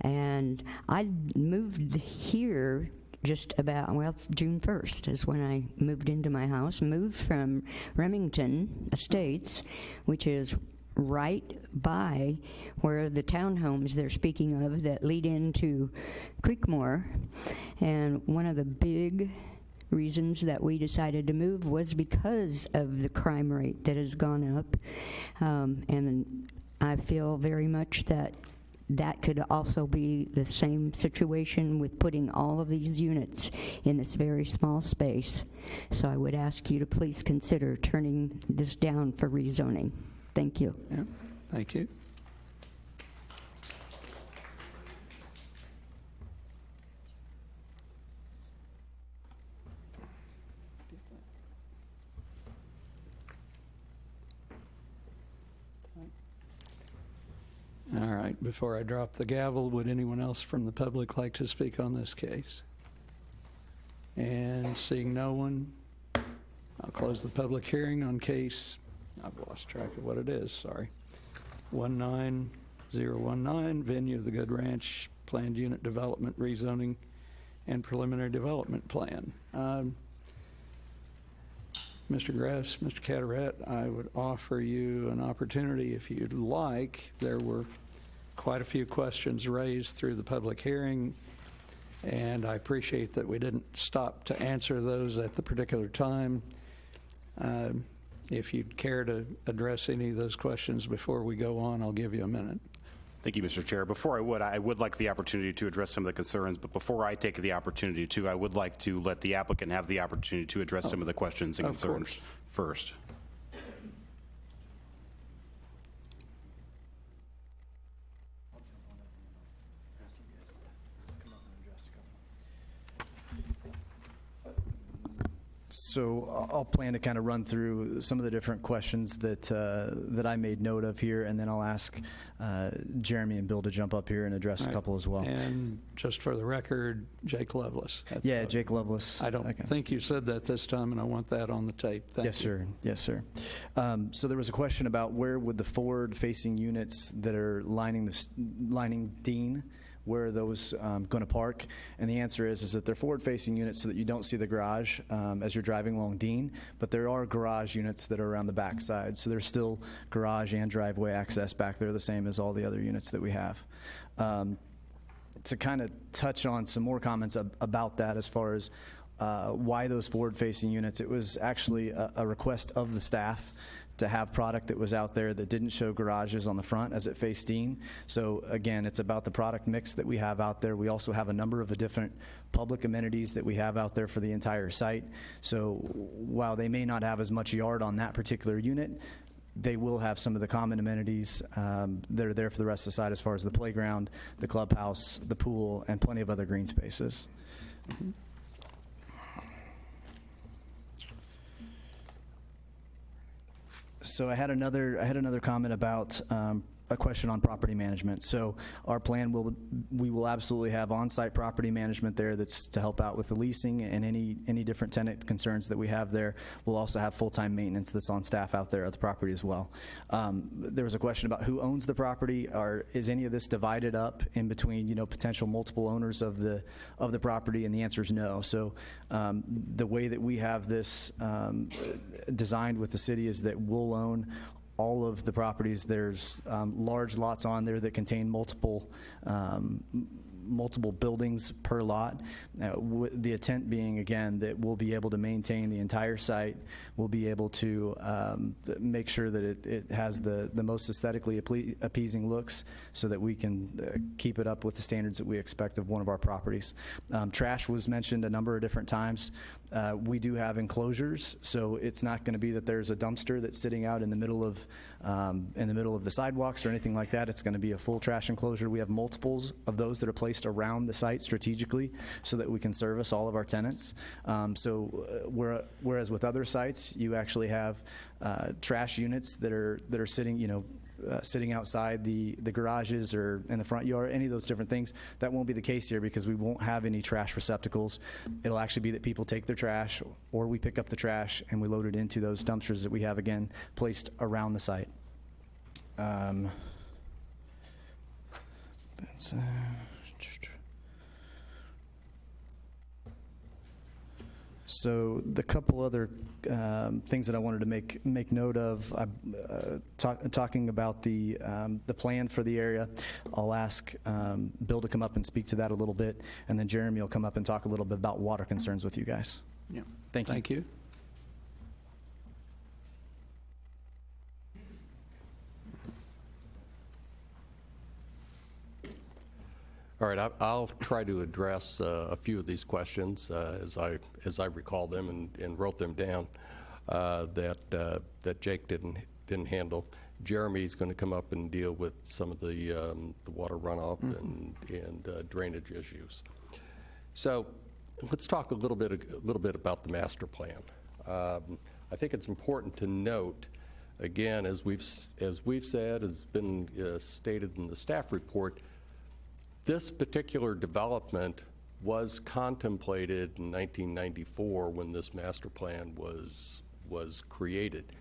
And I moved here just about, well, June 1st is when I moved into my house, moved from Remington Estates, which is right by where the townhomes they're speaking of that lead into Creekmore. And one of the big reasons that we decided to move was because of the crime rate that has gone up. And I feel very much that that could also be the same situation with putting all of these units in this very small space. So I would ask you to please consider turning this down for rezoning. Thank you. Yeah, thank you. All right, before I drop the gavel, would anyone else from the public like to speak on this case? And seeing no one, I'll close the public hearing on case, I've lost track of what it is, sorry. 19019, venue of the Good Ranch Planned Unit Development Rezoning and Preliminary Development Plan. Mr. Grass, Mr. Cataret, I would offer you an opportunity if you'd like. There were quite a few questions raised through the public hearing, and I appreciate that we didn't stop to answer those at the particular time. If you'd care to address any of those questions before we go on, I'll give you a minute. Thank you, Mr. Chair. Before I would like the opportunity to address some of the concerns, but before I take the opportunity to, I would like to let the applicant have the opportunity to address some of the questions and concerns first. So I'll plan to kind of run through some of the different questions that I made note of here, and then I'll ask Jeremy and Bill to jump up here and address a couple as well. And just for the record, Jake Lovelace. Yeah, Jake Lovelace. I don't think you said that this time, and I want that on the tape. Thank Yes, sir. Yes, sir. So there was a question about where would the forward-facing units that are lining Dean, where are those going to park? And the answer is that they're forward-facing units so that you don't see the garage as you're driving along Dean, but there are garage units that are around the back side. So there's still garage and driveway access back there, the same as all the other units that we have. To kind of touch on some more comments about that as far as why those forward-facing units, it was actually a request of the staff to have product that was out there that didn't show garages on the front as it faced Dean. So again, it's about the product mix that we have out there. We also have a number of different public amenities that we have out there for the entire site. So while they may not have as much yard on that particular unit, they will have some of the common amenities that are there for the rest of the site as far as the playground, the clubhouse, the pool, and plenty of other green spaces. Mm-hmm. So I had another comment about a question on property management. So our plan we will absolutely have on-site property management there that's to help out with the leasing and any different tenant concerns that we have there. We'll also have full-time maintenance that's on staff out there at the property as well. There was a question about who owns the property. Is any of this divided up in between, you know, potential multiple owners of the property? And the answer is no. So the way that we have this designed with the city is that we'll own all of the properties. There's large lots on there that contain multiple buildings per lot. The intent being, again, that we'll be able to maintain the entire site. We'll be able to make sure that it has the most aesthetically appeasing looks so that we can keep it up with the standards that we expect of one of our properties. Trash was mentioned a number of different times. We do have enclosures, so it's not going to be that there's a dumpster that's sitting out in the middle of the sidewalks or anything like that. It's going to be a full trash enclosure. We have multiples of those that are placed around the site strategically so that we can service all of our tenants. Whereas with other sites, you actually have trash units that are sitting, you know, sitting outside the garages or in the front yard, any of those different things. That won't be the case here because we won't have any trash receptacles. It'll actually be that people take their trash or we pick up the trash and we load it into those dumpsters that we have, again, placed around the site. So the couple other things that I wanted to make note of, talking about the plan for the area, I'll ask Bill to come up and speak to that a little bit, and then Jeremy will come up and talk a little bit about water concerns with you guys. Yeah. Thank you. Thank you. All right, I'll try to address a few of these questions as I recall them and wrote them down that Jake didn't handle. Jeremy's going to come up and deal with some of the water runoff and drainage issues. So let's talk a little bit about the master plan. I think it's important to note, again, as we've said, has been stated in the staff report, this particular development was contemplated in 1994 when this master plan was created.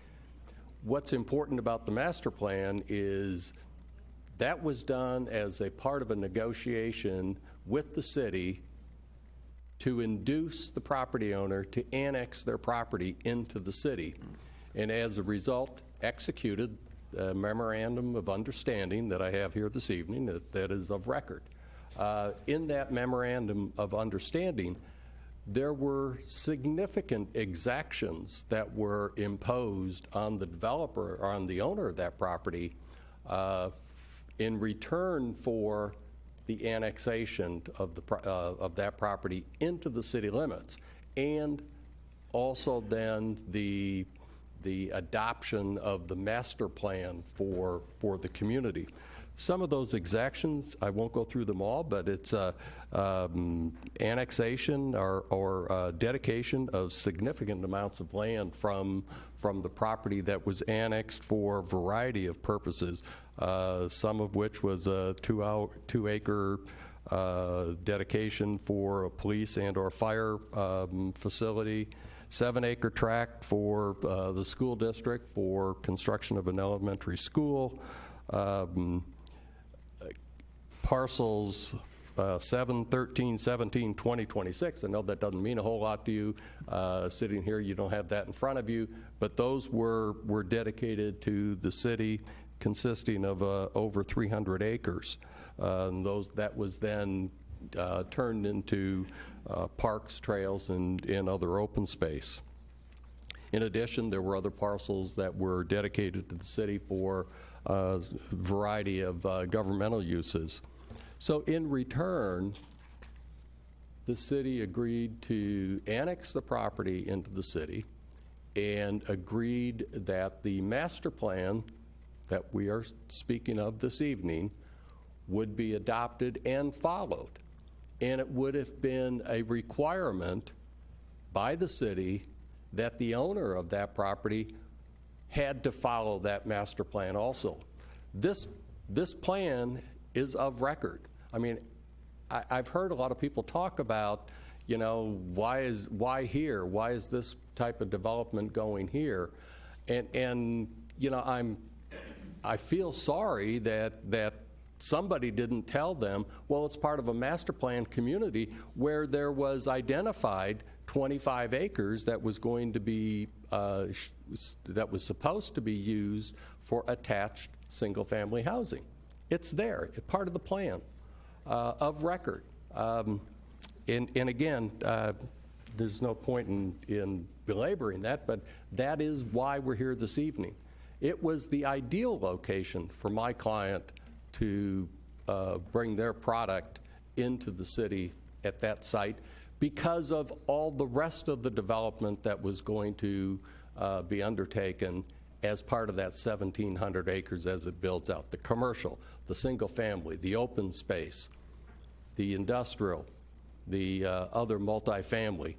What's important about the master plan is that was done as a part of a negotiation with the city to induce the property owner to annex their property into the city. And as a result, executed a memorandum of understanding that I have here this evening that is of record. In that memorandum of understanding, there were significant exactions that were imposed on the developer or on the owner of that property in return for the annexation of that property into the city limits, and also then the adoption of the master plan for the community. Some of those exactions, I won't go through them all, but it's annexation or dedication of significant amounts of land from the property that was annexed for a variety of purposes, some of which was a 2-acre dedication for a police and or fire facility, 7-acre tract for the school district for construction of an elementary school, parcels 7, 13, 17, 20, 26. I know that doesn't mean a whole lot to you. Sitting here, you don't have that in front of you, but those were dedicated to the city, consisting of over 300 acres. That was then turned into parks, trails, and other open space. In addition, there were other parcels that were dedicated to the city for a variety of governmental uses. So in return, the city agreed to annex the property into the city and agreed that the master plan that we are speaking of this evening would be adopted and followed. And it would have been a requirement by the city that the owner of that property had to follow that master plan also. This this plan is of record. I mean, I've heard a lot of people talk about, you know, why here? Why is this type of development going here? And you know, I feel sorry that somebody didn't tell them, well, it's part of a master plan community where there was identified 25 acres that was going to be, that was supposed to be used for attached single-family housing. It's there, it's part of the plan of record. And again, there's no point in belaboring that, but that is why we're here this evening. It was the ideal location for my client to bring their product into the city at that site because of all the rest of the development that was going to be undertaken as part of that 1,700 acres as it builds out. The commercial, the single family, the open space, the industrial, the other multifamily.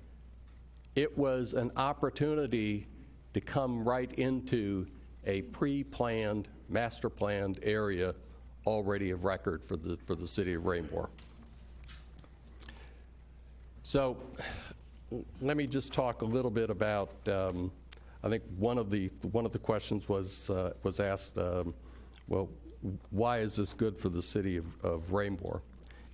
It was an opportunity to come right into a pre-planned, master-planned area already of record for the city of Raymore. So let me just talk a little bit about, I think one of the questions was asked, well, why is this good for the city of Raymore?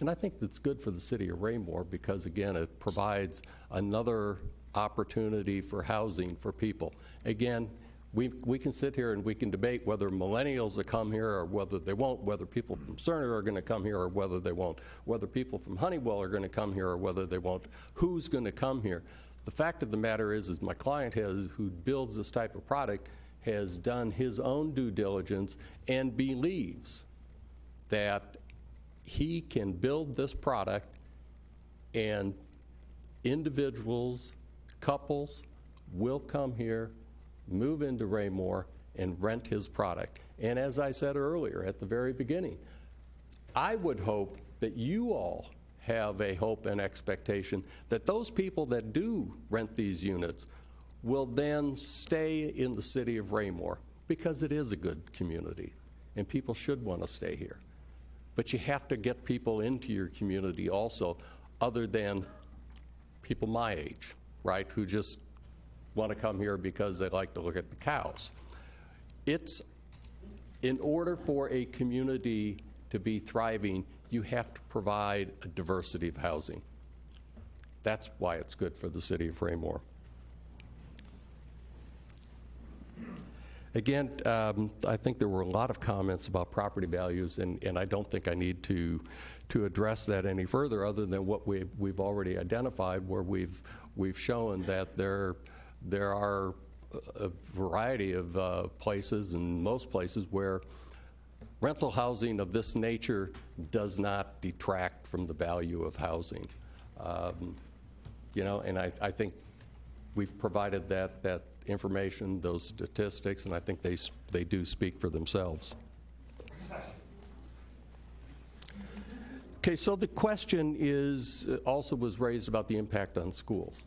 And I think it's good for the city of Raymore because, again, it provides another opportunity for housing for people. Again, we can sit here and we can debate whether millennials will come here or whether they won't, whether people from Cerner are going to come here or whether they won't, whether people from Honeywell are going to come here or whether they won't, who's going to come here. The fact of the matter is my client who builds this type of product has done his own due diligence and believes that he can build this product and individuals, couples will come here, move into Raymore, and rent his product. And as I said earlier at the very beginning, I would hope that you all have a hope and expectation that those people that do rent these units will then stay in the city of Raymore because it is a good community and people should want to stay here. But you have to get people into your community also, other than people my age, right, who just want to come here because they like to look at the cows. It's, in order for a community to be thriving, you have to provide a diversity of housing. That's why it's good for the city of Raymore. Again, I think there were a lot of comments about property values, and I don't think I need to address that any further other than what we've already identified, where we've shown that there are a variety of places, and most places, where rental housing of this nature does not detract from the value of housing. You know, and I think we've provided that information, those statistics, and I think they do speak for themselves. Okay, so the question also was raised about the impact on schools.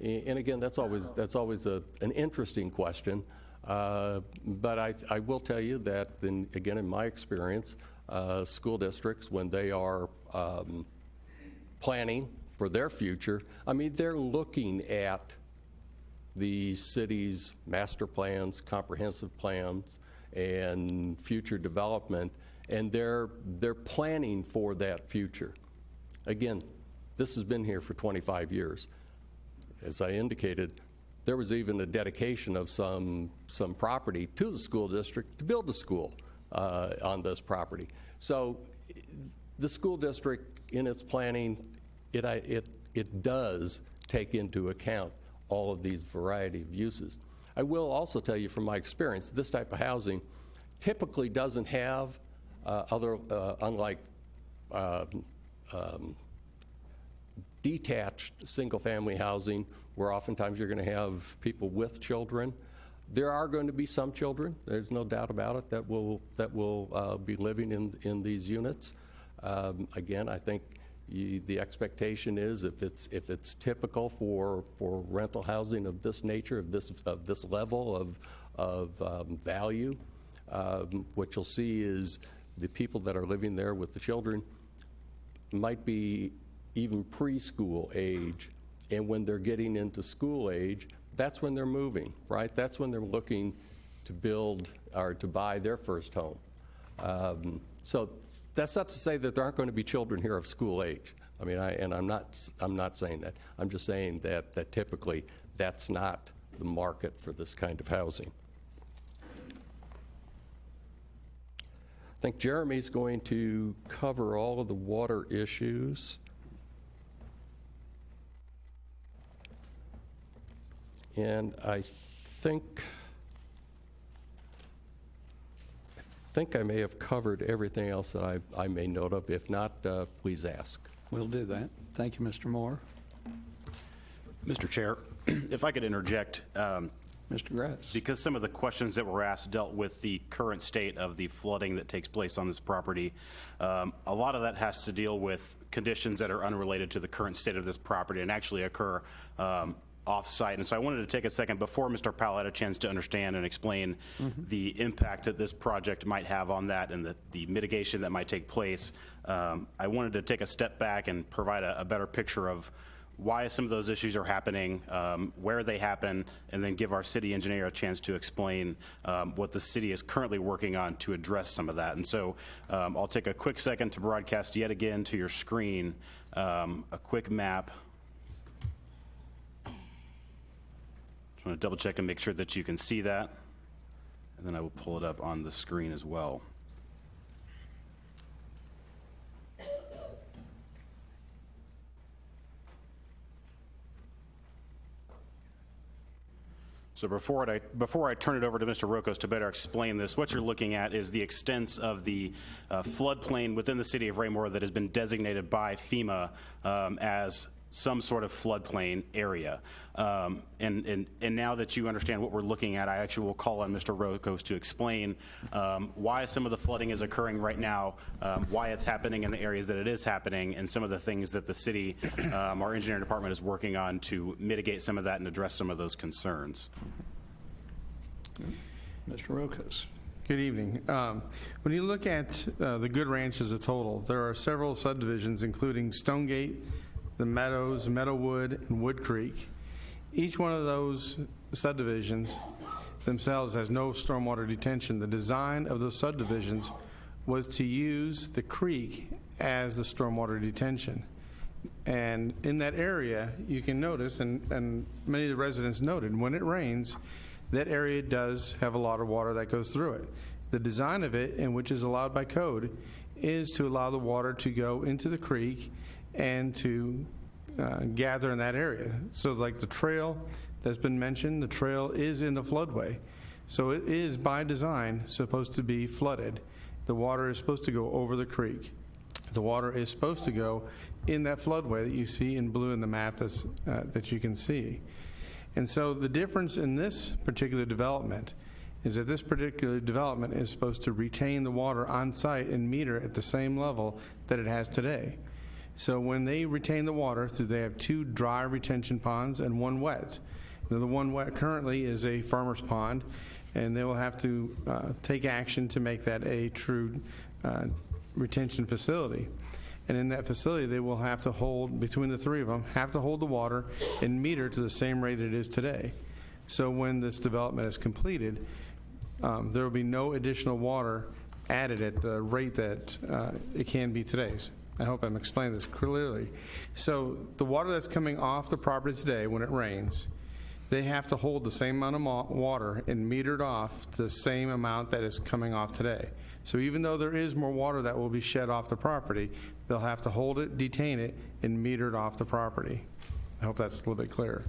And again, that's always an interesting question. But I will tell you that, again, in my experience, school districts, when they are planning for their future, I mean, they're looking at the city's master plans, comprehensive plans, and future development, and they're planning for that future. Again, this has been here for 25 years. As I indicated, there was even a dedication of some property to the school district to build a school on this property. So the school district, in its planning, it does take into account all of these variety of uses. I will also tell you from my experience, this type of housing typically doesn't have unlike detached single-family housing, where oftentimes you're going to have people with children. There are going to be some children, there's no doubt about it, that will be living in these units. Again, I think the expectation is, if it's typical for rental housing of this nature, of this level of value, what you'll see is the people that are living there with the children might be even preschool age, and when they're getting into school age, that's when they're moving, right? That's when they're looking to build or to buy their first home. So that's not to say that there aren't going to be children here of school age. I mean, I'm not saying that. I'm just saying that typically that's not the market for this kind of housing. I think Jeremy's going to cover all of the water issues. And I think I may have covered everything else that I may note of. If not, please ask. We'll do that. Thank you, Mr. Moore. Mr. Chair, if I could interject. Mr. Grass. Because some of the questions that were asked dealt with the current state of the flooding that takes place on this property. A lot of that has to deal with conditions that are unrelated to the current state of this property and actually occur off-site. And so I wanted to take a second before Mr. Powell had a chance to understand and explain the impact that this project might have on that and the mitigation that might take place. I wanted to take a step back and provide a better picture of why some of those issues are happening, where they happen, and then give our city engineer a chance to explain what the city is currently working on to address some of that. And so I'll take a quick second to broadcast yet again to your screen a quick map. Just want to double check and make sure that you can see that. And then I will pull it up on the screen as well. So before I turn it over to Mr. Rokos to better explain this, what you're looking at is the extents of the floodplain within the city of Raymore that has been designated by FEMA as some sort of floodplain area. And now that you understand what we're looking at, I actually will call on Mr. Rokos to explain why some of the flooding is occurring right now, why it's happening in the areas that it is happening, and some of the things that the city, our engineering department is working on to mitigate some of that and address some of those concerns. Mr. Rokos. Good evening. When you look at the Good Ranch as a total, there are several subdivisions, including Stonegate, the Meadows, Meadowwood, and Wood Creek. Each one of those subdivisions themselves has no stormwater detention. The design of those subdivisions was to use the creek as the stormwater detention. And in that area, you can notice, and many of the residents noted, when it rains, that area does have a lot of water that goes through it. The design of it, and which is allowed by code, is to allow the water to go into the creek and to gather in that area. So like the trail that's been mentioned, the trail is in the floodway. So it is by design supposed to be flooded. The water is supposed to go over the creek. The water is supposed to go in that floodway that you see in blue in the map that's, that you can see. And so the difference in this particular development is that this particular development is supposed to retain the water on site and meter at the same level that it has today. So when they retain the water, they have 2 dry retention ponds and 1 wet. Now, the 1 wet currently is a farmer's pond, and they will have to take action to make that a true retention facility. And in that facility, they will have to hold, between the 3 of them, have to hold the water and meter to the same rate it is today. So when this development is completed, there will be no additional water added at the rate that it can be today. I hope I'm explaining this clearly. So the water that's coming off the property today when it rains, they have to hold the same amount of water and metered off the same amount that is coming off today. So even though there is more water that will be shed off the property, they'll have to hold it, detain it, and meter it off the property. I hope that's a little bit clearer.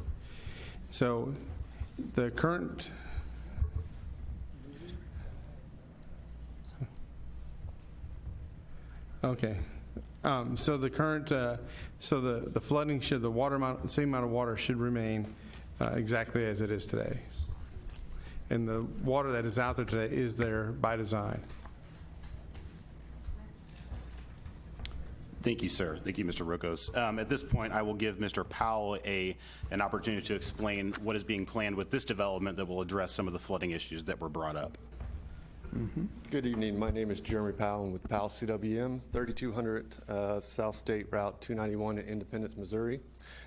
So the current okay. So the current, so the flooding should, the water amount, the same amount of water should remain exactly as it is today. And the water that is out there today is there by design. Thank you, sir. Thank you, Mr. Rokos. At this point, I will give Mr. Powell an opportunity to explain what is being planned with this development that will address some of the flooding issues that were brought up. Good evening. My name is Jeremy Powell. I'm with Powell CWM, 3200 South State Route 291 in Independence, Missouri,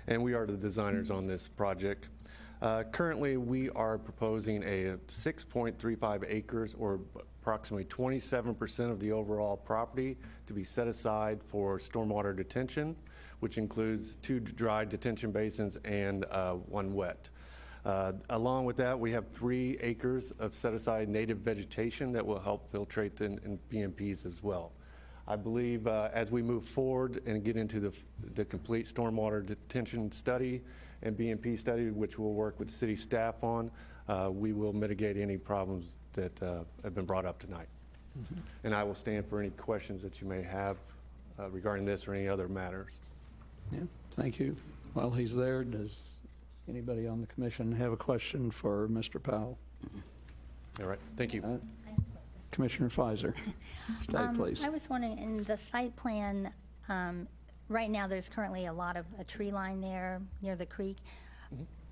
and we are the designers on this project. Currently, we are proposing a 6.35 acres, or approximately 27% of the overall property, to be set aside for stormwater detention, which includes 2 dry detention basins and 1 wet. Along with that, we have 3 acres of set-aside native vegetation that will help filtrate in BMPs as well. I believe as we move forward and get into the complete stormwater detention study and BMP study, which we'll work with city staff on, we will mitigate any problems that have been brought up tonight. And I will stand for any questions that you may have regarding this or any other matters. Yeah, thank you. While he's there, does anybody on the commission have a question for Mr. Powell? All right, thank you. Commissioner Pfizer, stay, please. I was wondering, in the site plan, right now there's currently a lot of a tree line there near the creek.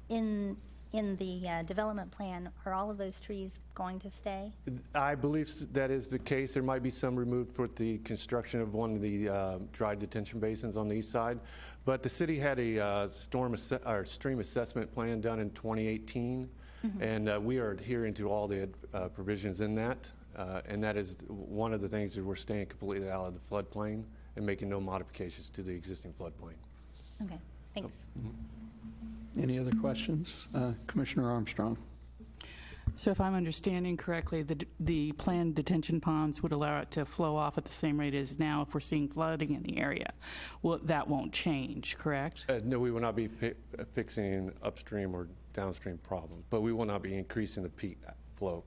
In the development plan, are all of those trees going to stay? I believe that is the case. There might be some removed for the construction of one of the dry detention basins on the east side. But the city had a stream assessment plan done in 2018, and we are adhering to all the provisions in that. And that is one of the things that we're staying completely out of the floodplain and making no modifications to the existing floodplain. Okay, thanks. Any other questions? Commissioner Armstrong. So if I'm understanding correctly, the planned detention ponds would allow it to flow off at the same rate as now if we're seeing flooding in the area. Well, that won't change, correct? No, we will not be fixing upstream or downstream problems, but we will not be increasing the peak flow.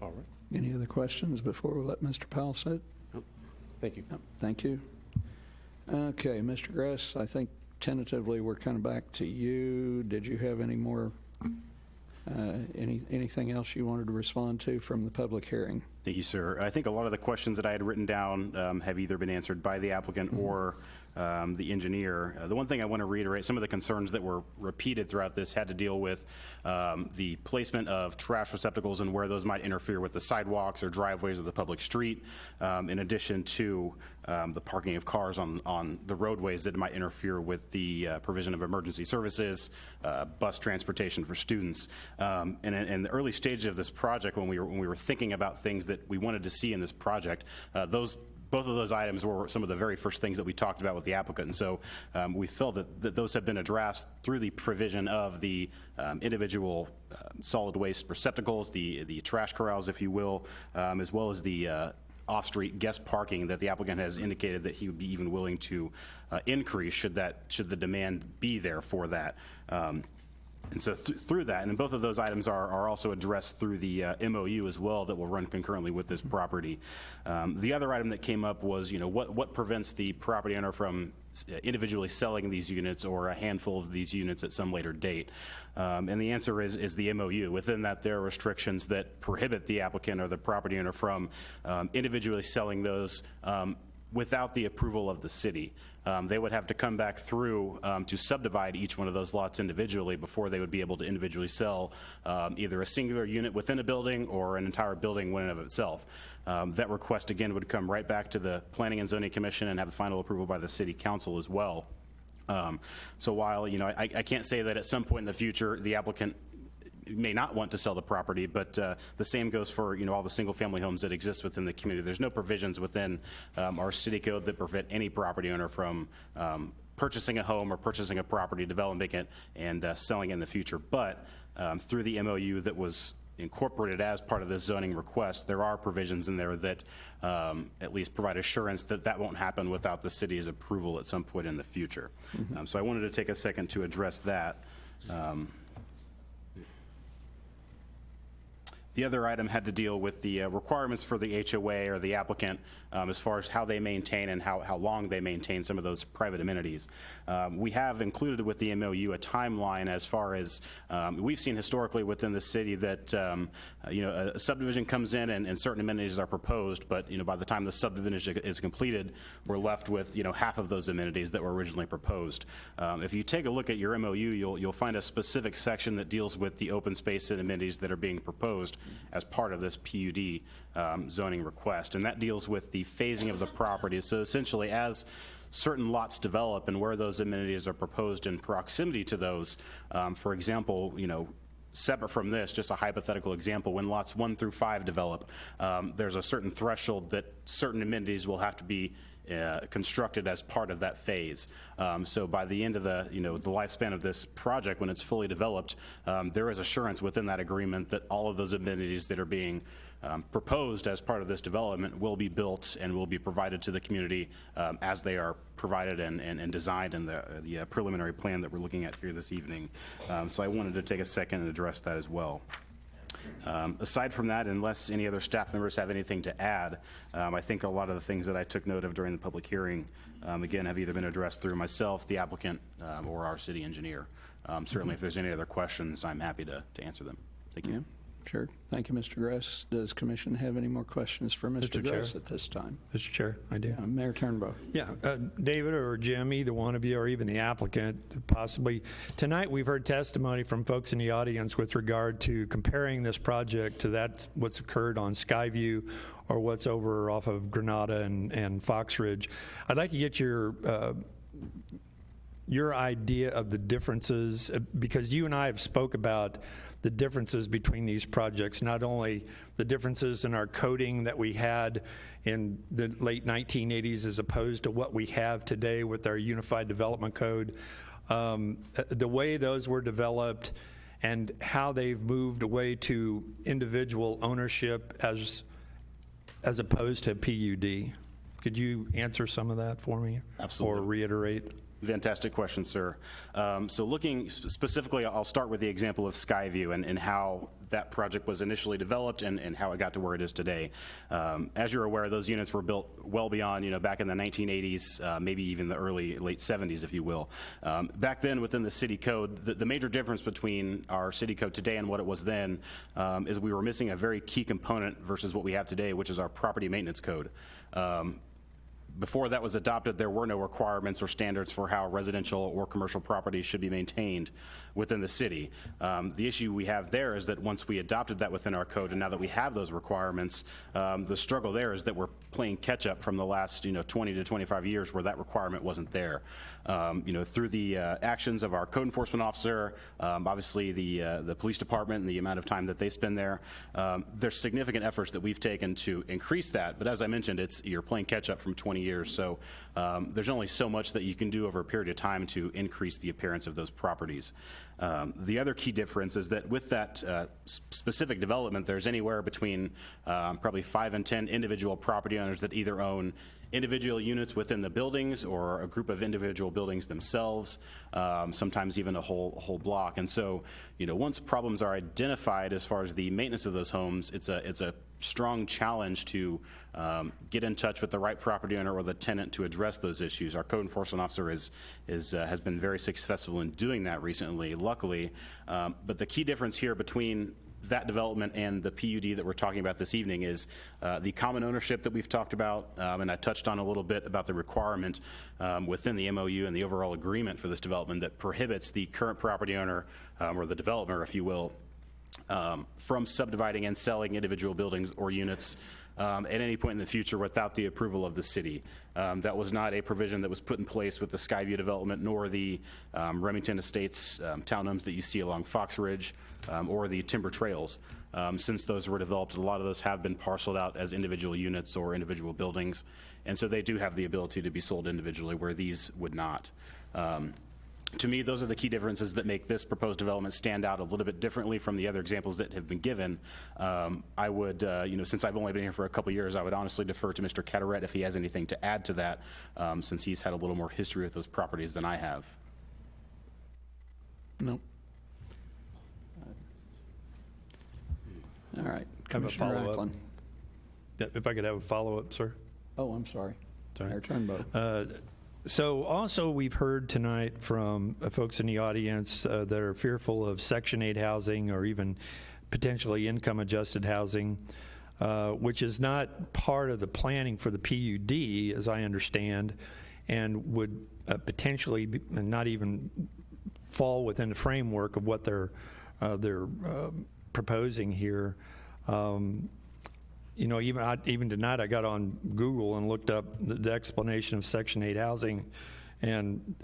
All right. Any other questions before we let Mr. Powell sit? Thank you. Thank you. Okay, Mr. Gress, I think tentatively we're kind of back to you. Did you have any more, anything else you wanted to respond to from the public hearing? Thank you, sir. I think a lot of the questions that I had written down have either been answered by the applicant or the engineer. The one thing I want to reiterate, some of the concerns that were repeated throughout this had to deal with the placement of trash receptacles and where those might interfere with the sidewalks or driveways of the public street, in addition to the parking of cars on the roadways that might interfere with the provision of emergency services, bus transportation for students. And in the early stages of this project, when we were thinking about things that we wanted to see in this project, both of those items were some of the very first things that we talked about with the applicant. And so we felt that those have been addressed through the provision of the individual solid waste receptacles, the trash corrals, if you will, as well as the off-street guest parking that the applicant has indicated that he would be even willing to increase should the demand be there for that. And so through that, and both of those items are also addressed through the MOU as well that will run concurrently with this property. The other item that came up was, what prevents the property owner from individually selling these units or a handful of these units at some later date? And the answer is the MOU. Within that, there are restrictions that prohibit the applicant or the property owner from individually selling those without the approval of the city. They would have to come back through to subdivide each one of those lots individually before they would be able to individually sell either a singular unit within a building or an entire building in and of itself. That request, again, would come right back to the Planning and Zoning Commission and have the final approval by the City Council as well. So while, I can't say that at some point in the future the applicant may not want to sell the property, but the same goes for all the single-family homes that exist within the community. There's no provisions within our city code that prevent any property owner from purchasing a home or purchasing a property, developing it, and selling it in the future. But through the MOU that was incorporated as part of this zoning request, there are provisions in there that at least provide assurance that that won't happen without the city's approval at some point in the future. So I wanted to take a second to address that. The other item had to deal with the requirements for the HOA or the applicant as far as how they maintain and how long they maintain some of those private amenities. We have included with the MOU a timeline as far as we've seen historically within the city that a subdivision comes in and certain amenities are proposed, but by the time the subdivision is completed, we're left with half of those amenities that were originally proposed. If you take a look at your MOU, you'll find a specific section that deals with the open space and amenities that are being proposed as part of this PUD zoning request, and that deals with the phasing of the property. So essentially, as certain lots develop and where those amenities are proposed in proximity to those, for example, separate from this, just a hypothetical example, when lots 1 through 5 develop, there's a certain threshold that certain amenities will have to be constructed as part of that phase. So by the end of the lifespan of this project, when it's fully developed, there is assurance within that agreement that all of those amenities that are being proposed as part of this development will be built and will be provided to the community as they are provided and designed in the preliminary plan that we're looking at here this evening. So I wanted to take a second and address that as well. Aside from that, unless any other staff members have anything to add, I think a lot of the things that I took note of during the public hearing, again, have either been addressed through myself, the applicant, or our city engineer. Certainly, if there's any other questions, I'm happy to answer them. Thank you. Yeah, sure. Thank you, Mr. Gress. Does Commission have any more questions for Mr. Gress at this time? Mr. Chair, I do. Mayor Turnbow. Yeah, David or Jim, either one of you, or even the applicant, possibly. Tonight, we've heard testimony from folks in the audience with regard to comparing this project to what's occurred on Skyview or what's over off of Granada and Fox Ridge. I'd like to get your idea of the differences, because you and I have spoke about the differences between these projects, not only the differences in our coding that we had in the late 1980s as opposed to what we have today with our Unified Development Code, the way those were developed and how they've moved away to individual ownership as opposed to PUD. Could you answer some of that for me? Absolutely. Or reiterate? Fantastic question, sir. So looking specifically, I'll start with the example of Skyview and how that project was initially developed and how it got to where it is today. As you're aware, those units were built well beyond, back in the 1980s, maybe even the late 70s, if you will. Back then, within the city code, the major difference between our city code today and what it was then is we were missing a very key component versus what we have today, which is our property maintenance code. Before that was adopted, there were no requirements or standards for how residential or commercial properties should be maintained within the city. The issue we have there is that once we adopted that within our code, and now that we have those requirements, the struggle there is that we're playing catch up from the last 20 to 25 years where that requirement wasn't there. Through the actions of our code enforcement officer, obviously the police department and the amount of time that they spend there, there's significant efforts that we've taken to increase that. But as I mentioned, you're playing catch up from 20 years, so there's only so much that you can do over a period of time to increase the appearance of those properties. The other key difference is that with that specific development, there's anywhere between probably 5 and 10 individual property owners that either own individual units within the buildings or a group of individual buildings themselves, sometimes even a whole block. And so, once problems are identified as far as the maintenance of those homes, it's a strong challenge to get in touch with the right property owner or the tenant to address those issues. Our code enforcement officer has been very successful in doing that recently, luckily. But the key difference here between that development and the PUD that we're talking about this evening is the common ownership that we've talked about, and I touched on a little bit about the requirement within the MOU and the overall agreement for this development that prohibits the current property owner or the developer, if you will, from subdividing and selling individual buildings or units at any point in the future without the approval of the city. That was not a provision that was put in place with the Skyview development, nor the Remington Estates townhomes that you see along Fox Ridge, or the Timber Trails. Since those were developed, a lot of those have been parceled out as individual units or individual buildings, and so they do have the ability to be sold individually, where these would not. To me, those are the key differences that make this proposed development stand out a little bit differently from the other examples that have been given. I would, since I've only been here for a couple years, I would honestly defer to Mr. Carteret if he has anything to add to that, since he's had a little more history with those properties than I have. No. All right. Have a Commissioner follow-up. Ackland. If I could have a follow-up, sir? Oh, I'm sorry. Sorry. Mayor Turnbow. So also, we've heard tonight from folks in the audience that are fearful of Section 8 housing or even potentially income-adjusted housing, which is not part of the planning for the PUD, as I understand, and would potentially not even fall within the framework of what they're proposing here. You know, even tonight, I got on Google and looked up the explanation of Section 8 housing, and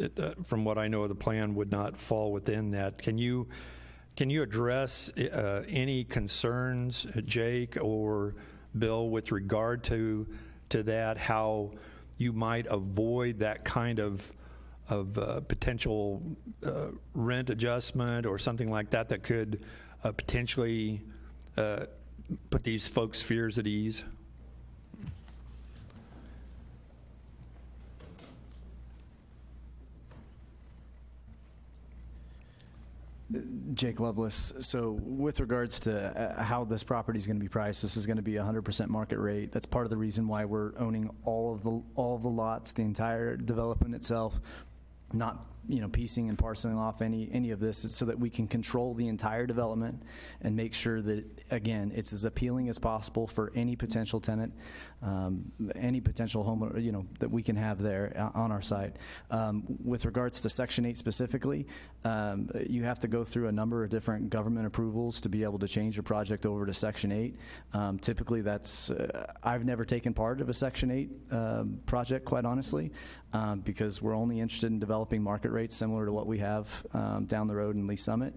from what I know of the plan, would not fall within that. Can you address any concerns, Jake or Bill, with regard to that? How you might avoid that kind of potential rent adjustment or something like that that could potentially put these folks' fears at ease? Jake Lovelace. So with regards to how this property is going to be priced, this is going to be 100% market rate. That's part of the reason why we're owning all of the lots, the entire development itself, not piecing and parceling off any of this. It's so that we can control the entire development and make sure that, again, it's as appealing as possible for any potential tenant, any potential home, that we can have there on our site. With regards to Section 8 specifically, you have to go through a number of different government approvals to be able to change your project over to Section 8. Typically, that's I've never taken part of a Section 8 project, quite honestly, because we're only interested in developing market rates similar to what we have down the road in Lee Summit.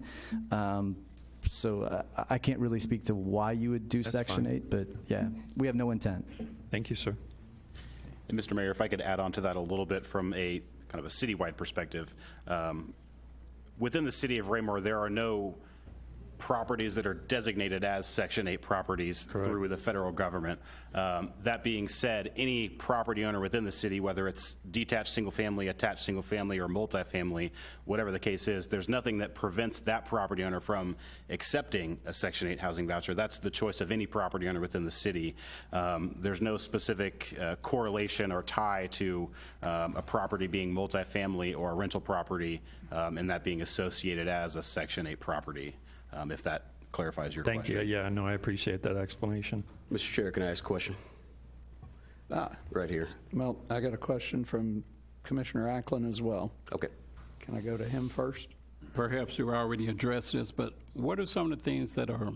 So I can't really speak to why you would do Section 8, but yeah, we have no intent. Thank you, sir. And Mr. Mayor, if I could add on to that a little bit from a kind of a citywide perspective. Within the city of Raymore, there are no properties that are designated as Section 8 properties through the federal government. That being said, any property owner within the city, whether it's detached single family, attached single family, or multifamily, whatever the case is, there's nothing that prevents that property owner from accepting a Section 8 housing voucher. That's the choice of any property owner within the city. There's no specific correlation or tie to a property being multifamily or a rental property and that being associated as a Section 8 property. If that clarifies your question. Thank you. Yeah, no, I appreciate that explanation. Mr. Chair, can I ask a question? Right here. Well, I got a question from Commissioner Ackland as well. Okay. Can I go to him first? Perhaps you already addressed this, but what are some of the things that are,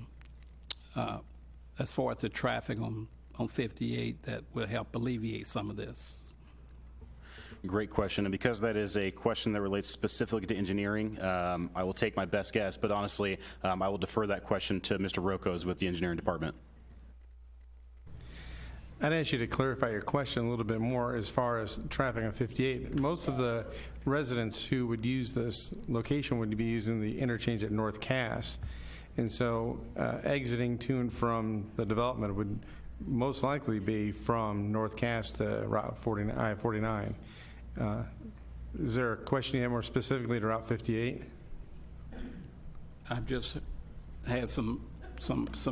as far as the traffic on 58, that will help alleviate some of this? Great question, and because that is a question that relates specifically to engineering, I will take my best guess, but honestly, I will defer that question to Mr. Rocos with the engineering department. I'd ask you to clarify your question a little bit more as far as traffic on 58. Most of the residents who would use this location would be using the interchange at North Cass, and so exiting to and from the development would most likely be from North Cass to Route 49, I-49. Is there a question you have more specifically to Route 58? I've just had some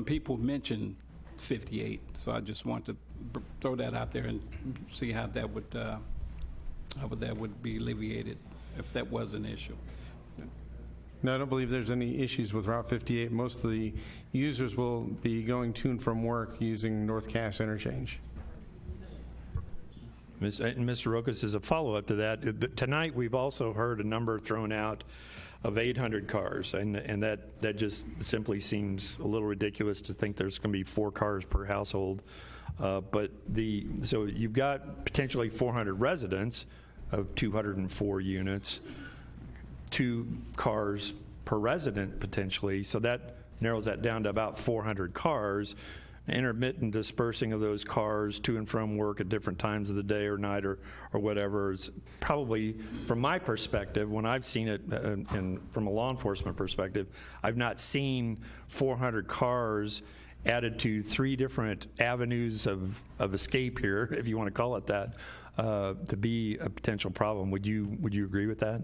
people mention 58, so I just want to throw that out there and see how that would be alleviated if that was an issue. No, I don't believe there's any issues with Route 58. Most of the users will be going to and from work using North Cass interchange. Mr. Rocos, as a follow-up to that, tonight we've also heard a number thrown out of 800 cars, and that just simply seems a little ridiculous to think there's going to be 4 cars per household. So you've got potentially 400 residents of 204 units, 2 cars per resident potentially, so that narrows that down to about 400 cars. Intermittent dispersing of those cars to and from work at different times of the day or night or whatever is probably, from my perspective, when I've seen it and from a law enforcement perspective, I've not seen 400 cars added to 3 different avenues of escape here, if you want to call it that, to be a potential problem. Would you agree with that?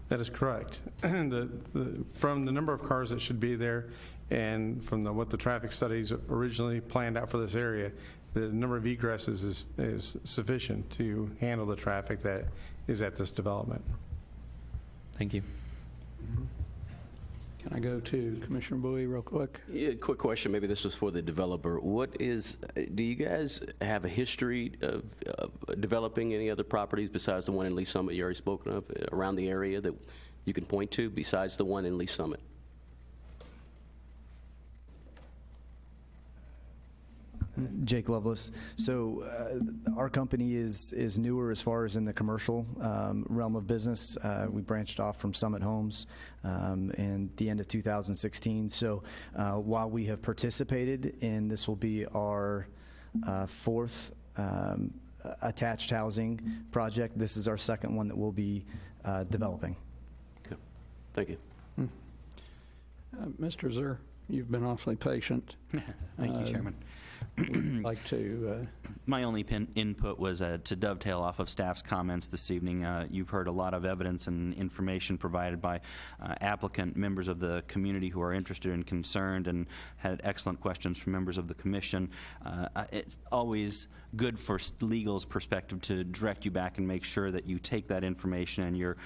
That is correct. From the number of cars that should be there, And from what the traffic studies originally planned out for this area, the number of egresses is sufficient to handle the traffic that is at this development. Thank you. Can I go to Commissioner Bowie real quick? Yeah, quick question, maybe this was for the developer. Do you guys have a history of developing any other properties besides the one in Lee Summit you already spoken of around the area that you can point to besides the one in Lee Summit? Jake Lovelace. So our company is newer as far as in the commercial realm of business. We branched off from Summit Homes in the end of 2016. So while we have participated in, this will be our fourth attached housing project. This is our second one that we'll be developing. Okay. Thank you. Mr. Zur, you've been awfully patient. Thank you, Chairman. We'd like to. My only input was to dovetail off of staff's comments this evening. You've heard a lot of evidence and information provided by applicant, members of the community who are interested and concerned, and had excellent questions from members of the commission. It's always good for legal's perspective to direct you back and make sure that you take that information and you're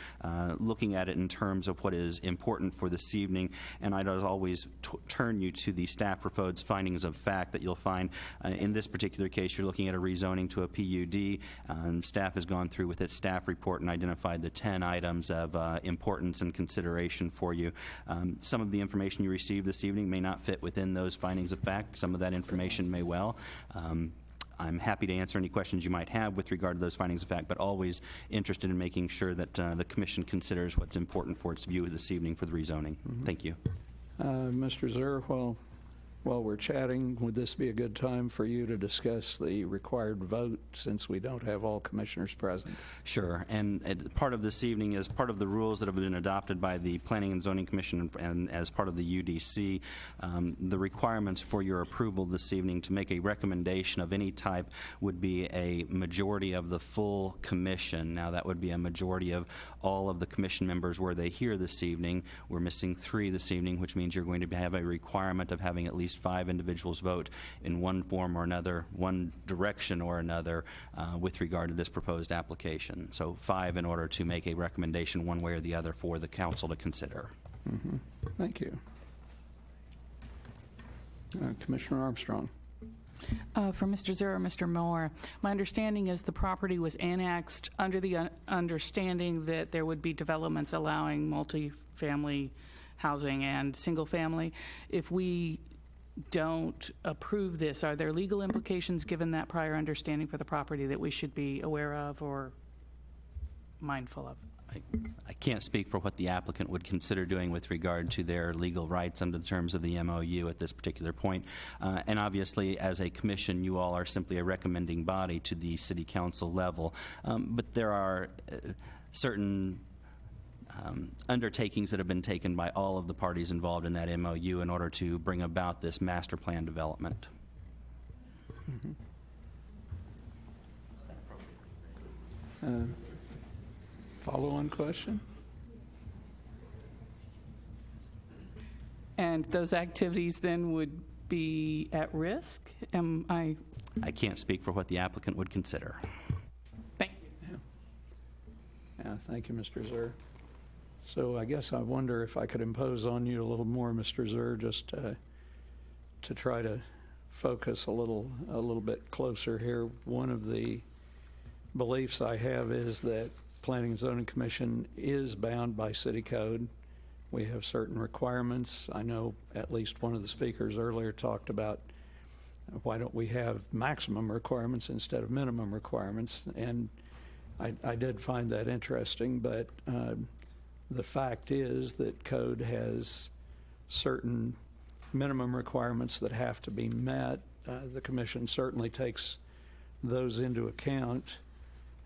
looking at it in terms of what is important for this evening. And I'd always turn you to the staff proposed findings of fact that you'll find. In this particular case, you're looking at a rezoning to a PUD. Staff has gone through with its staff report and identified the 10 items of importance and consideration for you. Some of the information you received this evening may not fit within those findings of fact. Some of that information may well. I'm happy to answer any questions you might have with regard to those findings of fact, but always interested in making sure that the Commission considers what's important for its view this evening for the rezoning. Thank you. Mr. Zur, while we're chatting, would this be a good time for you to discuss the required vote since we don't have all commissioners present? Sure. And part of this evening is part of the rules that have been adopted by the Planning and Zoning Commission and as part of the UDC. The requirements for your approval this evening to make a recommendation of any type would be a majority of the full commission. Now, that would be a majority of all of the commission members were they here this evening. We're missing 3 this evening, which means you're going to have a requirement of having at least 5 individuals vote in one form or another, one direction or another, with regard to this proposed application. So 5 in order to make a recommendation one way or the other for the council to consider. Thank you. Commissioner Armstrong. For Mr. Zur or Mr. Moore, my understanding is the property was annexed under the understanding that there would be developments allowing multi-family housing and single-family. If we don't approve this, are there legal implications given that prior understanding for the property that we should be aware of or mindful of? I can't speak for what the applicant would consider doing with regard to their legal rights under the terms of the MOU at this particular point. And obviously, as a commission, you all are simply a recommending body to the city council level. But there are certain undertakings that have been taken by all of the parties involved in that MOU in order to bring about this master plan development. Follow-on question? And those activities then would be at risk? I can't speak for what the applicant would consider. Thank you. Yeah, thank you, Mr. Zur. So I guess I wonder if I could impose on you a little more, Mr. Zur, just to try to focus a little bit closer here. One of the beliefs I have is that Planning and Zoning Commission is bound by city code. We have certain requirements. I know at least one of the speakers earlier talked about why don't we have maximum requirements instead of minimum requirements, and I did find that interesting, but the fact is that code has certain minimum requirements that have to be met. The commission certainly takes those into account.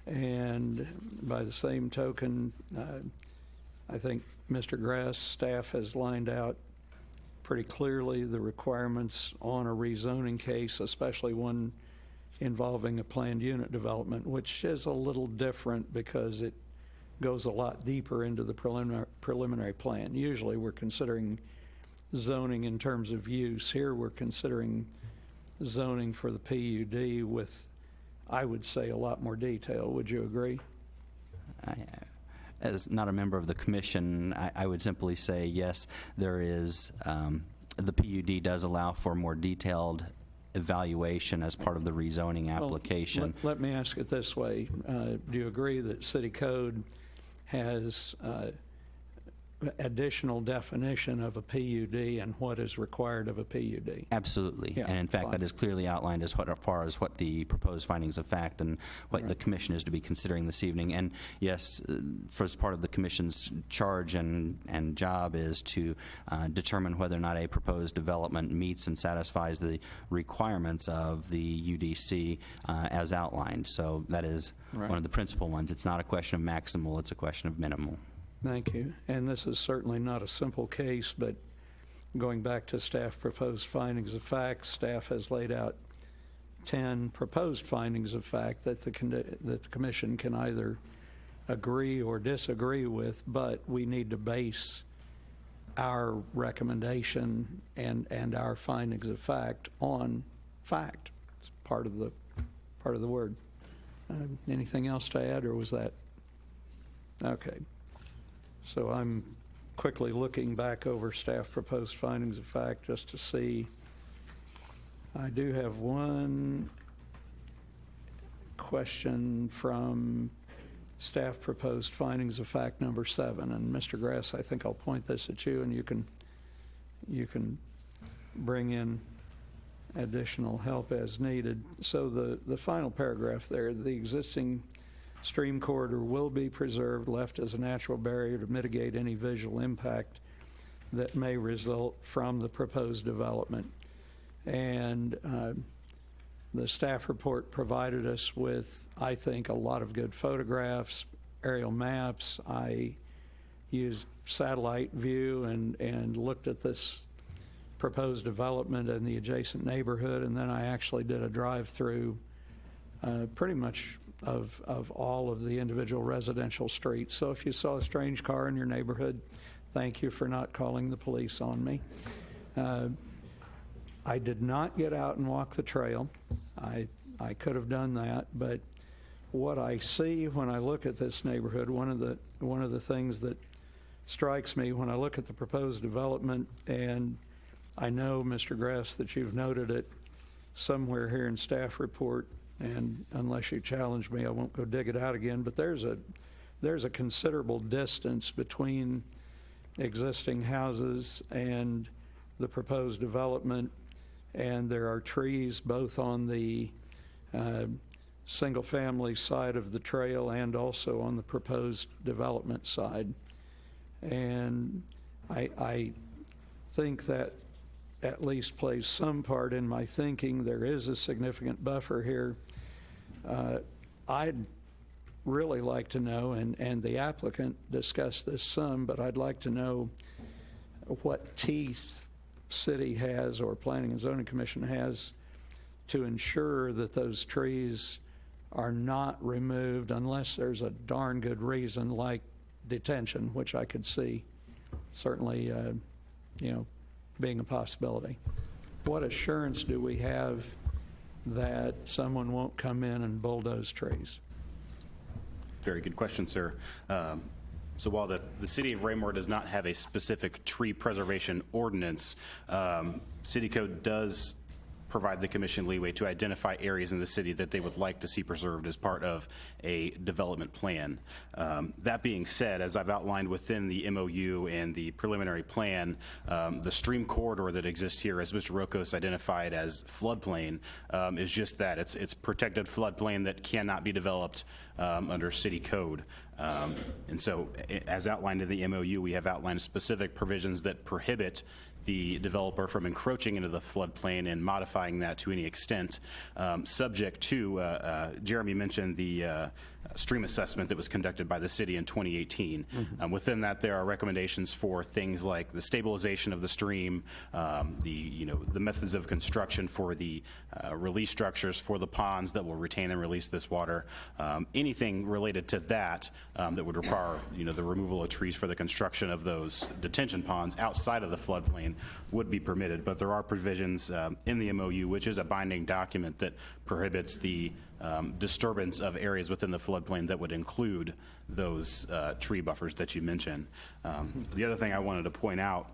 And by the same token, I think Mr. Grass' staff has lined out pretty clearly the requirements on a rezoning case, especially one involving a planned unit development, which is a little different because it goes a lot deeper into the preliminary plan. Usually we're considering zoning in terms of use. Here, we're considering zoning for the PUD with, I would say, a lot more detail. Would you agree? As not a member of the commission, I would simply say yes, there is, the PUD does allow for more detailed evaluation as part of the rezoning application. Well, let me ask it this way. Do you agree that city code has additional definition of a PUD and what is required of a PUD? Absolutely. Yeah, and in fact, fine. that is clearly outlined as far as what the proposed findings of fact and what the commission is to be considering this evening. And yes, first part of the commission's charge and job is to determine whether or not a proposed development meets and satisfies the requirements of the UDC as outlined. So that is one of the principal ones. It's not a question of maximal, it's a question of minimal. Thank you. And this is certainly not a simple case, but going back to staff proposed findings of fact, staff has laid out 10 proposed findings of fact that the commission can either agree or disagree with, but we need to base our recommendation and our findings of fact on fact. It's part of the word. Anything else to add, or was that? Okay. So I'm quickly looking back over staff proposed findings of fact just to see. I do have one question from staff proposed findings of fact number 7. And Mr. Grass, I think I'll point this at you, and you can bring in additional help as needed. So the final paragraph there, the existing stream corridor will be preserved, left as a natural barrier to mitigate any visual impact that may result from the proposed development. And the staff report provided us with, I think, a lot of good photographs, aerial maps. I used satellite view and looked at this proposed development in the adjacent neighborhood, and then I actually did a drive-through pretty much of all of the individual residential streets. So if you saw a strange car in your neighborhood, thank you for not calling the police on me. I did not get out and walk the trail. I could have done that, but what I see when I look at this neighborhood, one of the things that strikes me when I look at the proposed development, and I know, Mr. Grass, that you've noted it somewhere here in staff report, and unless you challenge me, I won't go dig it out again, but there's a considerable distance between existing houses and the proposed development, and there are trees both on the single-family side of the trail and also on the proposed development side. And I think that at least plays some part in my thinking. There is a significant buffer here. I'd really like to know, and the applicant discussed this some, but I'd like to know what teeth city has or Planning and Zoning Commission has to ensure that those trees are not removed unless there's a darn good reason, like detention, which I could see certainly, being a possibility. What assurance do we have that someone won't come in and bulldoze trees? Very good question, sir. So while the city of Raymore does not have a specific tree preservation ordinance, city code does provide the commission leeway to identify areas in the city that they would like to see preserved as part of a development plan. That being said, as I've outlined within the MOU and the preliminary plan, the stream corridor that exists here, as Mr. Rokos identified as floodplain, is just that. It's protected floodplain that cannot be developed under city code. And so, as outlined in the MOU, we have outlined specific provisions that prohibit the developer from encroaching into the floodplain and modifying that to any extent, subject to, Jeremy mentioned the stream assessment that was conducted by the city in 2018. Within that, there are recommendations for things like the stabilization of the stream, the methods of construction for the release structures for the ponds that will retain and release this water, anything related to that that would require the removal of trees for the construction of those detention ponds outside of the floodplain floodplain would be permitted, but there are provisions in the MOU, which is a binding document that prohibits the disturbance of areas within the floodplain that would include those tree buffers that you mentioned. The other thing I wanted to point out,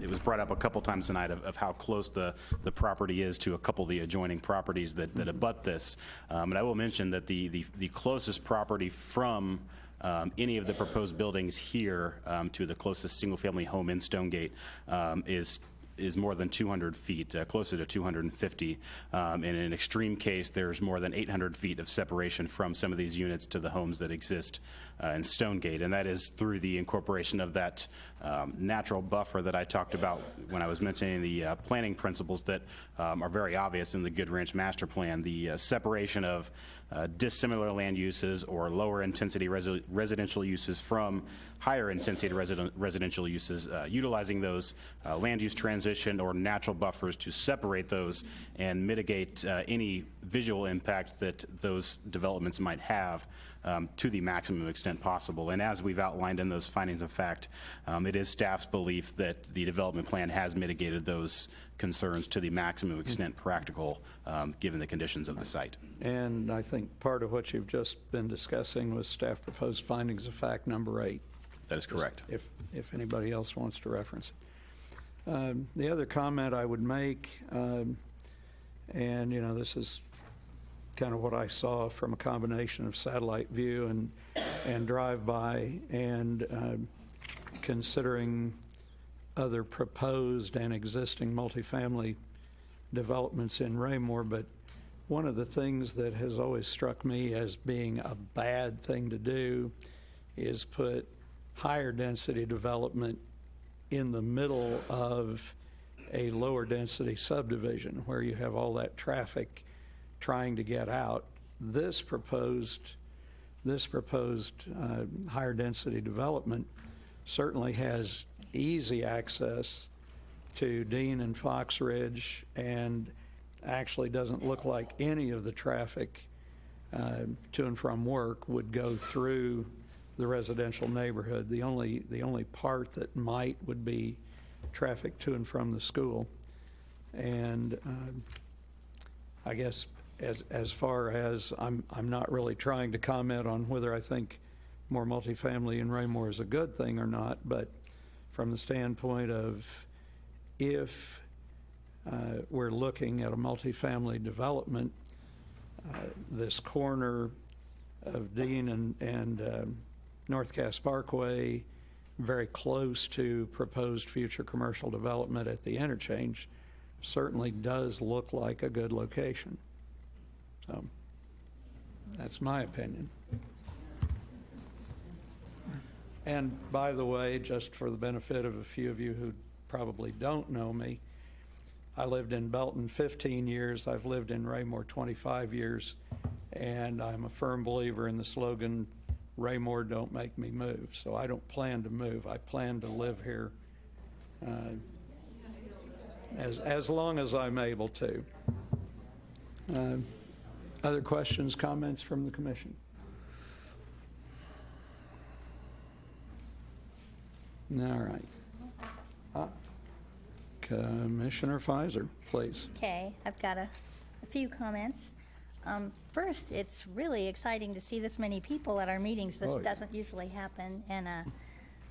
it was brought up a couple times tonight of how close the property is to a couple of the adjoining properties that abut this. And I will mention that the closest property from any of the proposed buildings here to the closest single-family home in Stonegate is more than 200 feet, closer to 250. And in an extreme case, there's more than 800 feet of separation from some of these units to the homes that exist in Stonegate. And that is through the incorporation of that natural buffer that I talked about when I was mentioning the planning principles that are very obvious in the Good Ranch Master Plan. The separation of dissimilar land uses or lower intensity residential uses from higher intensity residential uses, utilizing those land use transition or natural buffers to separate those and mitigate any visual impact that those developments might have to the maximum extent possible. And as we've outlined in those findings of fact, it is staff's belief that the development plan has mitigated those concerns to the maximum extent practical given the conditions of the site. And I think part of what you've just been discussing was staff proposed findings of fact number 8. That is correct. If anybody else wants to reference it. The other comment I would make, and this is kind of what I saw from a combination of satellite view and drive-by, and considering other proposed and existing multifamily developments in Raymore. But one of the things that has always struck me as being a bad thing to do is put higher density development in the middle of a lower density subdivision where you have all that traffic trying to get out. This proposed higher density development certainly has easy access to Dean and Fox Ridge, and actually doesn't look like any of the traffic to and from work would go through the residential neighborhood. The only part that might would be traffic to and from the school. And I guess as far as I'm not really trying to comment on whether I think more multifamily in Raymore is a good thing or not, but from the standpoint of if we're looking at a multifamily development, this corner of Dean and North Cass Parkway, very close to proposed future commercial development at the interchange, certainly does look like a good location. So that's my opinion. And by the way, just for the benefit of a few of you who probably don't know me, I lived in Belton 15 years. I've lived in Raymore 25 years, and I'm a firm believer in the slogan, Raymore don't make me move. So I don't plan to move. I plan to live here as long as I'm able to. Other questions, comments from the commission? All right. Commissioner Fizer, please. Okay, I've got a few comments. First, it's really exciting to see this many people at our meetings. This doesn't usually happen. And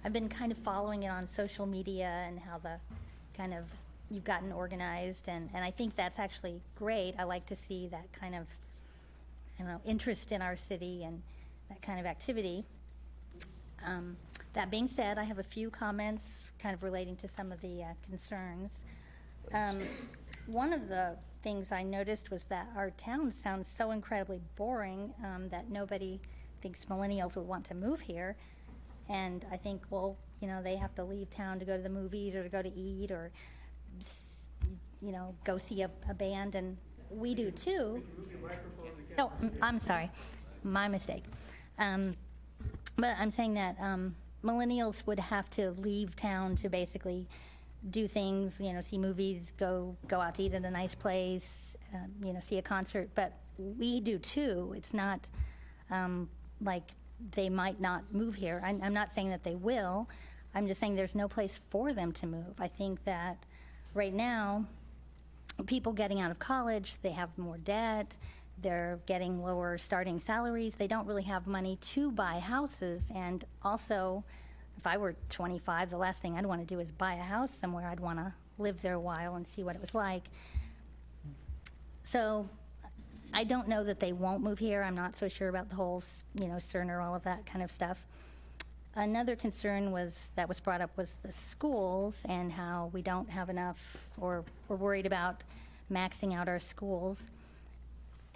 I've been kind of following it on social media and how you've gotten organized. And I think that's actually great. I like to see that kind of, interest in our city and that kind of activity. That being said, I have a few comments kind of relating to some of the concerns. One of the things I noticed was that our town sounds so incredibly boring that nobody thinks millennials would want to move here. And I think, they have to leave town to go to the movies or to go to eat or, go see a band, and we do too. Oh, I'm sorry. My mistake. But I'm saying that millennials would have to leave town to basically do things, see movies, go out to eat at a nice place, see a concert. But we do too. It's not like they might not move here. I'm not saying that they will. I'm just saying there's no place for them to move. I think that right now, people getting out of college, they have more debt, they're getting lower starting salaries, they don't really have money to buy houses, and also, if I were 25, the last thing I'd want to do is buy a house somewhere. I'd want to live there a while and see what it was like. So I don't know that they won't move here. I'm not so sure about the whole, Cerner, all of that kind of stuff. Another concern that was brought up was the schools and how we don't have enough, or we're worried about maxing out our schools.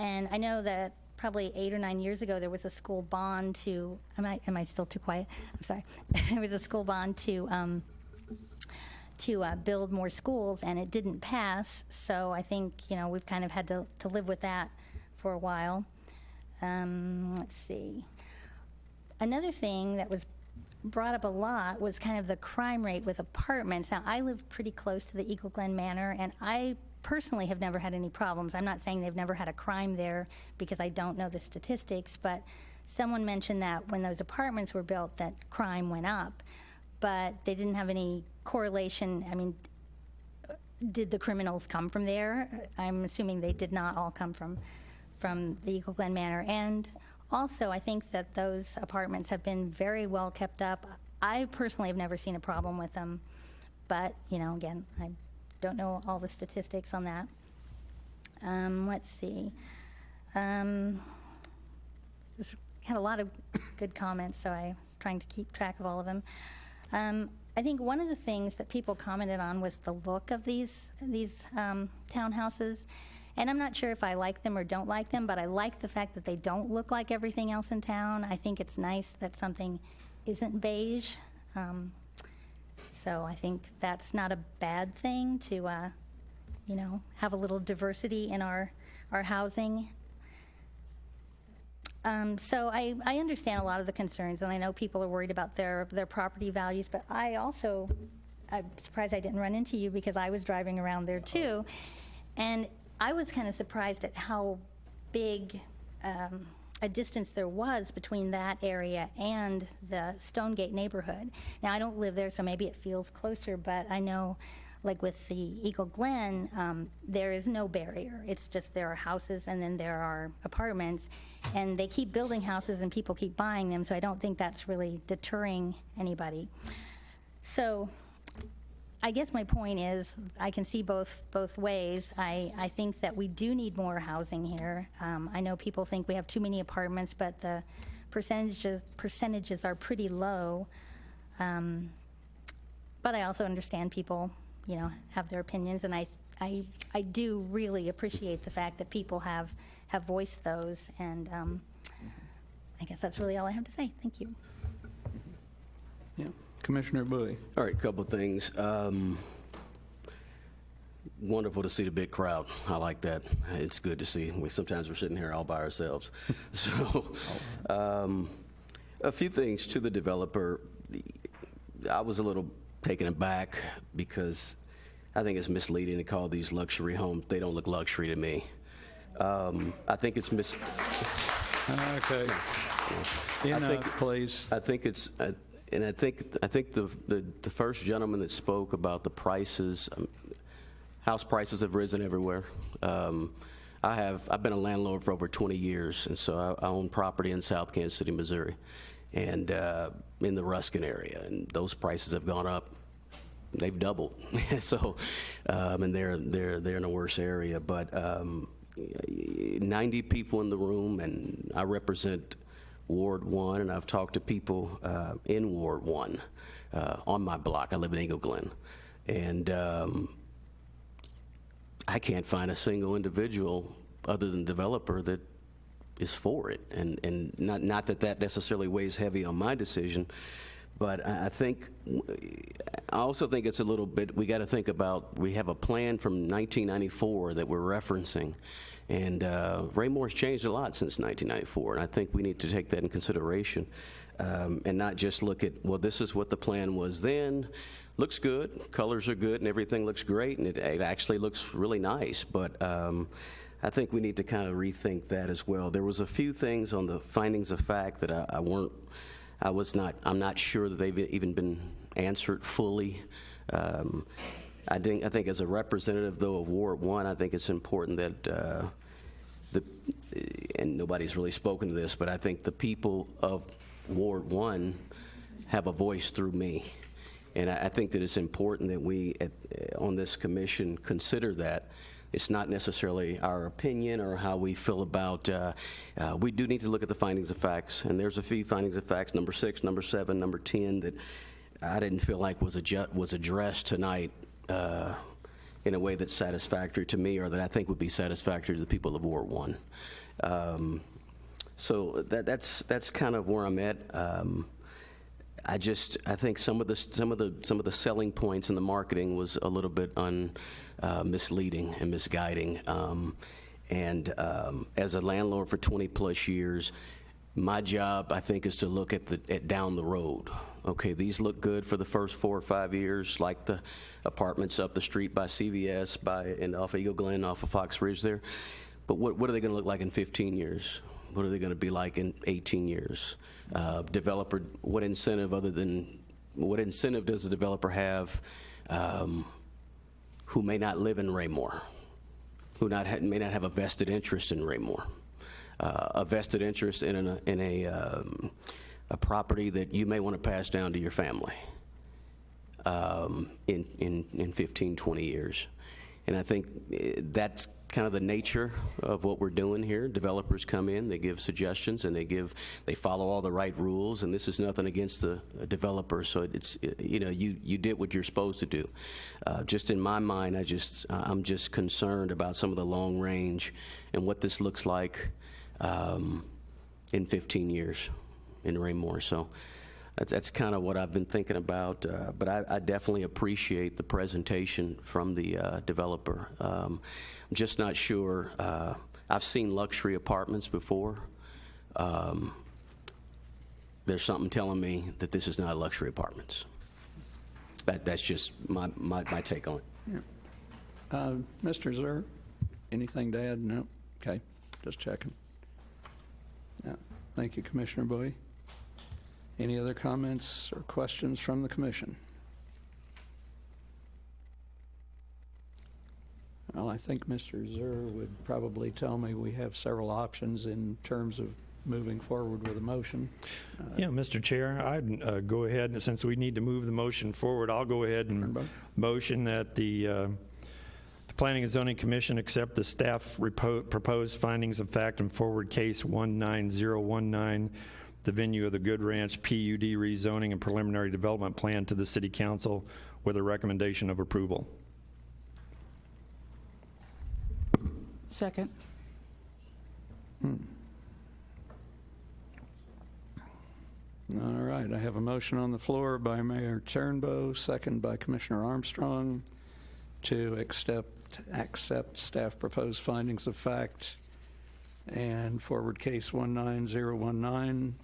And I know that probably 8 or 9 years ago, there was a school bond to, am I still too quiet? I'm sorry. There was a school bond to build more schools, and it didn't pass. So I think, we've kind of had to live with that for a while. Let's see. Another thing that was brought up a lot was kind of the crime rate with apartments. Now, I live pretty close to the Eagle Glen Manor, and I personally have never had any problems. I'm not saying they've never had a crime there because I don't know the statistics, but someone mentioned that when those apartments were built that crime went up, but they didn't have any correlation. I mean, did the criminals come from there? I'm assuming they did not all come from the Eagle Glen Manor. And also, I think that those apartments have been very well kept up. I personally have never seen a problem with them, but, again, I don't know all the statistics on that. Let's see. Just had a lot of good comments, so I was trying to keep track of all of them. I think one of the things that people commented on was the look of these townhouses. And I'm not sure if I like them or don't like them, but I like the fact that they don't look like everything else in town. I think it's nice that something isn't beige. So I think that's not a bad thing to, have a little diversity in our housing. So I understand a lot of the concerns, and I know people are worried about their property values, but I'm surprised I didn't run into you because I was driving around there too. And I was kind of surprised at how big a distance there was between that area and the Stonegate neighborhood. Now, I don't live there, so maybe it feels closer, but I know, like with the Eagle Glen, there is no barrier. It's just there are houses and then there are apartments, and they keep building houses and people keep buying them, so I don't think that's really deterring anybody. So I guess my point is I can see both ways. I think that we do need more housing here. I know people think we have too many apartments, but the percentages are pretty low. But I also understand people, have their opinions, and I do really appreciate the fact that people have voiced those, and I guess that's really all I have to say. Thank you. Yeah. Commissioner Bowie. All right, couple of things. Wonderful to see the big crowd. I like that. It's good to see. Sometimes we're sitting here all by ourselves. So, a few things to the developer. I was a little taken aback because I think it's misleading to call these luxury homes. They don't look luxury to me. I think it's Okay. Please. I think it's. And I think the first gentleman that spoke about the prices, house prices have risen everywhere. I've been a landlord for over 20 years, and so I own property in South Kansas City, Missouri, and in the Ruskin area, and those prices have gone up. They've doubled. So, and they're in a worse area. But 90 people in the room, and I represent Ward 1, and I've talked to people in Ward 1 on my block. I live in Eagle Glen, and I can't find a single individual other than developer that is for it. And not that necessarily weighs heavy on my decision, but I also think it's a little bit, we got to think about, we have a plan from 1994 that we're referencing. And Raymore's changed a lot since 1994, and I think we need to take that in consideration and not just look at, well, this is what the plan was then. Looks good, colors are good, and everything looks great, and it actually looks really nice. But I think we need to kind of rethink that as well. There was a few things on the findings of fact that I'm not sure that they've even been answered fully. I think as a representative, though, of Ward 1, I think it's important that and nobody's really spoken to this, but I think the people of Ward 1 have a voice through me. And I think that it's important that we, on this commission, consider that. It's not necessarily our opinion or how we feel about, we do need to look at the findings of facts, and there's a few findings of facts, number 6, number 7, number 10, that I didn't feel like was addressed tonight in a way that's satisfactory to me, or that I think would be satisfactory to the people of Ward 1. So that's kind of where I'm at. I think some of the selling points in the marketing was a little bit misleading and misguiding. As a landlord for 20 plus years, my job, I think, is to look at down the road. Okay, these look good for the first 4 or 5 years, like the apartments up the street by CVS, and off Eagle Glen, off of Fox Ridge there. But what are they going to look like in 15 years? What are they going to be like in 18 years? Developer, what incentive does the developer have who may not live in Raymore, who may not have a vested interest in Raymore, a vested interest in a property that you may want to pass down to your family in 15, 20 years. And I think that's kind of the nature of what we're doing here. Developers come in, they give suggestions, and they follow all the right rules, and this is nothing against the developer, so you did what you're supposed to do. Just in my mind, I'm just concerned about some of the long range and what this looks like in 15 years in Raymore. So that's kind of what I've been thinking about, but I definitely appreciate the presentation from the developer. I'm just not sure. I've seen luxury apartments before. There's something telling me that this is not luxury apartments. That's just my take on it. Yeah. Mr. Zur, anything to add? No? Okay, just checking. Yeah. Thank you, Commissioner Bowie. Any other comments or questions from the commission? Well, I think Mr. Zur would probably tell me we have several options in terms of moving forward with a motion. Yeah, Mr. Chair, I'd go ahead, and since we need to move the motion forward, I'll go ahead and motion that the Planning and Zoning Commission accept the staff proposed findings of fact in forward case 19019, the venue of the Good Ranch PUD rezoning and preliminary development plan, to the City Council with a recommendation of approval. Second. All right, I have a motion on the floor by Mayor Turnbow, second by Commissioner Armstrong, to accept staff proposed findings of fact and forward case 19019,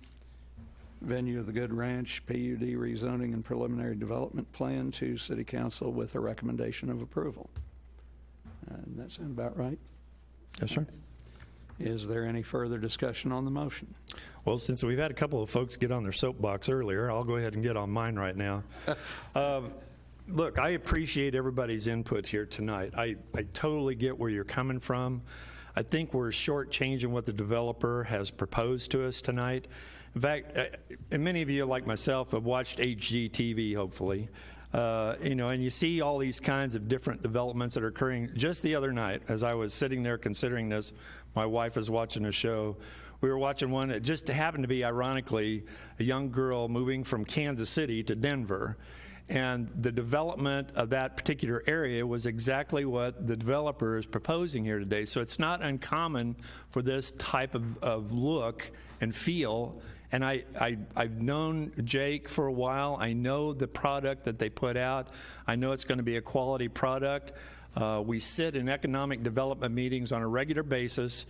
venue of the Good Ranch PUD rezoning and preliminary development plan, to City Council with a recommendation of approval. Does that sound about right? Yes, sir. Is there any further discussion on the motion? Well, since we've had a couple of folks get on their soapbox earlier, I'll go ahead and get on mine right now. Look, I appreciate everybody's input here tonight. I totally get where you're coming from. I think we're shortchanging what the developer has proposed to us tonight. In fact, and many of you, like myself, have watched HGTV, hopefully. And you see all these kinds of different developments that are occurring. Just the other night, as I was sitting there considering this, my wife was watching a show. We were watching one that just happened to be, ironically, a young girl moving from Kansas City to Denver. And the development of that particular area was exactly what the developer is proposing here today. So it's not uncommon for this type of look and feel. And I've known Jake for a while. I know the product that they put out. I know it's going to be a quality product. We sit in economic development meetings on a regular basis,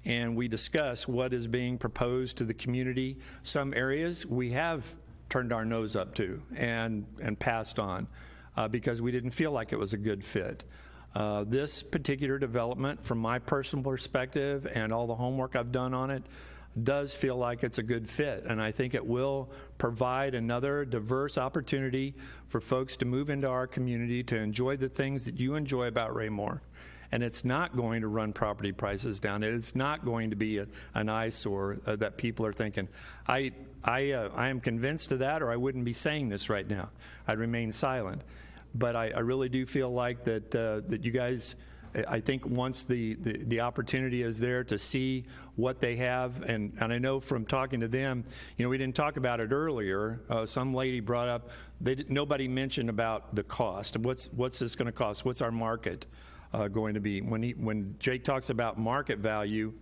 and we discuss what is being proposed to the community. Some areas we have turned our nose up to and passed on because we didn't feel like it was a good fit. This particular development, from my personal perspective and all the homework I've done on it, does feel like it's a good fit, and I think it will provide another diverse opportunity for folks to move into our community, to enjoy the things that you enjoy about Raymore. And it's not going to run property prices down. It's not going to be an eyesore that people are thinking. I am convinced of that, or I wouldn't be saying this right now. I'd remain silent. But I really do feel like that you guys, I think once the opportunity is there to see what they have, and I know from talking to them, we didn't talk about it earlier. Some lady brought up, nobody mentioned about the cost. What's this going to cost? What's our market going to be? When Jake talks about market value,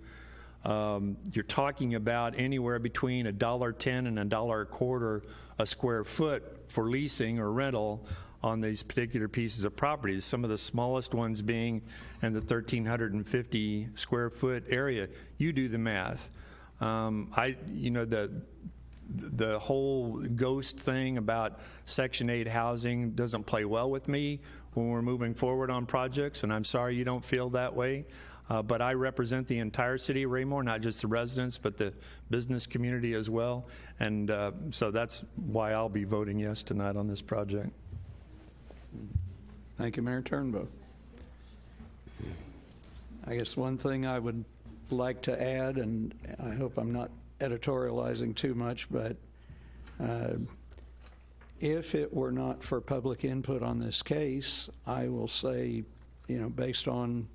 you're talking about anywhere between $1.10 and $1.25 a square foot for leasing or rental on these particular pieces of properties, some of the smallest ones being in the 1,350 square foot area. You do the math. The whole ghost thing about Section 8 housing doesn't play well with me when we're moving forward on projects, and I'm sorry you don't feel that way. But I represent the entire city of Raymore, not just the residents, but the business community as well. And so that's why I'll be voting yes tonight on this project. Thank you, Mayor Turnbow. I guess one thing I would like to add, and I hope I'm not editorializing too much, but if it were not for public input on this case, I will say, based on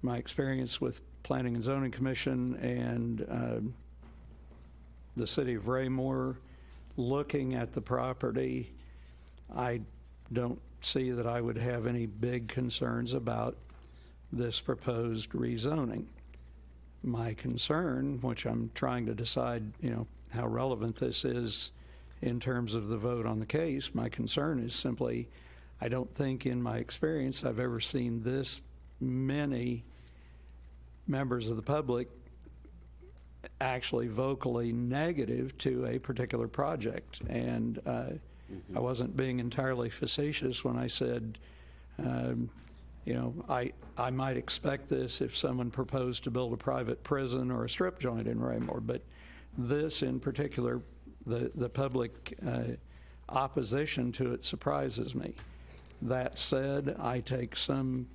my experience with Planning and Zoning Commission and the city of Raymore, looking at the property, I don't see that I would have any big concerns about this proposed rezoning. My concern, which I'm trying to decide, how relevant this is in terms of the vote on the case, my concern is simply, I don't think in my experience I've ever seen this many members of the public actually vocally negative to a particular project. And I wasn't being entirely facetious when I said, I might expect this if someone proposed to build a private prison or a strip joint in Raymore, but this in particular, the public opposition to it surprises me. That said, I take some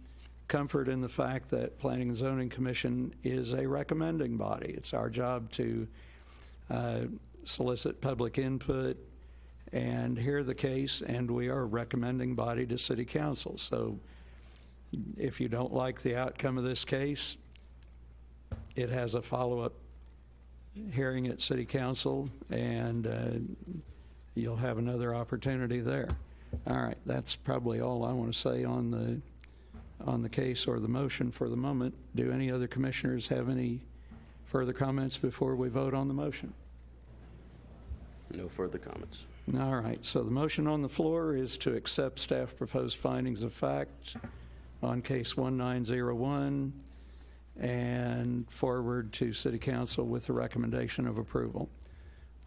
comfort in the fact that Planning and Zoning Commission is a recommending body. It's our job to solicit public input and hear the case, and we are a recommending body to City Council. So if you don't like the outcome of this case, it has a follow-up hearing at City Council, and you'll have another opportunity there. All right, that's probably all I want to say on the case or the motion for the moment. Do any other commissioners have any further comments before we vote on the motion? No further comments. All right, so the motion on the floor is to accept staff proposed findings of fact on case 1901 and forward to City Council with the recommendation of approval.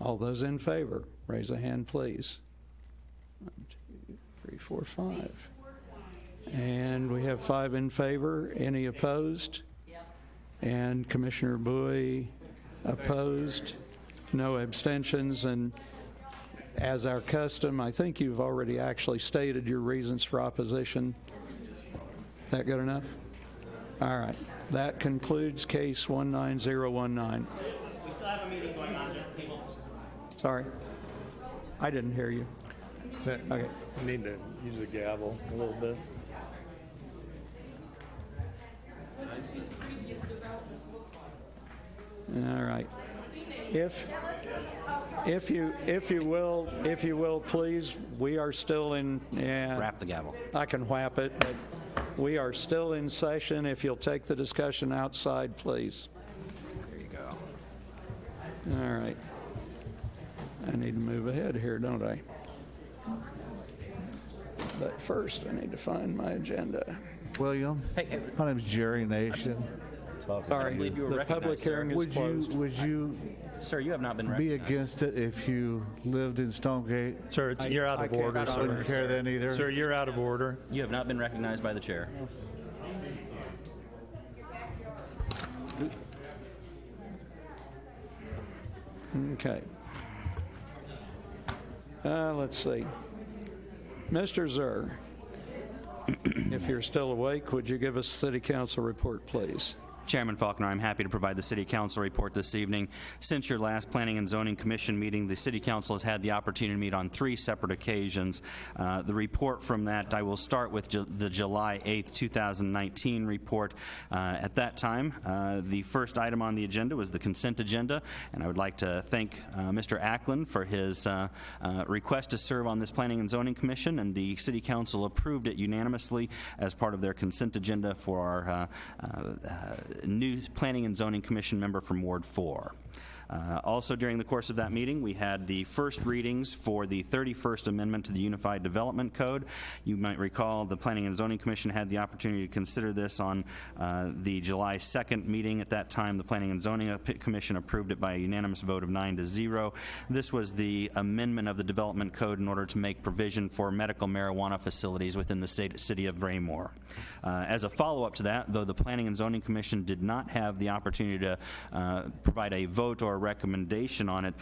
All those in favor, raise a hand, please. 1, 2, 3, 4, 5. And we have 5 in favor. Any opposed? And Commissioner Bowie opposed. No abstentions. And as our custom, I think you've already actually stated your reasons for opposition. Is that good enough? All right. That concludes case 19019. We still have a meeting going on, just people. Sorry. I didn't hear you. Okay. I need to use the gavel a little bit. All right. If you will, please, we are still in. Yeah, Wrap the gavel. I can whap it, but we are still in session. If you'll take the discussion outside, please. There you go. All right. I need to move ahead here, don't I? But first, I need to find my agenda. William? Hey. My name's Jerry Nation. Sorry, believe you were the recognized, public hearing sir. is closed. Would you Sir, you have not been be recognized. against it if you lived in Stonegate? Sir, you're out of order, I wouldn't care then either. Sir, you're out of order. You have not been recognized by the chair. Okay. Let's see. Mr. Zur, if you're still awake, would you give us the city council report, please? Chairman Faulkner, I'm happy to provide the City Council report this evening. Since your last Planning and Zoning Commission meeting, the City Council has had the opportunity to meet on 3 separate occasions. The report from that, I will start with the July 8th, 2019 report. At that time, the first item on the agenda was the consent agenda, and I would like to thank Mr. Ackland for his request to serve on this Planning and Zoning Commission, and the City Council approved it unanimously as part of their consent agenda for our new Planning and Zoning Commission member from Ward 4. Also during the course of that meeting, we had the first readings for the 31st Amendment to the Unified Development Code. You might recall the Planning and Zoning Commission had the opportunity to consider this on the July 2nd meeting. At that time, the Planning and Zoning Commission approved it by a unanimous vote of 9-0. This was the amendment of the Development Code in order to make provision for medical marijuana facilities within the city of Raymore. As a follow-up to that, though the Planning and Zoning Commission did not have the opportunity to provide a vote or a recommendation on it,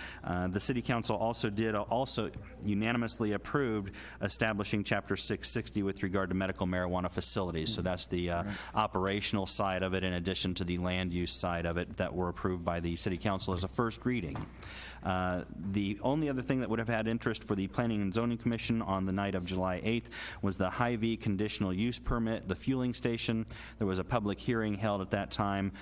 the City Council also unanimously approved establishing Chapter 660 with regard to medical marijuana facilities. So that's the operational side of it, in addition to the land use side of it, that were approved by the City Council as a first reading. The only other thing that would have had interest for the Planning and Zoning Commission on the night of July 8th was the Hy-Vee conditional use permit, the fueling station. There was a public hearing held at that time.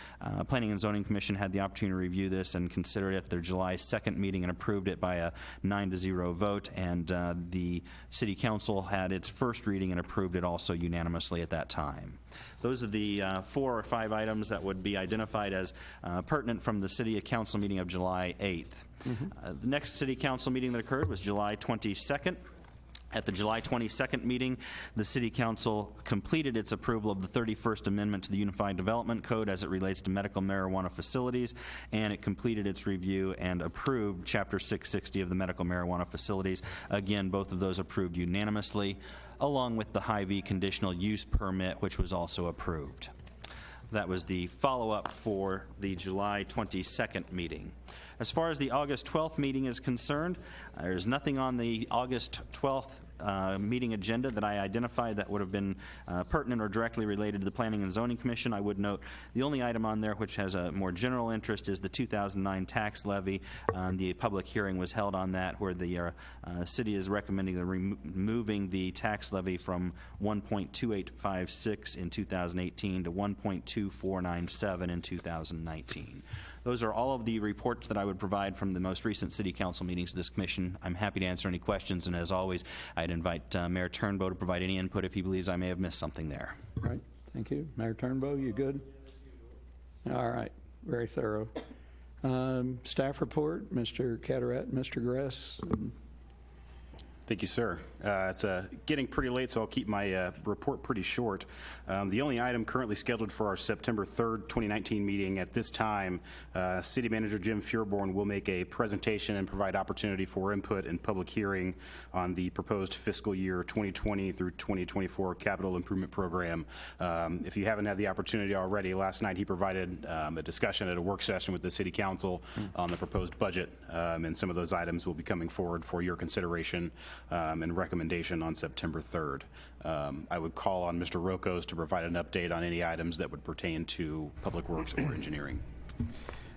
Planning and Zoning Commission had the opportunity to review this and consider it at their July 2nd meeting and approved it by a 9-0 vote, and the City Council had its first reading and approved it also unanimously at that time. Those are the 4 or 5 items that would be identified as pertinent from the City Council meeting of July 8th. The next City Council meeting that occurred was July 22nd. At the July 22nd meeting, the City Council completed its approval of the 31st Amendment to the Unified Development Code as it relates to medical marijuana facilities, and it completed its review and approved Chapter 660 of the medical marijuana facilities. Again, both of those approved unanimously, along with the Hy-Vee conditional use permit, which was also approved. That was the follow-up for the July 22nd meeting. As far as the August 12th meeting is concerned, there's nothing on the August 12th meeting agenda that I identified that would have been pertinent or directly related to the Planning and Zoning Commission. I would note the only item on there which has a more general interest is the 2009 tax levy. The public hearing was held on that, where the city is recommending removing the tax levy from 1.2856 in 2018 to 1.2497 in 2019. Those are all of the reports that I would provide from the most recent City Council meetings of this commission. I'm happy to answer any questions, and as always, I'd invite Mayor Turnbow to provide any input if he believes I may have missed something there. All right, thank you. Mayor Turnbow, you good? All right, very thorough. Staff report, Mr. Catarat, Mr. Gress. Thank you, sir. It's getting pretty late, so I'll keep my report pretty short. The only item currently scheduled for our September 3rd, 2019 meeting at this time, City Manager Jim Fuhrborn will make a presentation and provide opportunity for input and public hearing on the proposed fiscal year 2020 through 2024 capital improvement program. If you haven't had the opportunity already, last night he provided a discussion at a work session with the City Council on the proposed budget, and some of those items will be coming forward for your consideration and recommendation on September 3rd. I would call on Mr. Rokos to provide an update on any items that would pertain to Public Works or engineering.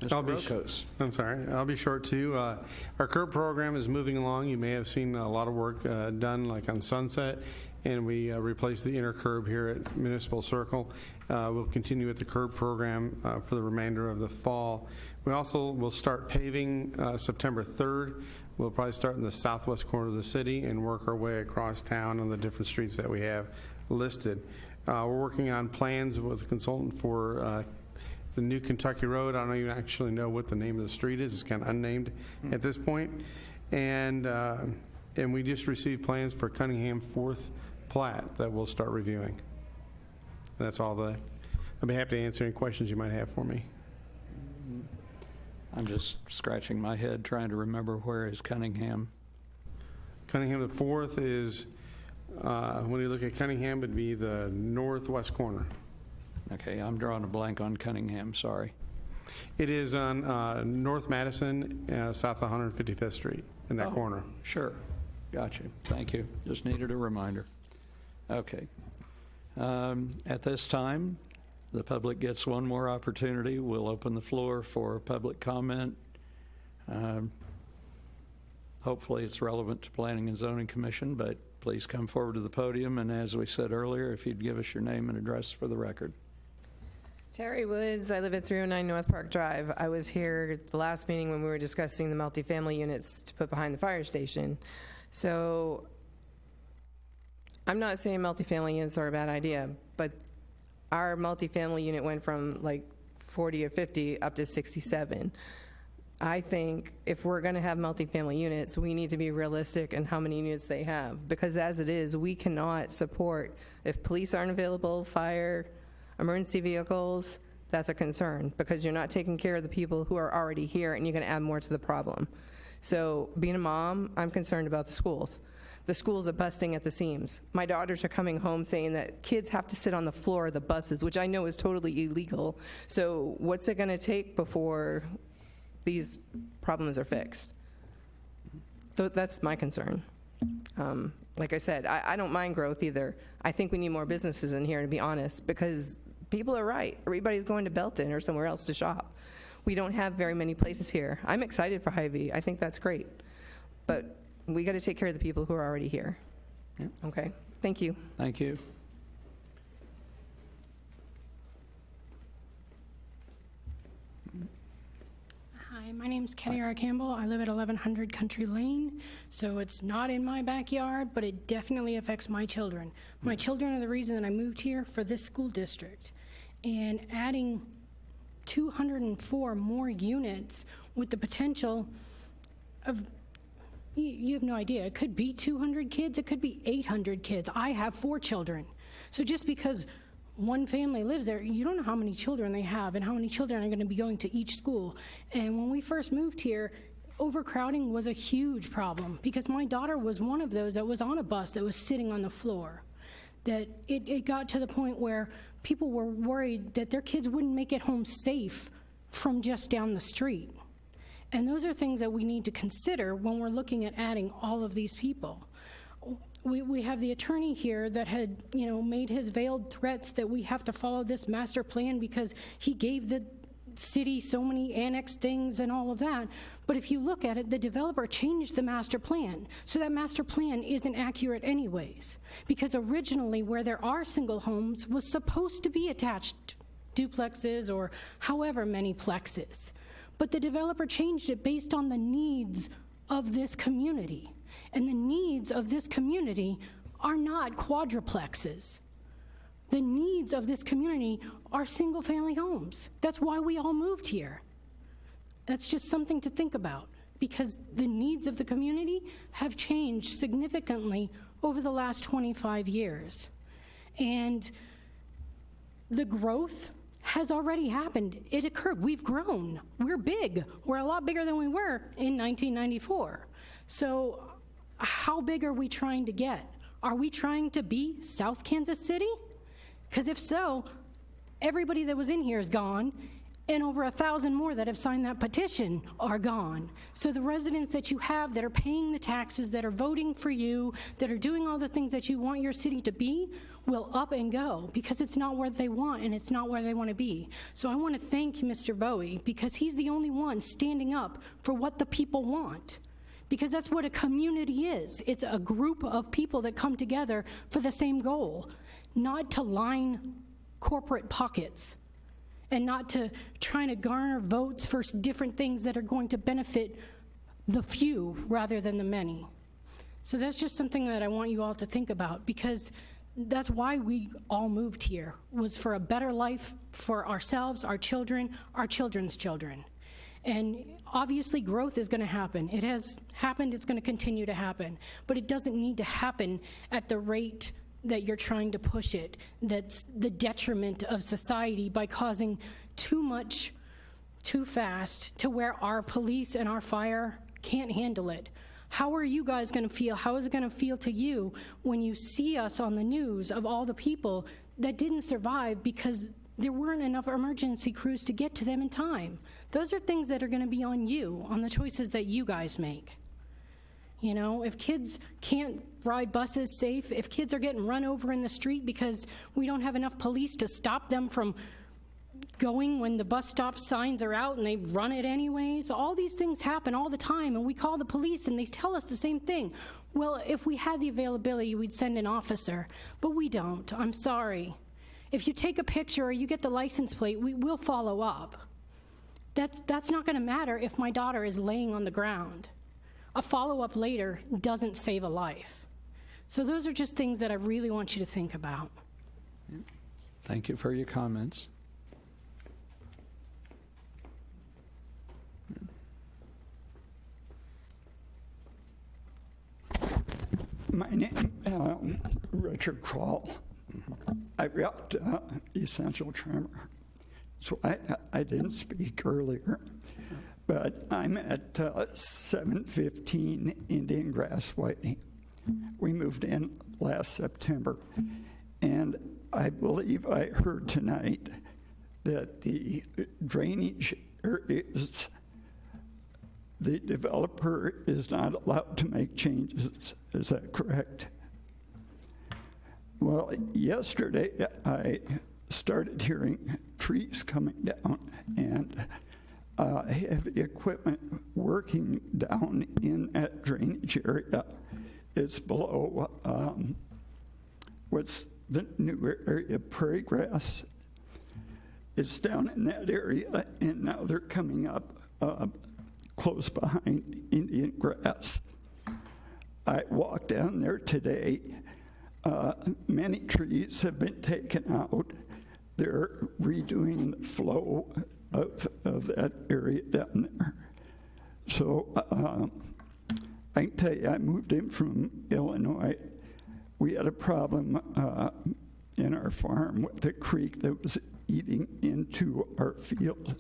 I'm sorry, I'll be short too. Our curb program is moving along. You may have seen a lot of work done, like on Sunset, and we replaced the inner curb here at Municipal Circle. We'll continue with the curb program for the remainder of the fall. We also will start paving September 3rd. We'll probably start in the southwest corner of the city and work our way across town on the different streets that we have listed. We're working on plans with a consultant for the new Kentucky Road. I don't even actually know what the name of the street is. It's kind of unnamed at this point. And we just received plans for Cunningham 4th plat that we'll start reviewing. That's all I'll be happy to answer any questions you might have for me. I'm just scratching my head trying to remember where is Cunningham. Cunningham the 4th is, when you look at Cunningham, it'd be the northwest corner. Okay, I'm drawing a blank on Cunningham, sorry. It is on North Madison, south of 155th Street, in that corner. Sure. Got you. Thank you. Just needed a reminder. Okay. At this time, the public gets one more opportunity. We'll open the floor for public comment. Hopefully it's relevant to Planning and Zoning Commission, but please come forward to the podium. And as we said earlier, if you'd give us your name and address for the record. Terry Woods, I live at 309 North Park Drive. I was here at the last meeting when we were discussing the multifamily units to put behind the fire station. So I'm not saying multifamily units are a bad idea, but our multifamily unit went from like 40 or 50 up to 67. I think if we're going to have multifamily units, we need to be realistic in how many units they have, because as it is, we cannot support, if police aren't available, fire, emergency vehicles, that's a concern, because you're not taking care of the people who are already here, and you're going to add more to the problem. So being a mom, I'm concerned about the schools. The schools are busting at the seams. My daughters are coming home saying that kids have to sit on the floor of the buses, which I know is totally illegal. So what's it going to take before these problems are fixed? That's my concern. Like I said, I don't mind growth either. I think we need more businesses in here, to be honest, because people are right. Everybody's going to Belton or somewhere else to shop. We don't have very many places here. I'm excited for Hy-Vee. I think that's great. But we got to take care of the people who are already here. Yeah. Okay, thank you. Thank you. Hi, my name's Kenny R. Campbell. I live at 1100 Country Lane, so it's not in my backyard, but it definitely affects my children. My children are the reason that I moved here for this school district. And adding 204 more units with the potential of, you have no idea, it could be 200 kids, it could be 800 kids. I have 4 children. So just because one family lives there, you don't know how many children they have and how many children are going to be going to each school. And when we first moved here, overcrowding was a huge problem, because my daughter was one of those that was on a bus that was sitting on the floor. That it got to the point where people were worried that their kids wouldn't make it home safe from just down the street. And those are things that we need to consider when we're looking at adding all of these people. We have the attorney here that had, made his veiled threats that we have to follow this master plan because he gave the city so many annexed things and all of that. But if you look at it, the developer changed the master plan. So that master plan isn't accurate anyways. Because originally where there are single homes was supposed to be attached duplexes or however many plexes. But the developer changed it based on the needs of this community. And the needs of this community are not quadruplexes. The needs of this community are single-family homes. That's why we all moved here. That's just something to think about, because the needs of the community have changed significantly over the last 25 years. And the growth has already happened. It occurred. We've grown. We're big. We're a lot bigger than we were in 1994. So how big are we trying to get? Are we trying to be South Kansas City? Because if so, everybody that was in here is gone, and over 1,000 more that have signed that petition are gone. So the residents that you have that are paying the taxes, that are voting for you, that are doing all the things that you want your city to be, will up and go, because it's not where they want and it's not where they want to be. So I want to thank Mr. Bowie, because he's the only one standing up for what the people want. Because that's what a community is. It's a group of people that come together for the same goal, not to line corporate pockets and not to trying to garner votes for different things that are going to benefit the few rather than the many. So that's just something that I want you all to think about, because that's why we all moved here, was for a better life for ourselves, our children, our children's children. And obviously growth is going to happen. It has happened, it's going to continue to happen. But it doesn't need to happen at the rate that you're trying to push it. That's the detriment of society, by causing too much, too fast, to where our police and our fire can't handle it. How are you guys going to feel? How is it going to feel to you when you see us on the news of all the people that didn't survive because there weren't enough emergency crews to get to them in time. Those are things that are going to be on you, on the choices that you guys make. You know, if kids can't ride buses safe, if kids are getting run over in the street because we don't have enough police to stop them from going when the bus stop signs are out and they run it anyways, all these things happen all the time, and we call the police and they tell us the same thing. Well, if we had the availability, we'd send an officer, but we don't. I'm sorry. If you take a picture or you get the license plate, we will follow up. That's not going to matter if my daughter is laying on the ground. A follow-up later doesn't save a life. So those are just things that I really want you to think about. Thank you for your comments. My name is Richard Kroll. I rep Essential Trimmer, so I didn't speak earlier, but I'm at 715 Indian Grass Way. We moved in last September, and I believe I heard tonight that the drainage areas, the developer is not allowed to make changes. Is that correct? Well, yesterday I started hearing trees coming down and heavy equipment working down in that drainage area. It's below what's the new area, Prairie Grass. It's down in that area, and now they're coming up close behind Indian Grass. I walked down there today. Many trees have been taken out. They're redoing the flow of that area down there. So I can tell you, I moved in from Illinois. We had a problem in our farm with the creek that was eating into our field.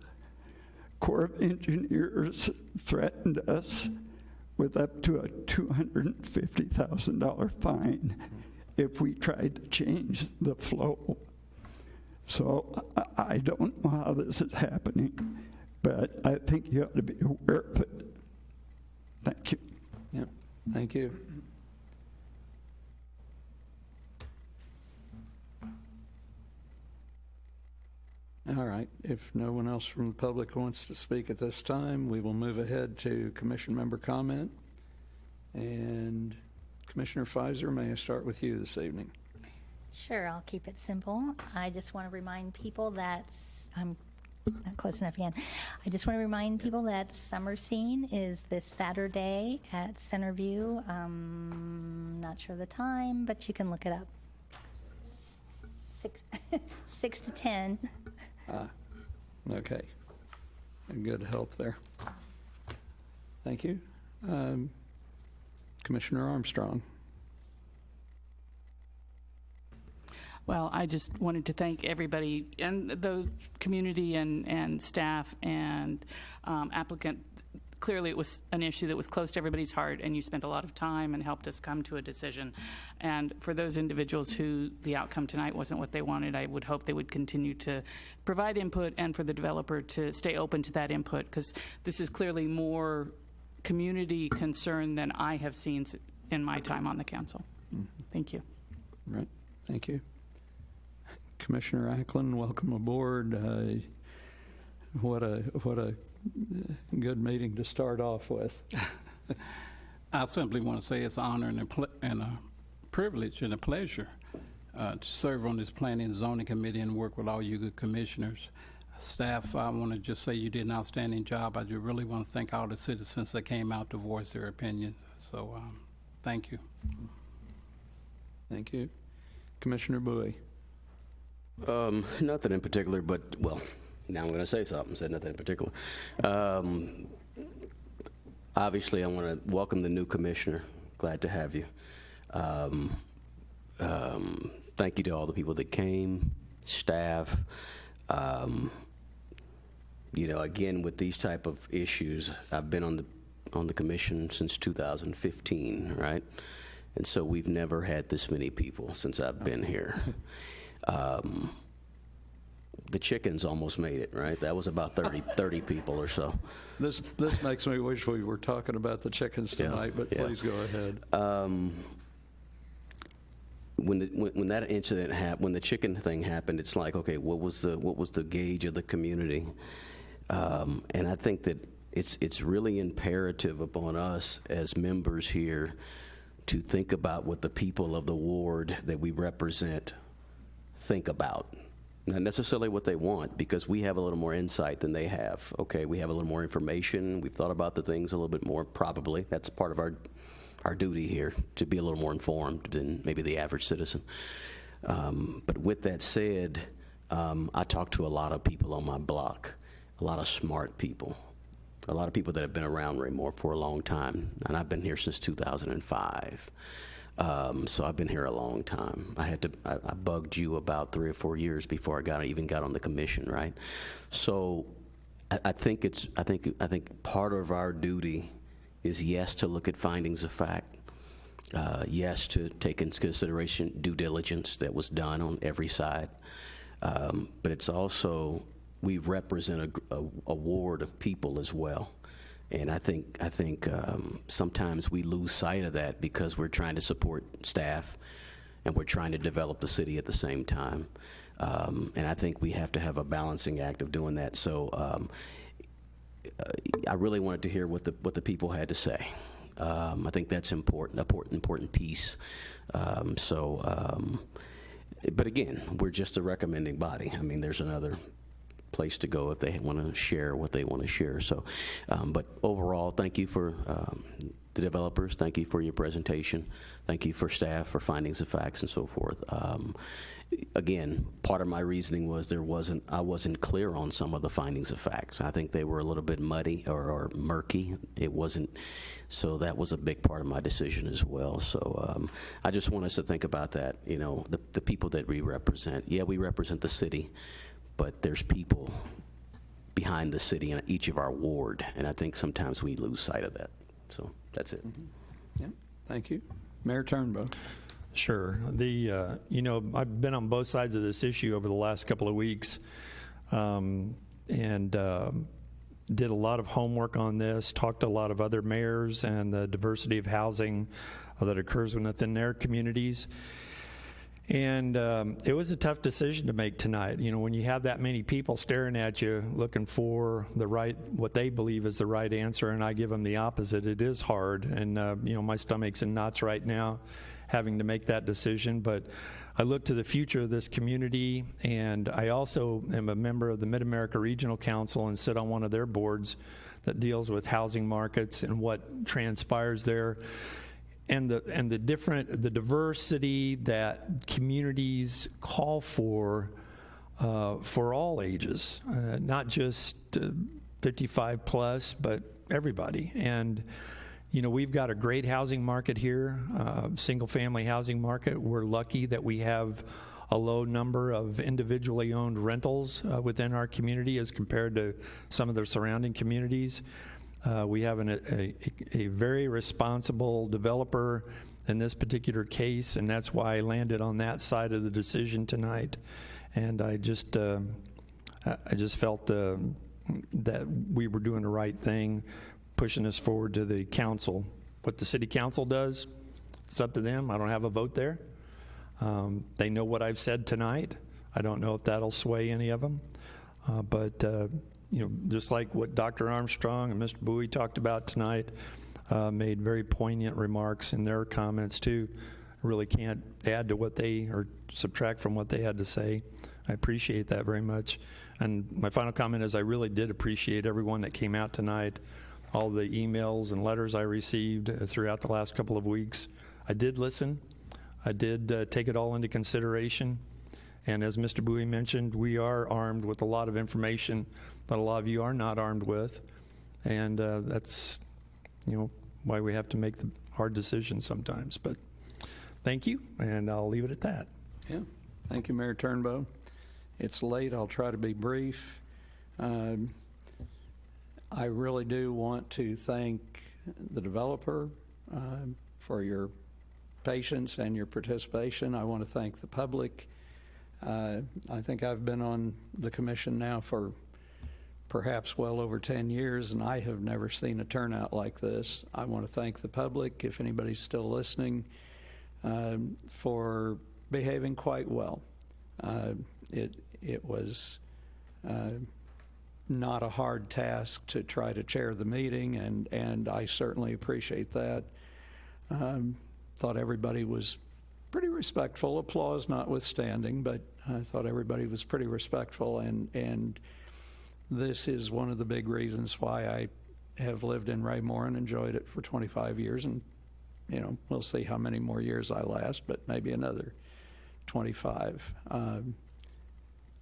Corps of Engineers threatened us with up to a $250,000 fine if we tried to change the flow. So I don't know how this is happening, but I think you ought to be aware of it. Thank you. Yep, thank you. All right, if no one else from the public wants to speak at this time, we will move ahead to commission member comment. And Commissioner Fizer, may I start with you this evening? Sure, I'll keep it simple. I just want to remind people that, I'm not close enough again. I just want to remind people that Summer Scene is this Saturday at Centerview. Not sure the time, but you can look it up. 6 to 10. Okay. Good help there. Thank you. Commissioner Armstrong. Well, I just wanted to thank everybody and the community and staff and applicant. Clearly, it was an issue that was close to everybody's heart, and you spent a lot of time and helped us come to a decision. And for those individuals who the outcome tonight wasn't what they wanted, I would hope they would continue to provide input, and for the developer to stay open to that input, because this is clearly more community concern than I have seen in my time on the council. Thank you. Right. Thank you. Commissioner Ackland, welcome aboard. What a good meeting to start off with. I simply want to say it's an honor and a privilege and a pleasure to serve on this planning and zoning committee and work with all you good commissioners. Staff, I want to just say you did an outstanding job. I do really want to thank all the citizens that came out to voice their opinions. So thank you. Thank you. Commissioner Bowie. Nothing in particular, but, well, now I'm going to say something. Said nothing in particular. Obviously, I want to welcome the new commissioner. Glad to have you. Thank you to all the people that came, staff. You know, again, with these type of issues, I've been on the commission since 2015, right? And so we've never had this many people since I've been here. the chickens almost made it, right? That was about 30 people or so. This makes me wish we were talking about the chickens tonight, but yeah. please go ahead. When that incident happened, when the chicken thing happened, it's like, okay, what was the gauge of the community? And I think that it's really imperative upon us as members here to think about what the people of the ward that we represent think about. Not necessarily what they want, because we have a little more insight than they have. Okay, we have a little more information. We've thought about the things a little bit more, probably. That's part of our duty here, to be a little more informed than maybe the average citizen. But with that said, I talk to a lot of people on my block, a lot of smart people, a lot of people that have been around Raymore for a long time, and I've been here since 2005. So I've been here a long time. I bugged you about 3 or 4 years before I even got on the commission, right? So I think part of our duty is, yes, to look at findings of fact, yes, to take into consideration due diligence that was done on every side, but it's also, we represent a ward of people as well. And I think sometimes we lose sight of that because we're trying to support staff and we're trying to develop the city at the same time. And I think we have to have a balancing act of doing that. So I really wanted to hear what the people had to say. I think that's important piece. But again, we're just a recommending body. I mean, there's another place to go if they want to share what they want to share. So, but overall, thank you for the developers. Thank you for your presentation. Thank you for staff for findings of facts and so forth. Again, part of my reasoning was I wasn't clear on some of the findings of facts. I think they were a little bit muddy or murky. It wasn't, so that was a big part of my decision as well. So I just want us to think about that. You know, the people that we represent. Yeah, we represent the city, but there's people behind the city in each of our ward, and I think sometimes we lose sight of that. So that's it. Mm-hmm. Yeah, thank you. Mayor Turnbow. Sure. I've been on both sides of this issue over the last couple of weeks, and did a lot of homework on this, talked to a lot of other mayors and the diversity of housing that occurs within their communities. And it was a tough decision to make tonight. You know, when you have that many people staring at you looking for what they believe is the right answer, and I give them the opposite, it is hard. And, my stomach's in knots right now having to make that decision. But I look to the future of this community, and I also am a member of the Mid-America Regional Council and sit on one of their boards that deals with housing markets and what transpires there. And the diversity that communities call for all ages, not just 55 plus, but everybody. And we've got a great housing market here, single family housing market. We're lucky that we have a low number of individually owned rentals within our community as compared to some of the surrounding communities. We have a very responsible developer in this particular case, and that's why I landed on that side of the decision tonight. And I just felt that we were doing the right thing, pushing us forward to the council. What the city council does, it's up to them. I don't have a vote there. They know what I've said tonight. I don't know if that'll sway any of them, but just like what Dr. Armstrong and Mr. Bowie talked about tonight, made very poignant remarks in their comments too. Really can't add to what or subtract from what they had to say. I appreciate that very much. And my final comment is I really did appreciate everyone that came out tonight, all the emails and letters I received throughout the last couple of weeks. I did listen. I did take it all into consideration. And as Mr. Bowie mentioned, we are armed with a lot of information that a lot of you are not armed with. And that's, why we have to make the hard decisions sometimes. But thank you, and I'll leave it at that. Yeah, thank you, Mayor Turnbow. It's late, I'll try to be brief. I really do want to thank the developer for your patience and your participation. I want to thank the public. I think I've been on the commission now for perhaps well over 10 years, and I have never seen a turnout like this. I want to thank the public, if anybody's still listening, for behaving quite well. It was not a hard task to try to chair the meeting, and I certainly appreciate that. Thought everybody was pretty respectful, applause notwithstanding, but I thought everybody was pretty respectful, and this is one of the big reasons why I have lived in Raymore and enjoyed it for 25 years, and we'll see how many more years I last, but maybe another 25.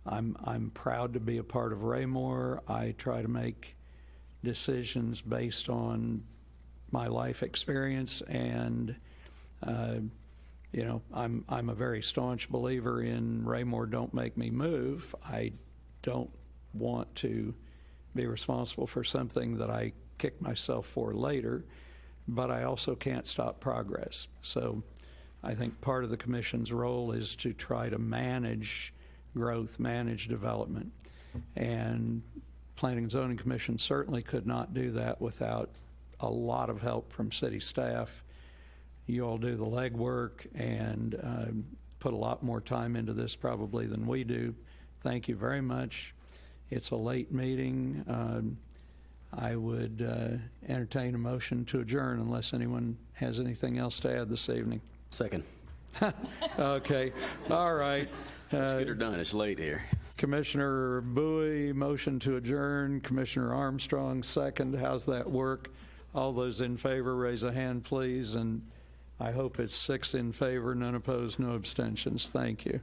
I'm proud to be a part of Raymore. I try to make decisions based on my life experience, and I'm a very staunch believer in Raymore don't make me move. I don't want to be responsible for something that I kick myself for later, but I also can't stop progress. So I think part of the commission's role is to try to manage growth, manage development. And Planning and Zoning Commission certainly could not do that without a lot of help from city staff. You all do the legwork and put a lot more time into this probably than we do. Thank you very much. It's a late meeting. I would entertain a motion to adjourn unless anyone has anything else to add this evening. Second. Okay. All right. Let's get her done. It's late here. Commissioner Bowie, motion to adjourn. Commissioner Armstrong, second. How's that work? All those in favor, raise a hand, please. And I hope it's 6 in favor, none opposed, no abstentions. Thank you.